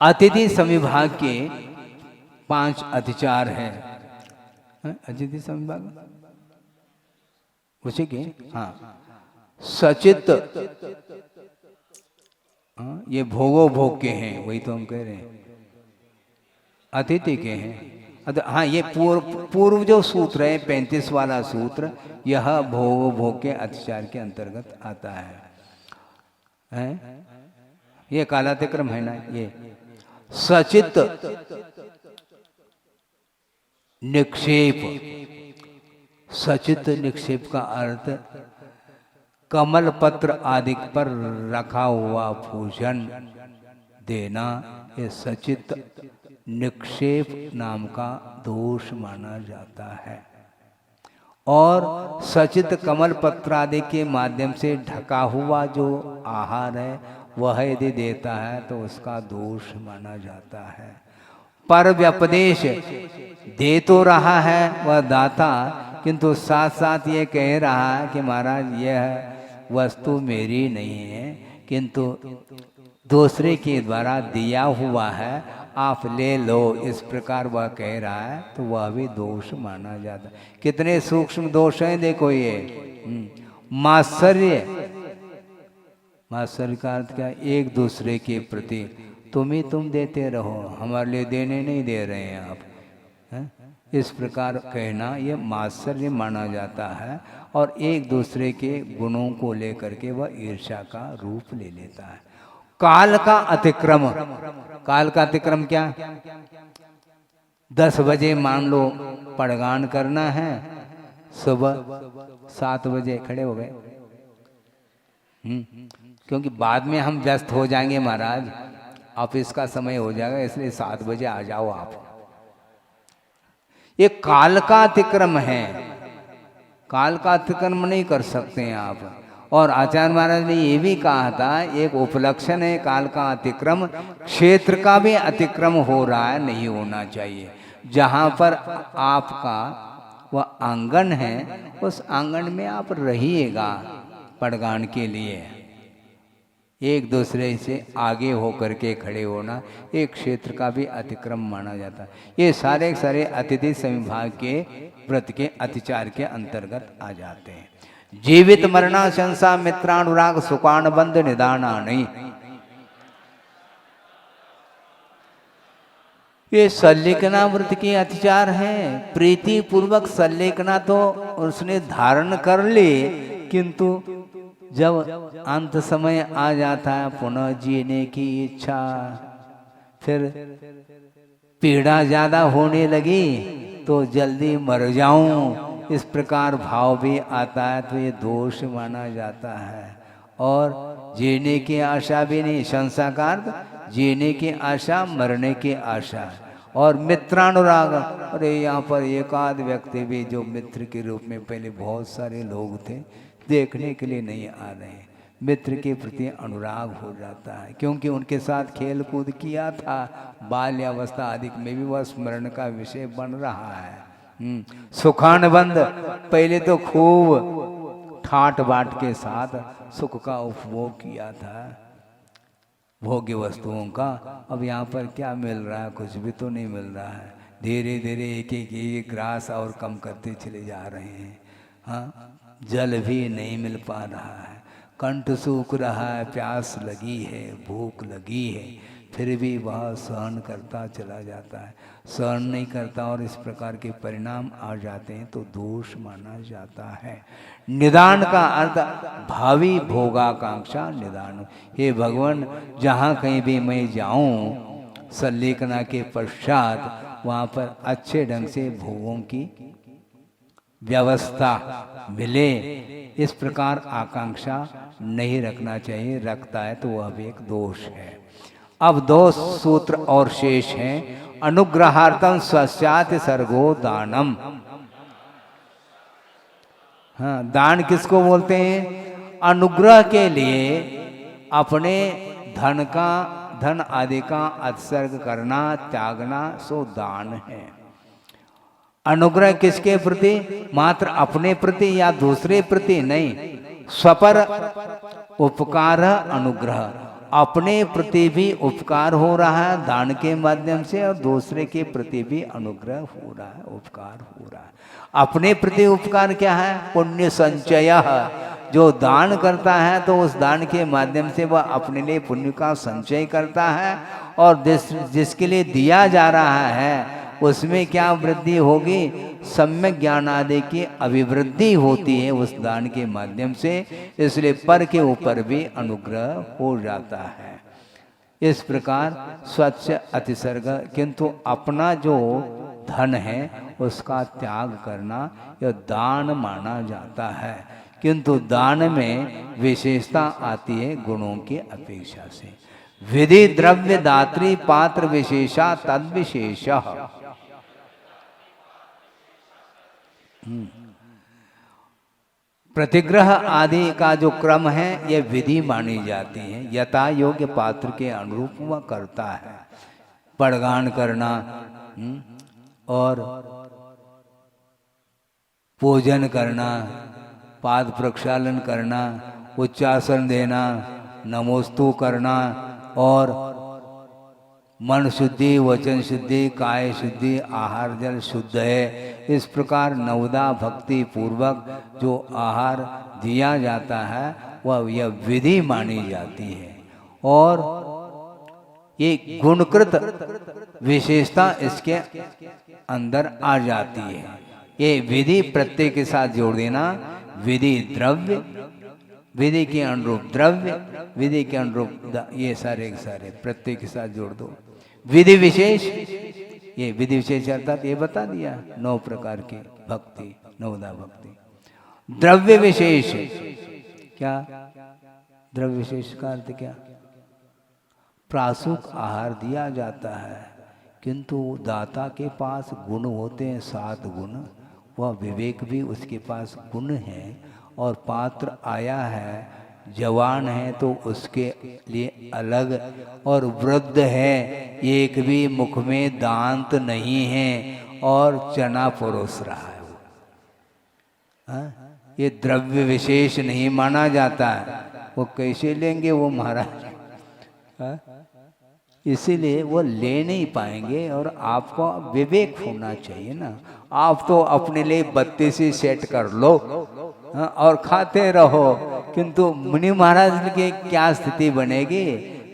अतिथि संविभाग के 5 अतिचार हैं। अतिथि संविभाग उसी के, हाँ, सचित, ये भोगो भोग के हैं, वही तो हम कह रहे हैं, अतिथि के हैं। हाँ, ये पूर्व जो सूत्र है 35 वाला सूत्र, यह भोग भोग के अतिचार के अंतर्गत आता है? ये कालातिक्रम है ना। ये सचित निक्षेप, सचित निक्षेप का अर्थ कमल पत्र आदि पर रखा हुआ भोजन देना, ये सचित निक्षेप नाम का दोष माना जाता है। और सचित कमल पत्र आदि के माध्यम से ढका हुआ जो आहार है वह यदि देता है तो उसका दोष माना जाता है। पर व्यपदेश, दे तो रहा है वह दाता, किंतु साथ साथ ये कह रहा है कि महाराज यह वस्तु मेरी नहीं है, किंतु दूसरे के द्वारा दिया हुआ है, आप ले लो, इस प्रकार वह कह रहा है, तो वह भी दोष माना जाता है। कितने सूक्ष्म दोष हैं देखो ये। मात्सर्य, मात्सर्य का अर्थ क्या? एक दूसरे के प्रति तुम देते रहो, हमारे लिए देने नहीं दे रहे हैं आप, है? इस प्रकार कहना ये मात्सर्य माना जाता है। और एक दूसरे के गुणों को लेकर के वह ईर्ष्या का रूप ले लेता है। काल का अतिक्रम, काल का अतिक्रम क्या? 10 बजे मान लो पड़गान करना है, सुबह 7 बजे खड़े हो गए, क्योंकि बाद में हम व्यस्त हो जाएंगे महाराज, ऑफिस का समय हो जाएगा, इसलिए 7 बजे आ जाओ आप। ये काल का अतिक्रम है, काल का अतिक्रम नहीं कर सकते हैं आप। और आचार्य महाराज ने ये भी कहा था, एक उपलक्षण है काल का अतिक्रम, क्षेत्र का भी अतिक्रम हो रहा है, नहीं होना चाहिए। जहाँ पर आपका वह आंगन है, उस आंगन में आप रहिएगा पड़गान के लिए। एक दूसरे से आगे होकर के खड़े होना एक क्षेत्र का भी अतिक्रम माना जाता है। ये सारे सारे अतिथि संविभाग के व्रत के अतिचार के अंतर्गत आ जाते हैं। जीवित मरना शंसा मित्रानुराग सुकान बंद निदाना नहीं, ये सल्लेखना व्रत के अतिचार है। प्रीति पूर्वक सल्लेखना तो उसने धारण कर ली, किंतु जब अंत समय आ जाता है पुनः जीने की इच्छा, फिर पीड़ा ज्यादा होने लगी तो जल्दी मर जाऊं, इस प्रकार भाव भी आता है, तो ये दोष माना जाता है। और जीने की आशा भी नहीं, शंसा का अर्थ जीने की आशा, मरने की आशा। और मित्रानुराग, अरे यहाँ पर एक आध व्यक्ति भी जो मित्र के रूप में, पहले बहुत सारे लोग थे, देखने के लिए नहीं आ रहे, मित्र के प्रति अनुराग हो जाता है, क्योंकि उनके साथ खेल कूद किया था, बाल्यावस्था आदि में भी वह स्मरण का विषय बन रहा है। सुखानुबंध, पहले तो खूब ठाट बाट के साथ सुख का उपभोग किया था, भोग्य वस्तुओं का। अब यहाँ पर क्या मिल रहा है? कुछ भी तो नहीं मिल रहा है। धीरे धीरे एक एक ग्रास और कम करते चले जा रहे हैं। हाँ, जल भी नहीं मिल पा रहा है, कंठ सूख रहा है, प्यास लगी है, भूख लगी है, फिर भी वह सहन करता चला जाता है, सहन नहीं करता और इस प्रकार के परिणाम आ जाते हैं, तो दोष माना जाता है। निदान का अर्थ भावी भोगाकांक्षा निदान। हे भगवान, जहाँ कहीं भी मैं जाऊं, सल्लेखना के पश्चात वहाँ पर अच्छे ढंग से भोगों की व्यवस्था मिले, इस प्रकार आकांक्षा नहीं रखना चाहिए, रखता है तो वह भी एक दोष है। अब 2 सूत्र और शेष हैं। अनुग्रहार्थम स्वस्यात् सर्गो दानम। हाँ, दान किसको बोलते हैं? अनुग्रह के लिए अपने धन आदि का उत्सर्ग करना, त्यागना, सो दान है। अनुग्रह किसके प्रति? मात्र अपने प्रति या दूसरे प्रति नहीं, स्वपर उपकार अनुग्रह, अपने प्रति भी उपकार हो रहा है दान के माध्यम से और दूसरे के प्रति भी अनुग्रह हो रहा है, उपकार हो रहा है। अपने प्रति उपकार क्या है? पुण्य संचय। जो दान करता है तो उस दान के माध्यम से वह अपने लिए पुण्य का संचय करता है और जिसके लिए दिया जा रहा है उसमें क्या वृद्धि होगी? सम्यक ज्ञान आदि की अभिवृद्धि होती है उस दान के माध्यम से, इसलिए पर के ऊपर भी अनुग्रह हो जाता है। इस प्रकार स्वच्छ अतिसर्ग, किंतु अपना जो धन है उसका त्याग करना यह दान माना जाता है, किंतु दान में विशेषता आती है गुणों की अपेक्षा से। विधि द्रव्य दात्री पात्र विशेषा तद विशेष। प्रतिग्रह आदि का जो क्रम है यह विधि मानी जाती है, यथा योग्य पात्र के अनुरूप वह करता है। पड़गान करना और पूजन करना, पाद प्रक्षालन करना, उच्चासन देना, नमोस्तु करना और मन शुद्धि, वचन शुद्धि, काय शुद्धि, आहार जल शुद्ध है, इस प्रकार नवदा भक्ति पूर्वक जो आहार दिया जाता है वह यह विधि मानी जाती है और ये गुणकृत विशेषता इसके अंदर आ जाती है। ये विधि प्रत्यय के साथ जोड़ देना, विधि द्रव्य, विधि के अनुरूप द्रव्य, विधि के अनुरूप ये सारे प्रत्यय के साथ जोड़ दो। विधि विशेष, ये विधि विशेष अर्थात ये बता दिया 9 प्रकार की भक्ति, नवदा भक्ति। द्रव्य विशेष क्या? द्रव्य विशेष का अर्थ क्या? प्रासुक आहार दिया जाता है किंतु दाता के पास गुण होते हैं 7 गुण, वह विवेक भी उसके पास गुण है और पात्र आया है जवान है तो उसके लिए अलग, और वृद्ध है एक भी मुख में दांत नहीं है और चना परोस रहा है वो। ये द्रव्य विशेष नहीं माना जाता है। वो कैसे लेंगे वो महाराज? इसीलिए वो ले नहीं पाएंगे और आपको विवेक होना चाहिए ना। आप तो अपने लिए 32 सेट कर लो और खाते रहो, किंतु मुनि महाराज की क्या स्थिति बनेगी?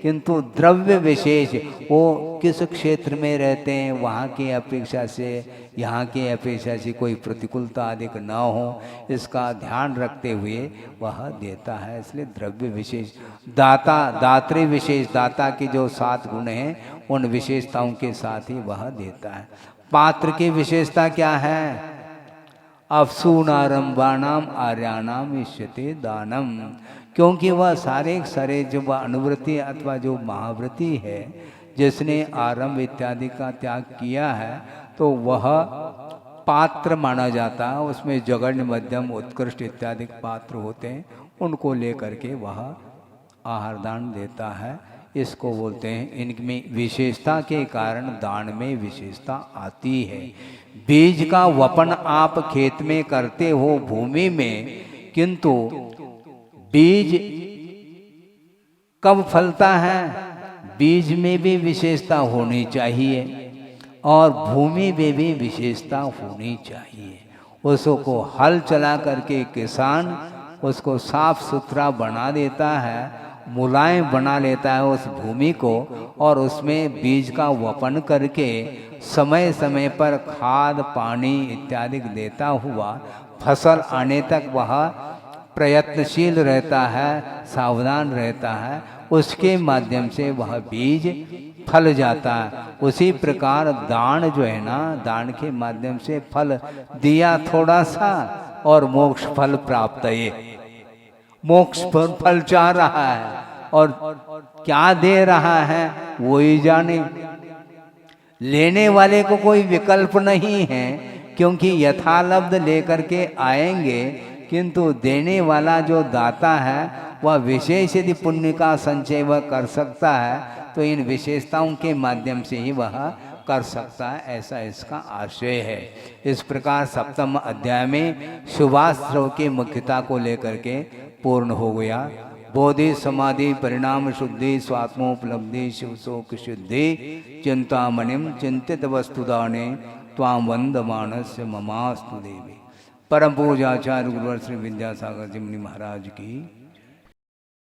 किंतु द्रव्य विशेष वो किस क्षेत्र में रहते हैं वहाँ की अपेक्षा से यहाँ की अपेक्षा से कोई प्रतिकूलता अधिक न हो, इसका ध्यान रखते हुए वह देता है। इसलिए द्रव्य विशेष, दाता दात्री विशेष, दाता की जो 7 गुण हैं उन विशेषताओं के साथ ही वह देता है। पात्र की विशेषता क्या है? अफसूनारंभाणाम आर्याणाम इष्यते दानम, क्योंकि वह सारे जो अनुवृत्ति अथवा जो महाव्रती है जिसने आरंभ इत्यादि का त्याग किया है तो वह पात्र माना जाता है। उसमें जगन्य मध्यम उत्कृष्ट इत्यादि पात्र होते हैं, उनको लेकर के वह आहार दान देता है। इसको बोलते हैं, इनमें विशेषता के कारण दान में विशेषता आती है। बीज का वपन आप खेत में करते हो भूमि में, किंतु बीज कब फलता है? बीज में भी विशेषता होनी चाहिए और भूमि में भी विशेषता होनी चाहिए। उसको हल चला करके किसान उसको साफ सुथरा बना देता है, मुलायम बना लेता है उस भूमि को और उसमें बीज का वपन करके समय समय पर खाद पानी इत्यादि देता हुआ फसल आने तक वह प्रयत्नशील रहता है, सावधान रहता है, उसके माध्यम से वह बीज फल जाता है। उसी प्रकार दान जो है ना, दान के माध्यम से फल दिया थोड़ा सा और मोक्ष फल प्राप्त है। मोक्ष फल चाह रहा है और क्या दे रहा है वो ही जाने। लेने वाले को कोई विकल्प नहीं है, क्योंकि यथालब्ध लेकर के आएंगे, किंतु देने वाला जो दाता है वह विशेष यदि पुण्य का संचय वह कर सकता है तो इन विशेषताओं के माध्यम से ही वह कर सकता है, ऐसा इसका आशय है। इस प्रकार सप्तम अध्याय में शुभाश्रव की मुख्यता को लेकर के पूर्ण हो गया। बोधि समाधि परिणाम शुद्धि स्वात्मोपलब्धि शिवशोक शुद्धि चिंतामणिम चिंतित वस्तुदाने त्वाम वंदमानस्य ममास्तु देवी। परम पूज्य आचार्य गुरुवर श्री विद्यासागर जी मुनि महाराज की